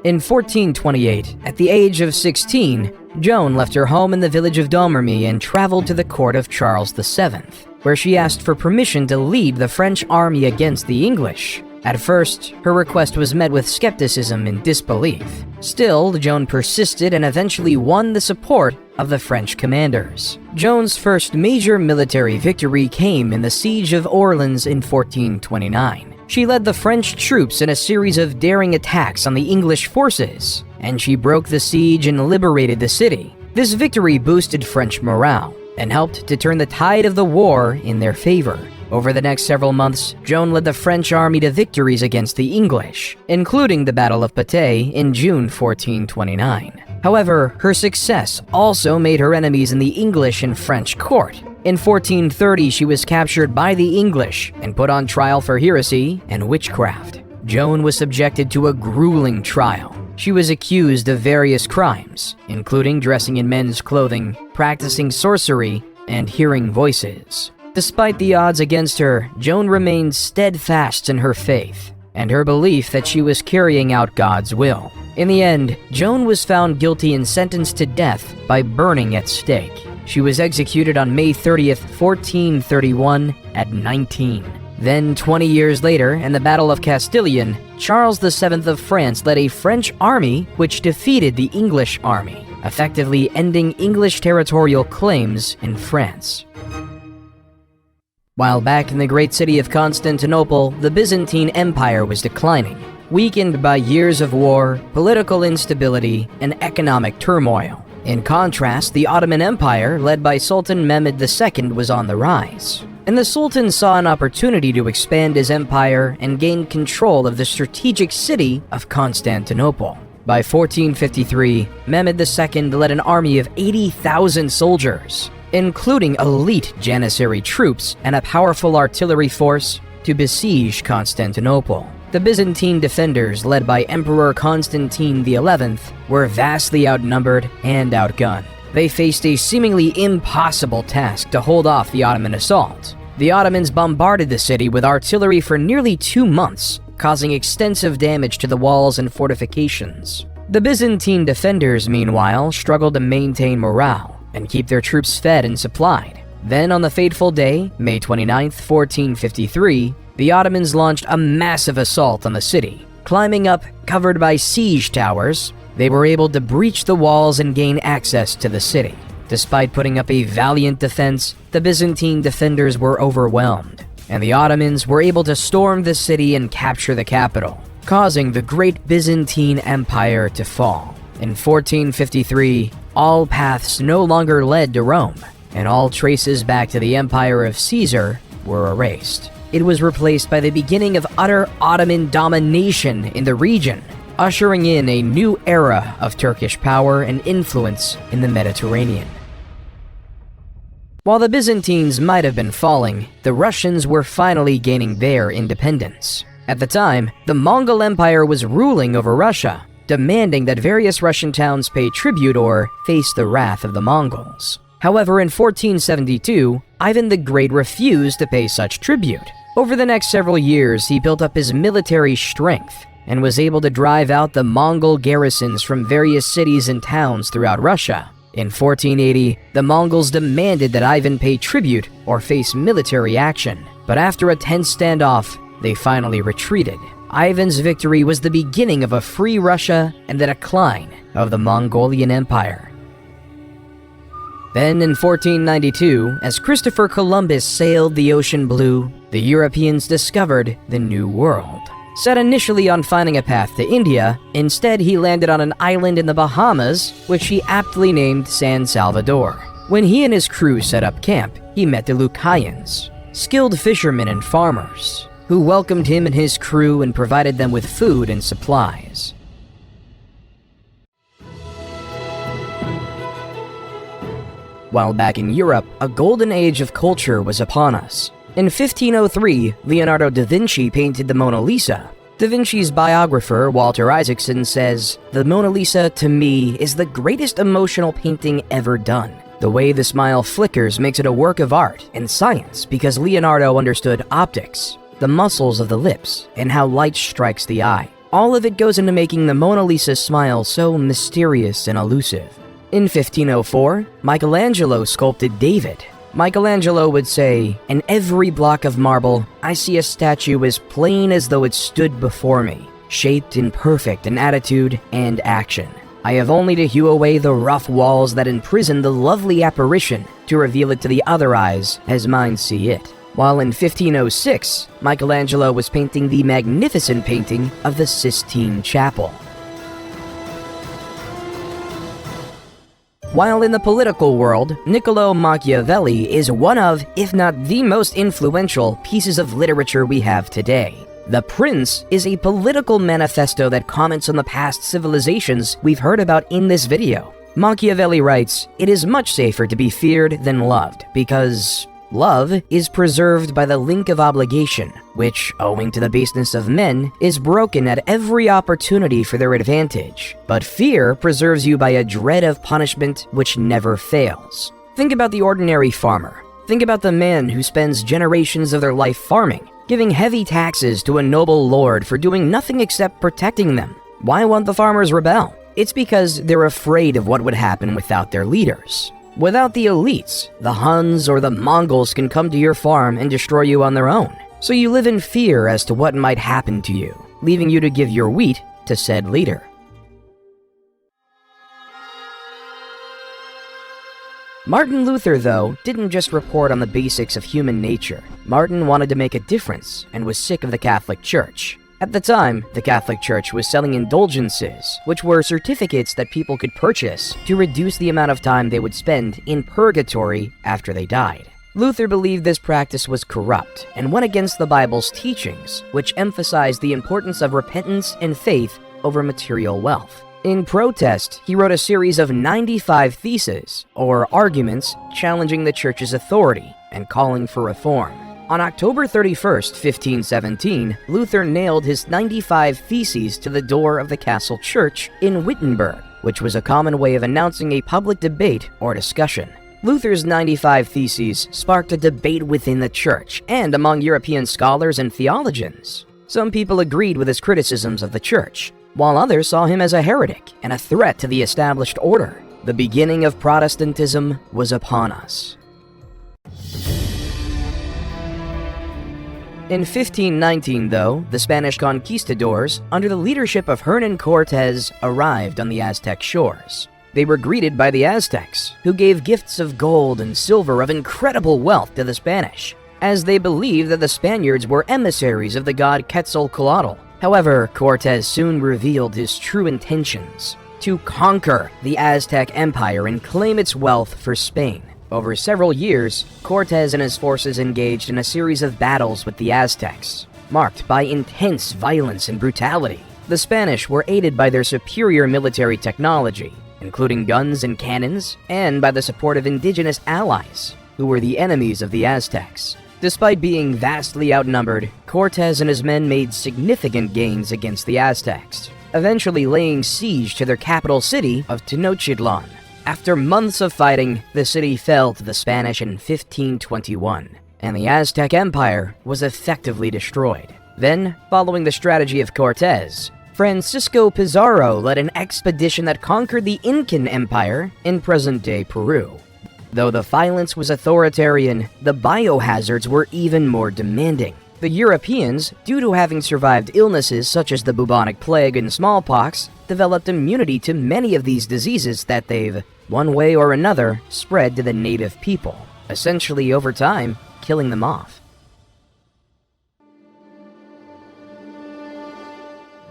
In 1428, at the age of 16, Joan left her home in the village of Domremy and traveled to the court of Charles VII, where she asked for permission to lead the French army against the English. At first, her request was met with skepticism and disbelief. Still, Joan persisted and eventually won the support of the French commanders. Joan's first major military victory came in the Siege of Orleans in 1429. She led the French troops in a series of daring attacks on the English forces, and she broke the siege and liberated the city. This victory boosted French morale and helped to turn the tide of the war in their favor. Over the next several months, Joan led the French army to victories against the English, including the Battle of Patay in June 1429. However, her success also made her enemies in the English and French court. In 1430, she was captured by the English and put on trial for heresy and witchcraft. Joan was subjected to a grueling trial. She was accused of various crimes, including dressing in men's clothing, practicing sorcery, and hearing voices. Despite the odds against her, Joan remained steadfast in her faith and her belief that she was carrying out God's will. In the end, Joan was found guilty and sentenced to death by burning at stake. She was executed on May 30th, 1431, at 19. Then, 20 years later, in the Battle of Castilian, Charles VII of France led a French army which defeated the English army, effectively ending English territorial claims in France. While back in the great city of Constantinople, the Byzantine Empire was declining, weakened by years of war, political instability, and economic turmoil. In contrast, the Ottoman Empire, led by Sultan Mehmed II, was on the rise. and the Sultan saw an opportunity to expand his empire and gain control of the strategic city of Constantinople. By 1453, Mehmed II led an army of 80,000 soldiers, including elite Janissary troops and a powerful artillery force, to besiege Constantinople. The Byzantine defenders, led by Emperor Constantine XI, were vastly outnumbered and outgunned. They faced a seemingly impossible task to hold off the Ottoman assault. The Ottomans bombarded the city with artillery for nearly 2 months, causing extensive damage to the walls and fortifications. The Byzantine defenders, meanwhile, struggled to maintain morale and keep their troops fed and supplied. Then, on the fateful day, May 29, 1453, the Ottomans launched a massive assault on the city. Climbing up, covered by siege towers, they were able to breach the walls and gain access to the city. Despite putting up a valiant defense, the Byzantine defenders were overwhelmed, and the Ottomans were able to storm the city and capture the capital, causing the Great Byzantine Empire to fall. In 1453, all paths no longer led to Rome, and all traces back to the empire of Caesar were erased. It was replaced by the beginning of utter Ottoman domination in the region, ushering in a new era of Turkish power and influence in the Mediterranean. While the Byzantines might have been falling, the Russians were finally gaining their independence. At the time, the Mongol Empire was ruling over Russia, demanding that various Russian towns pay tribute or face the wrath of the Mongols. However, in 1472, Ivan the Great refused to pay such tribute. Over the next several years, he built up his military strength and was able to drive out the Mongol garrisons from various cities and towns throughout Russia. In 1480, the Mongols demanded that Ivan pay tribute or face military action, but after a tense standoff, they finally retreated. Ivan's victory was the beginning of a free Russia and the decline of the Mongolian Empire. Then in 1492, as Christopher Columbus sailed the ocean blue, the Europeans discovered the New World. Set initially on finding a path to India, instead he landed on an island in the Bahamas, which he aptly named San Salvador. When he and his crew set up camp, he met the Lucayans, skilled fishermen and farmers, who welcomed him and his crew and provided them with food and supplies. While back in Europe, a golden age of culture was upon us. In 1503, Leonardo da Vinci painted the Mona Lisa. Da Vinci's biographer, Walter Isaacson, says, "The Mona Lisa, to me, is the greatest emotional painting ever done. The way the smile flickers makes it a work of art and science because Leonardo understood optics, the muscles of the lips, and how light strikes the eye. All of it goes into making the Mona Lisa smile so mysterious and elusive." In 1504, Michelangelo sculpted David. Michelangelo would say, "In every block of marble, I see a statue as plain as though it stood before me, shaped in perfect in attitude and action. I have only to hew away the rough walls that imprison the lovely apparition to reveal it to the other eyes as mine see it." While in 1506, Michelangelo was painting the magnificent painting of the Sistine Chapel. While in the political world, Niccolò Machiavelli is one of, if not the most influential, pieces of literature we have today. The Prince is a political manifesto that comments on the past civilizations we've heard about in this video. Machiavelli writes, "It is much safer to be feared than loved, because love is preserved by the link of obligation, which, owing to the baseness of men, is broken at every opportunity for their advantage. But fear preserves you by a dread of punishment which never fails." Think about the ordinary farmer. Think about the man who spends generations of their life farming, giving heavy taxes to a noble lord for doing nothing except protecting them. Why won't the farmers rebel? It's because they're afraid of what would happen without their leaders. Without the elites, the Huns or the Mongols can come to your farm and destroy you on their own. So you live in fear as to what might happen to you, leaving you to give your wheat to said leader. Martin Luther, though, didn't just report on the basics of human nature. Martin wanted to make a difference and was sick of the Catholic Church. At the time, the Catholic Church was selling indulgences, which were certificates that people could purchase to reduce the amount of time they would spend in purgatory after they died. Luther believed this practice was corrupt and went against the Bible's teachings, which emphasized the importance of repentance and faith over material wealth. In protest, he wrote a series of 95 theses, or arguments, challenging the church's authority and calling for reform. On October 31st, 1517, Luther nailed his 95 theses to the door of the castle church in Wittenberg, which was a common way of announcing a public debate or discussion. Luther's 95 Theses sparked a debate within the church and among European scholars and theologians. Some people agreed with his criticisms of the church, while others saw him as a heretic and a threat to the established order. The beginning of Protestantism was upon us. In 1519, though, the Spanish conquistadors, under the leadership of Hernan Cortés, arrived on the Aztec shores. They were greeted by the Aztecs, who gave gifts of gold and silver of incredible wealth to the Spanish, as they believed that the Spaniards were emissaries of the god Quetzalcoatl. However, Cortés soon revealed his true intentions: to conquer the Aztec Empire and claim its wealth for Spain. Over several years, Cortés and his forces engaged in a series of battles with the Aztecs, marked by intense violence and brutality. The Spanish were aided by their superior military technology, including guns and cannons, and by the support of indigenous allies, who were the enemies of the Aztecs. Despite being vastly outnumbered, Cortés and his men made significant gains against the Aztecs, eventually laying siege to their capital city of Tenochtitlan. After months of fighting, the city fell to the Spanish in 1521, and the Aztec Empire was effectively destroyed. Then, following the strategy of Cortés, Francisco Pizarro led an expedition that conquered the Incan Empire in present-day Peru. Though the violence was authoritarian, the biohazards were even more demanding. The Europeans, due to having survived illnesses such as the bubonic plague and smallpox, developed immunity to many of these diseases that they've, one way or another, spread to the native people, essentially over time, killing them off.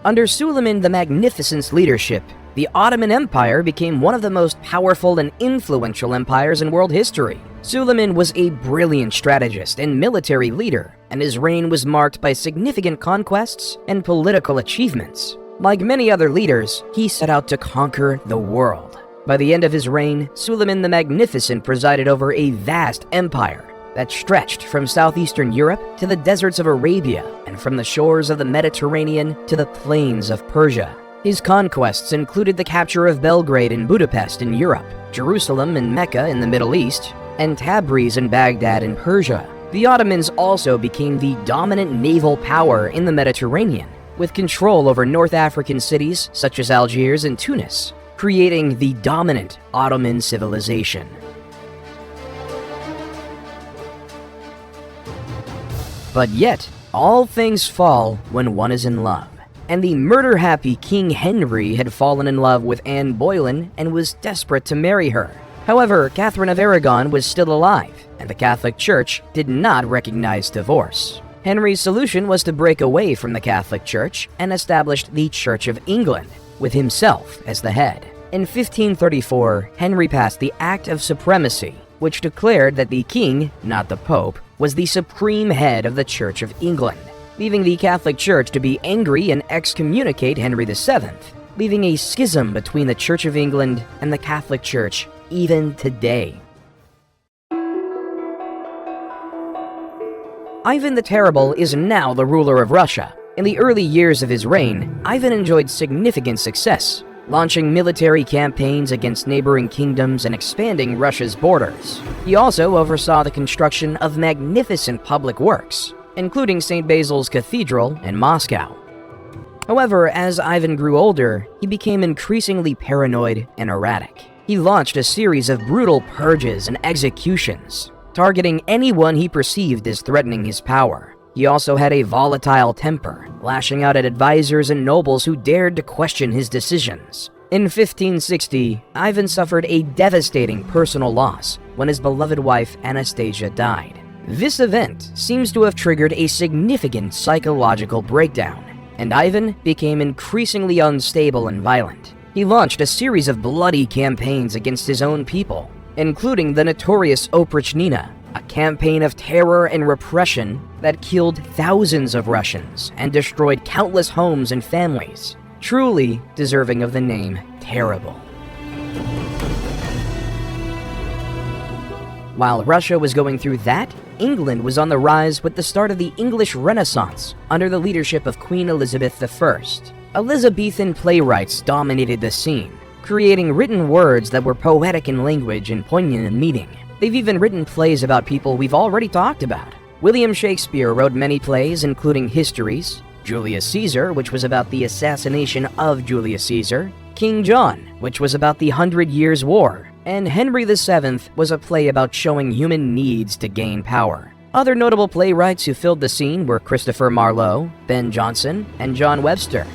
Under Suleiman the Magnificent's leadership, the Ottoman Empire became one of the most powerful and influential empires in world history. Suleiman was a brilliant strategist and military leader, and his reign was marked by significant conquests and political achievements. Like many other leaders, he set out to conquer the world. By the end of his reign, Suleiman the Magnificent presided over a vast empire that stretched from southeastern Europe to the deserts of Arabia and from the shores of the Mediterranean to the plains of Persia. His conquests included the capture of Belgrade and Budapest in Europe, Jerusalem and Mecca in the Middle East, and Tabriz and Baghdad in Persia. The Ottomans also became the dominant naval power in the Mediterranean, with control over North African cities such as Algiers and Tunis, creating the dominant Ottoman civilization. But yet, all things fall when one is in love, and the murder-happy King Henry had fallen in love with Anne Boleyn and was desperate to marry her. However, Catherine of Aragon was still alive, and the Catholic Church did not recognize divorce. Henry's solution was to break away from the Catholic Church and established the Church of England, with himself as the head. In 1534, Henry passed the Act of Supremacy, which declared that the king, not the Pope, was the supreme head of the Church of England, leaving the Catholic Church to be angry and excommunicate Henry VII, leaving a schism between the Church of England and the Catholic Church even today. Ivan the Terrible is now the ruler of Russia. In the early years of his reign, Ivan enjoyed significant success, launching military campaigns against neighboring kingdoms and expanding Russia's borders. He also oversaw the construction of magnificent public works, including St. Basil's Cathedral in Moscow. However, as Ivan grew older, he became increasingly paranoid and erratic. He launched a series of brutal purges and executions, targeting anyone he perceived as threatening his power. He also had a volatile temper, lashing out at advisors and nobles who dared to question his decisions. In 1560, Ivan suffered a devastating personal loss when his beloved wife Anastasia died. This event seems to have triggered a significant psychological breakdown, and Ivan became increasingly unstable and violent. He launched a series of bloody campaigns against his own people, including the notorious Oprichnina, a campaign of terror and repression that killed thousands of Russians and destroyed countless homes and families, truly deserving of the name terrible. While Russia was going through that, England was on the rise with the start of the English Renaissance under the leadership of Queen Elizabeth I. Elizabethan playwrights dominated the scene, creating written words that were poetic in language and poignant in meaning. They've even written plays about people we've already talked about. William Shakespeare wrote many plays, including Histories, Julius Caesar, which was about the assassination of Julius Caesar, King John, which was about the 100 Years' War, and Henry VII was a play about showing human needs to gain power. Other notable playwrights who filled the scene were Christopher Marlowe, Ben Jonson, and John Webster.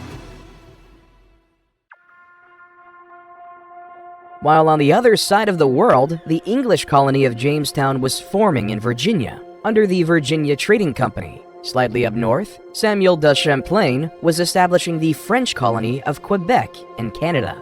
While on the other side of the world, the English colony of Jamestown was forming in Virginia, under the Virginia Trading Company. Slightly up north, Samuel de Champlain was establishing the French colony of Quebec in Canada.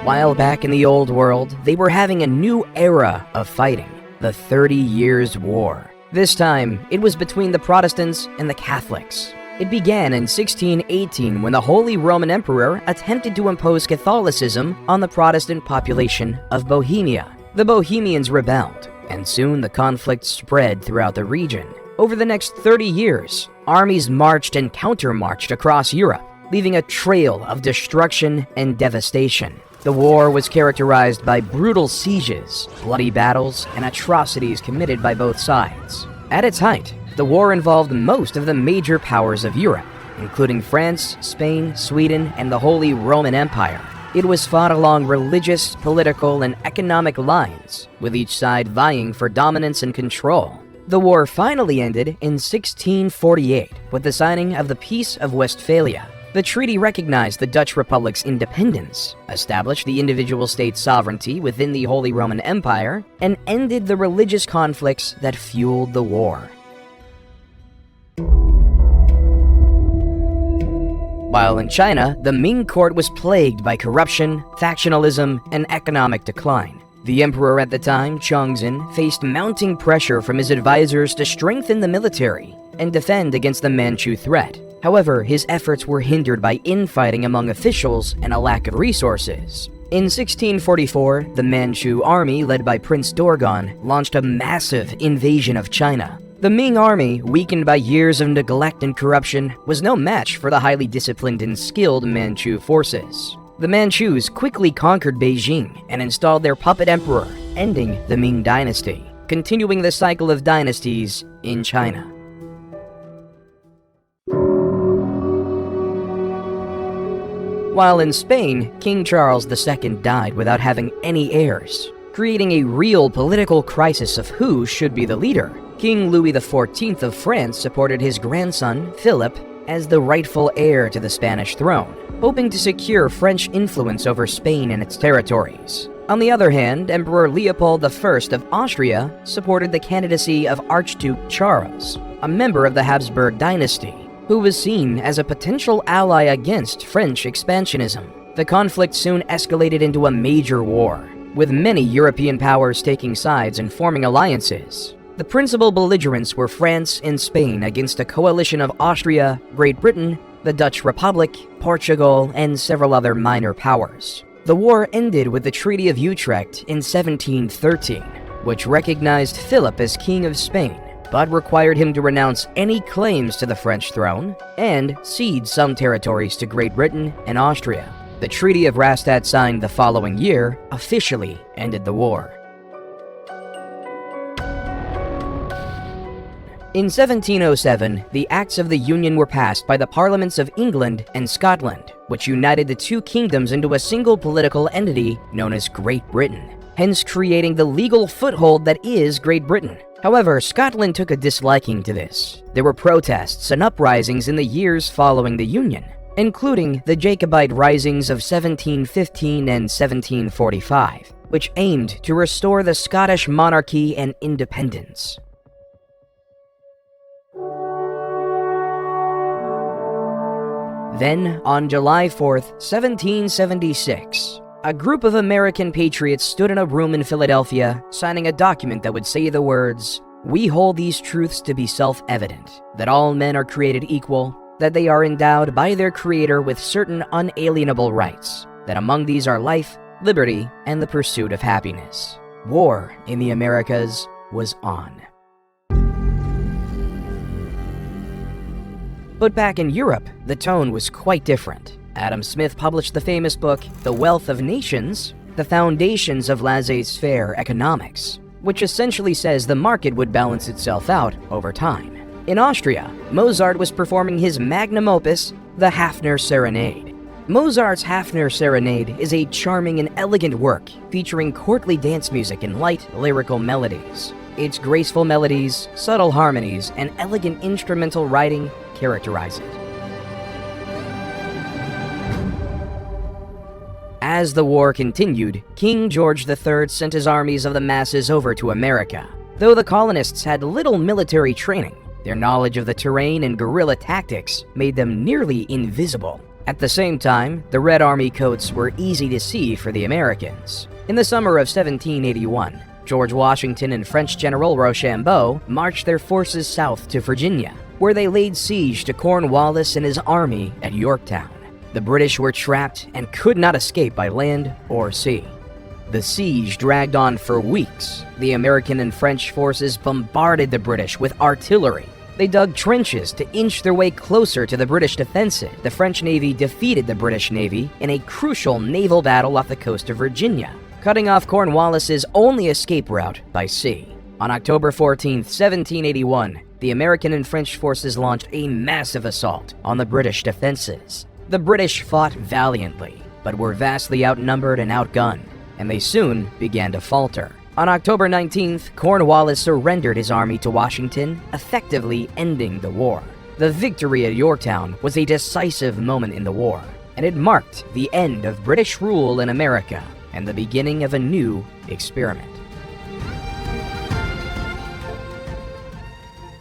While back in the old world, they were having a new era of fighting, the 30 Years' War. This time, it was between the Protestants and the Catholics. It began in 1618 when the Holy Roman Emperor attempted to impose Catholicism on the Protestant population of Bohemia. The Bohemians rebelled, and soon the conflict spread throughout the region. Over the next 30 years, armies marched and counter-marched across Europe, leaving a trail of destruction and devastation. The war was characterized by brutal sieges, bloody battles, and atrocities committed by both sides. At its height, the war involved most of the major powers of Europe, including France, Spain, Sweden, and the Holy Roman Empire. It was fought along religious, political, and economic lines, with each side vying for dominance and control. The war finally ended in 1648 with the signing of the Peace of Westphalia. The treaty recognized the Dutch Republic's independence, established the individual state's sovereignty within the Holy Roman Empire, and ended the religious conflicts that fueled the war. While in China, the Ming court was plagued by corruption, factionalism, and economic decline. The emperor at the time, Chongzhen, faced mounting pressure from his advisors to strengthen the military and defend against the Manchu threat. However, his efforts were hindered by infighting among officials and a lack of resources. In 1644, the Manchu army, led by Prince Dorgon, launched a massive invasion of China. The Ming army, weakened by years of neglect and corruption, was no match for the highly disciplined and skilled Manchu forces. The Manchus quickly conquered Beijing and installed their puppet emperor, ending the Ming dynasty, continuing the cycle of dynasties in China. While in Spain, King Charles II died without having any heirs, creating a real political crisis of who should be the leader. King Louis XIV of France supported his grandson, Philip, as the rightful heir to the Spanish throne, hoping to secure French influence over Spain and its territories. On the other hand, Emperor Leopold I of Austria supported the candidacy of Archduke Charles, a member of the Habsburg dynasty, who was seen as a potential ally against French expansionism. The conflict soon escalated into a major war, with many European powers taking sides and forming alliances. The principal belligerents were France and Spain against a coalition of Austria, Great Britain, the Dutch Republic, Portugal, and several other minor powers. The war ended with the Treaty of Utrecht in 1713, which recognized Philip as King of Spain, but required him to renounce any claims to the French throne and cede some territories to Great Britain and Austria. The Treaty of Rastatt, signed the following year, officially ended the war. In 1707, the Acts of the Union were passed by the Parliaments of England and Scotland, which united the two kingdoms into a single political entity known as Great Britain, hence creating the legal foothold that is Great Britain. However, Scotland took a disliking to this. There were protests and uprisings in the years following the Union, including the Jacobite risings of 1715 and 1745, which aimed to restore the Scottish monarchy and independence. Then, on July 4th, 1776, A group of American patriots stood in a room in Philadelphia, signing a document that would say the words, "We hold these truths to be self-evident, that all men are created equal, that they are endowed by their Creator with certain unalienable rights, that among these are life, liberty, and the pursuit of happiness." War in the Americas was on. But back in Europe, the tone was quite different. Adam Smith published the famous book, The Wealth of Nations, The Foundations of Laissez-faire Economics, which essentially says the market would balance itself out over time. In Austria, Mozart was performing his magnum opus, the Hafner Serenade. Mozart's Hafner Serenade is a charming and elegant work featuring courtly dance music and light, lyrical melodies. Its graceful melodies, subtle harmonies, and elegant instrumental writing characterize it. As the war continued, King George III sent his armies of the masses over to America. Though the colonists had little military training, their knowledge of the terrain and guerrilla tactics made them nearly invisible. At the same time, the Red Army coats were easy to see for the Americans. In the summer of 1781, George Washington and French General Rochambeau marched their forces south to Virginia, where they laid siege to Cornwallis and his army at Yorktown. The British were trapped and could not escape by land or sea. The siege dragged on for weeks. The American and French forces bombarded the British with artillery. They dug trenches to inch their way closer to the British defensive. The French Navy defeated the British Navy in a crucial naval battle off the coast of Virginia, cutting off Cornwallis's only escape route by sea. On October 14, 1781, the American and French forces launched a massive assault on the British defenses. The British fought valiantly, but were vastly outnumbered and outgunned, and they soon began to falter. On October 19th, Cornwallis surrendered his army to Washington, effectively ending the war. The victory at Yorktown was a decisive moment in the war, and it marked the end of British rule in America and the beginning of a new experiment.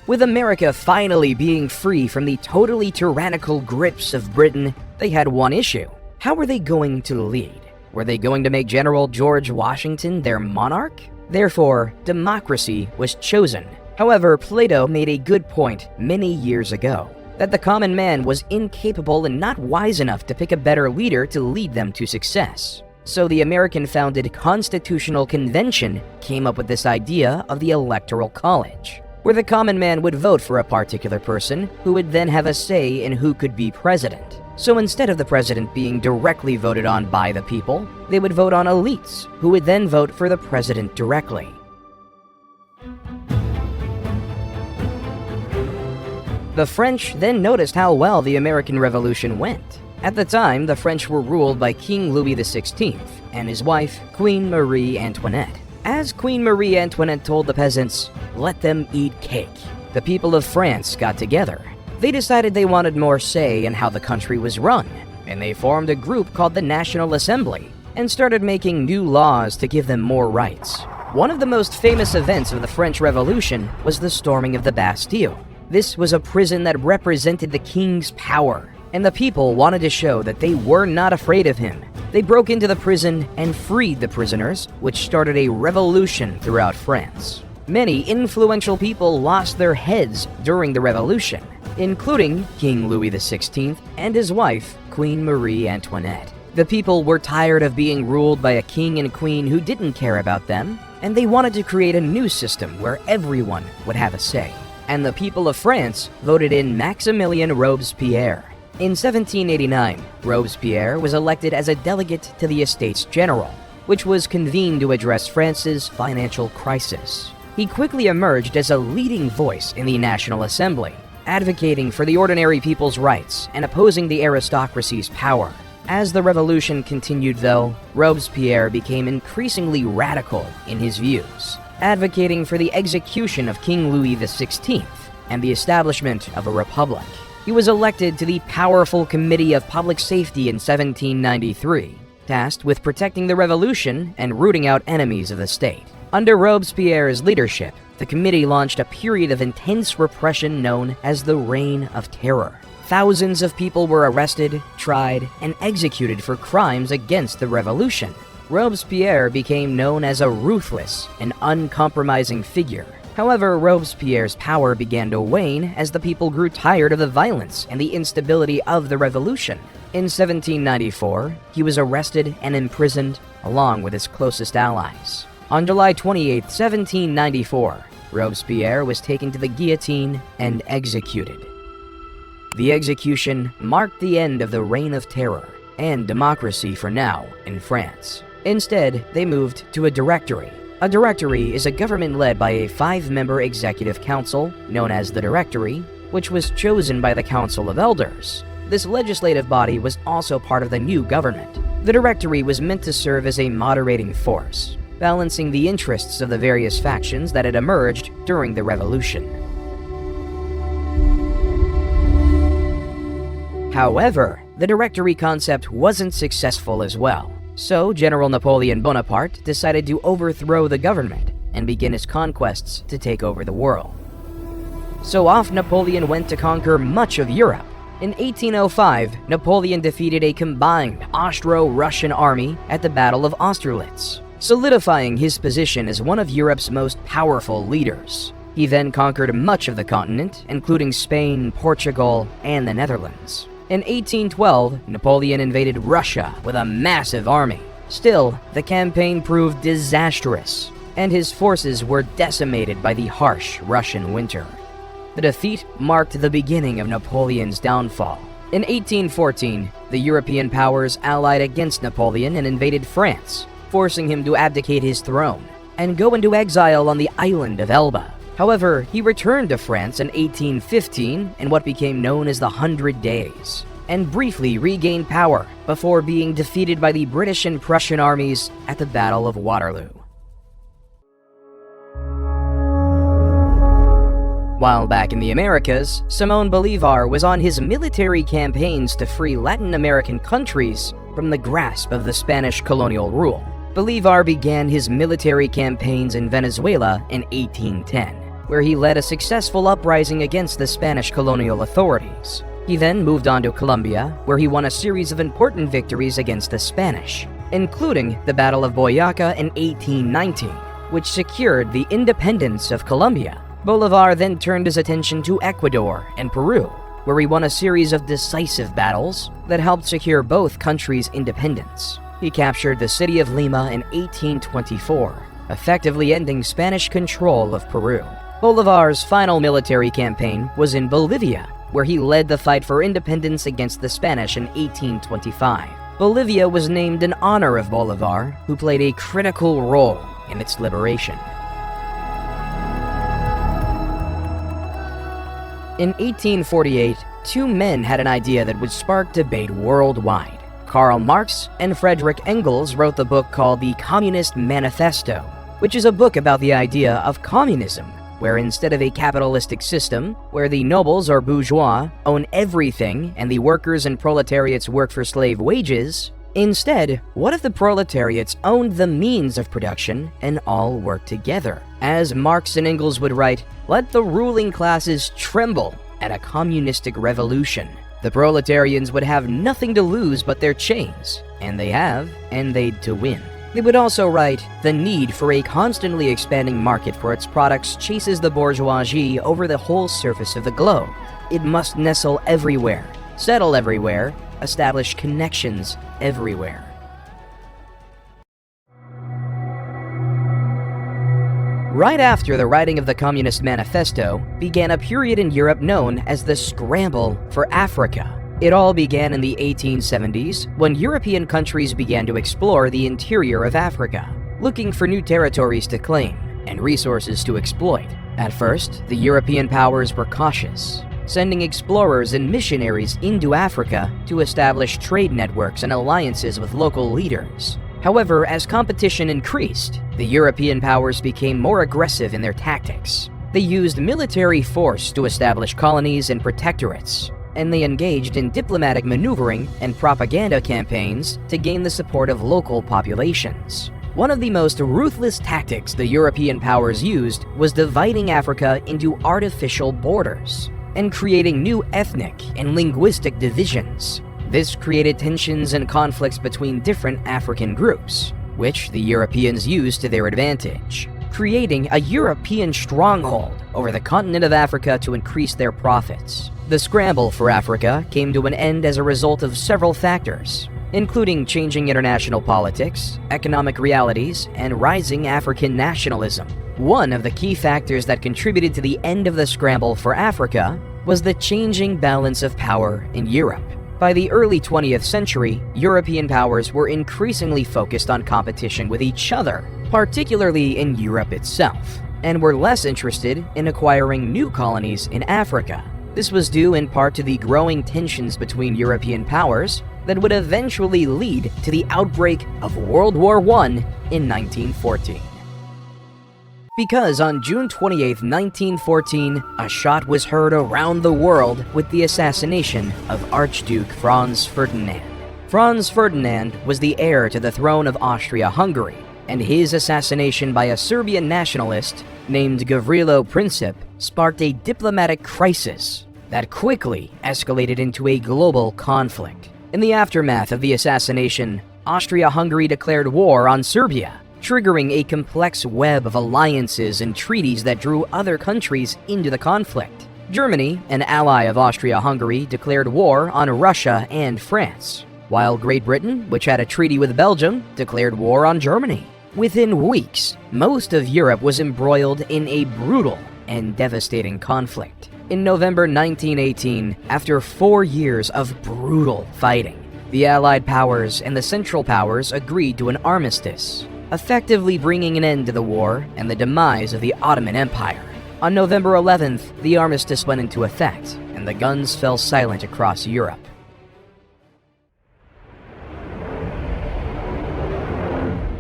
With America finally being free from the totally tyrannical grips of Britain, they had one issue. How were they going to lead? Were they going to make General George Washington their monarch? Therefore, democracy was chosen. However, Plato made a good point many years ago, that the common man was incapable and not wise enough to pick a better leader to lead them to success. So the American-founded Constitutional Convention came up with this idea of the Electoral College, where the common man would vote for a particular person who would then have a say in who could be president. So instead of the president being directly voted on by the people, they would vote on elites, who would then vote for the president directly. The French then noticed how well the American Revolution went. At the time, the French were ruled by King Louis XVI and his wife, Queen Marie Antoinette. As Queen Marie Antoinette told the peasants, "Let them eat cake," the people of France got together. They decided they wanted more say in how the country was run, and they formed a group called the National Assembly and started making new laws to give them more rights. One of the most famous events of the French Revolution was the storming of the Bastille. This was a prison that represented the king's power, and the people wanted to show that they were not afraid of him. They broke into the prison and freed the prisoners, which started a revolution throughout France. Many influential people lost their heads during the revolution, including King Louis XVI and his wife, Queen Marie Antoinette. The people were tired of being ruled by a king and queen who didn't care about them, and they wanted to create a new system where everyone would have a say. And the people of France voted in Maximilien Robespierre. In 1789, Robespierre was elected as a delegate to the Estates General, which was convened to address France's financial crisis. He quickly emerged as a leading voice in the National Assembly, advocating for the ordinary people's rights and opposing the aristocracy's power. As the revolution continued, though, Robespierre became increasingly radical in his views, advocating for the execution of King Louis XVI and the establishment of a republic. He was elected to the powerful Committee of Public Safety in 1793, tasked with protecting the revolution and rooting out enemies of the state. Under Robespierre's leadership, the committee launched a period of intense repression known as the Reign of Terror. Thousands of people were arrested, tried, and executed for crimes against the revolution. Robespierre became known as a ruthless and uncompromising figure. However, Robespierre's power began to wane as the people grew tired of the violence and the instability of the revolution. In 1794, he was arrested and imprisoned along with his closest allies. On July 28, 1794, Robespierre was taken to the guillotine and executed. The execution marked the end of the Reign of Terror and democracy for now in France. Instead, they moved to a directory. A directory is a government led by a 5-member executive council, known as the Directory, which was chosen by the Council of Elders. This legislative body was also part of the new government. The Directory was meant to serve as a moderating force, balancing the interests of the various factions that had emerged during the revolution. However, the Directory concept wasn't successful as well. So, General Napoleon Bonaparte decided to overthrow the government and begin his conquests to take over the world. So off Napoleon went to conquer much of Europe. In 1805, Napoleon defeated a combined Austro-Russian army at the Battle of Austerlitz, solidifying his position as one of Europe's most powerful leaders. He then conquered much of the continent, including Spain, Portugal, and the Netherlands. In 1812, Napoleon invaded Russia with a massive army. Still, the campaign proved disastrous, and his forces were decimated by the harsh Russian winter. The defeat marked the beginning of Napoleon's downfall. In 1814, the European powers allied against Napoleon and invaded France, forcing him to abdicate his throne and go into exile on the island of Elba. However, he returned to France in 1815 in what became known as the 100 Days, and briefly regained power before being defeated by the British and Prussian armies at the Battle of Waterloo. While back in the Americas, Simón Bolívar was on his military campaigns to free Latin American countries from the grasp of the Spanish colonial rule. Bolívar began his military campaigns in Venezuela in 1810, where he led a successful uprising against the Spanish colonial authorities. He then moved on to Colombia, where he won a series of important victories against the Spanish, including the Battle of Boyacá in 1819, which secured the independence of Colombia. Bolívar then turned his attention to Ecuador and Peru, where he won a series of decisive battles that helped secure both countries' independence. He captured the city of Lima in 1824, effectively ending Spanish control of Peru. Bolívar's final military campaign was in Bolivia, where he led the fight for independence against the Spanish in 1825. Bolivia was named in honor of Bolívar, who played a critical role in its liberation. In 1848, two men had an idea that would spark debate worldwide. Karl Marx and Friedrich Engels wrote the book called The Communist Manifesto, which is a book about the idea of communism, where instead of a capitalistic system, where the nobles or bourgeois own everything and the workers and proletariats work for slave wages, instead, what if the proletariats owned the means of production and all worked together? As Marx and Engels would write, let the ruling classes tremble at a communistic revolution. The proletarians would have nothing to lose but their chains, and they have, and they'd to win. They would also write, the need for a constantly expanding market for its products chases the bourgeoisie over the whole surface of the globe. It must nestle everywhere, settle everywhere, establish connections everywhere. Right after the writing of the Communist Manifesto began a period in Europe known as the Scramble for Africa. It all began in the 1870s when European countries began to explore the interior of Africa, looking for new territories to claim and resources to exploit. At first, the European powers were cautious, sending explorers and missionaries into Africa to establish trade networks and alliances with local leaders. However, as competition increased, the European powers became more aggressive in their tactics. They used military force to establish colonies and protectorates, and they engaged in diplomatic maneuvering and propaganda campaigns to gain the support of local populations. One of the most ruthless tactics the European powers used was dividing Africa into artificial borders. and creating new ethnic and linguistic divisions. This created tensions and conflicts between different African groups, which the Europeans used to their advantage, creating a European stronghold over the continent of Africa to increase their profits. The scramble for Africa came to an end as a result of several factors, including changing international politics, economic realities, and rising African nationalism. One of the key factors that contributed to the end of the scramble for Africa was the changing balance of power in Europe. By the early 20th century, European powers were increasingly focused on competition with each other, particularly in Europe itself, and were less interested in acquiring new colonies in Africa. This was due in part to the growing tensions between European powers that would eventually lead to the outbreak of World War I in 1914. Because on June 28, 1914, a shot was heard around the world with the assassination of Archduke Franz Ferdinand. Franz Ferdinand was the heir to the throne of Austria-Hungary, and his assassination by a Serbian nationalist named Gavrilo Princip sparked a diplomatic crisis that quickly escalated into a global conflict. In the aftermath of the assassination, Austria-Hungary declared war on Serbia, triggering a complex web of alliances and treaties that drew other countries into the conflict. Germany, an ally of Austria-Hungary, declared war on Russia and France, while Great Britain, which had a treaty with Belgium, declared war on Germany. Within weeks, most of Europe was embroiled in a brutal and devastating conflict. In November 1918, after 4 years of brutal fighting, the Allied powers and the Central Powers agreed to an armistice, effectively bringing an end to the war and the demise of the Ottoman Empire. On November 11th, the armistice went into effect, and the guns fell silent across Europe.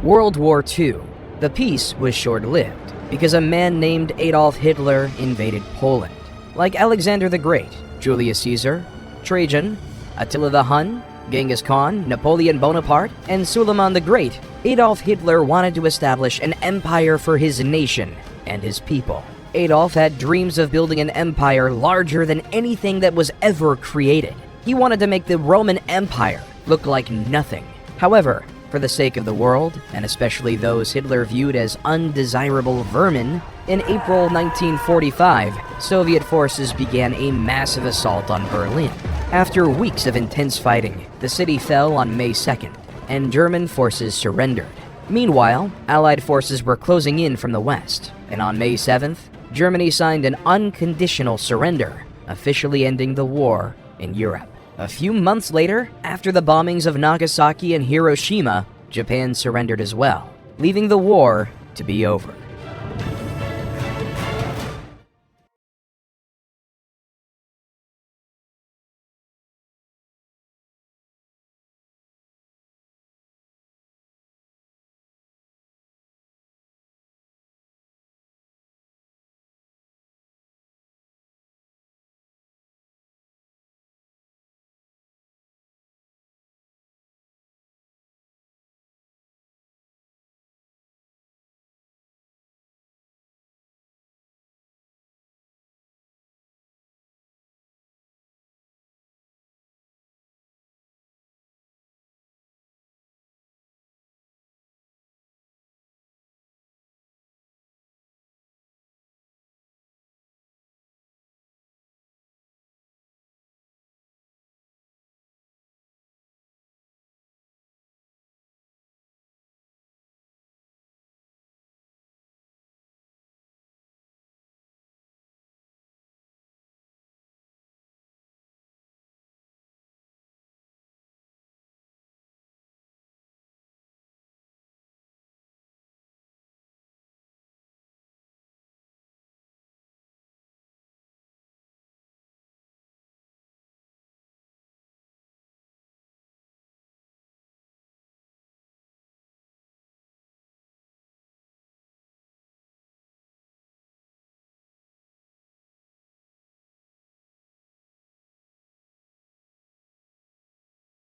World War II. The peace was short-lived because a man named Adolf Hitler invaded Poland. Like Alexander the Great, Julius Caesar, Trajan, Attila the Hun, Genghis Khan, Napoleon Bonaparte, and Suleiman the Great, Adolf Hitler wanted to establish an empire for his nation and his people. Adolf had dreams of building an empire larger than anything that was ever created. He wanted to make the Roman Empire look like nothing. However, for the sake of the world, and especially those Hitler viewed as undesirable vermin, in April 1945, Soviet forces began a massive assault on Berlin. After weeks of intense fighting, the city fell on May 2nd, and German forces surrendered. Meanwhile, Allied forces were closing in from the west, and on May 7th, Germany signed an unconditional surrender, officially ending the war in Europe. A few months later, after the bombings of Nagasaki and Hiroshima, Japan surrendered as well, leaving the war to be over.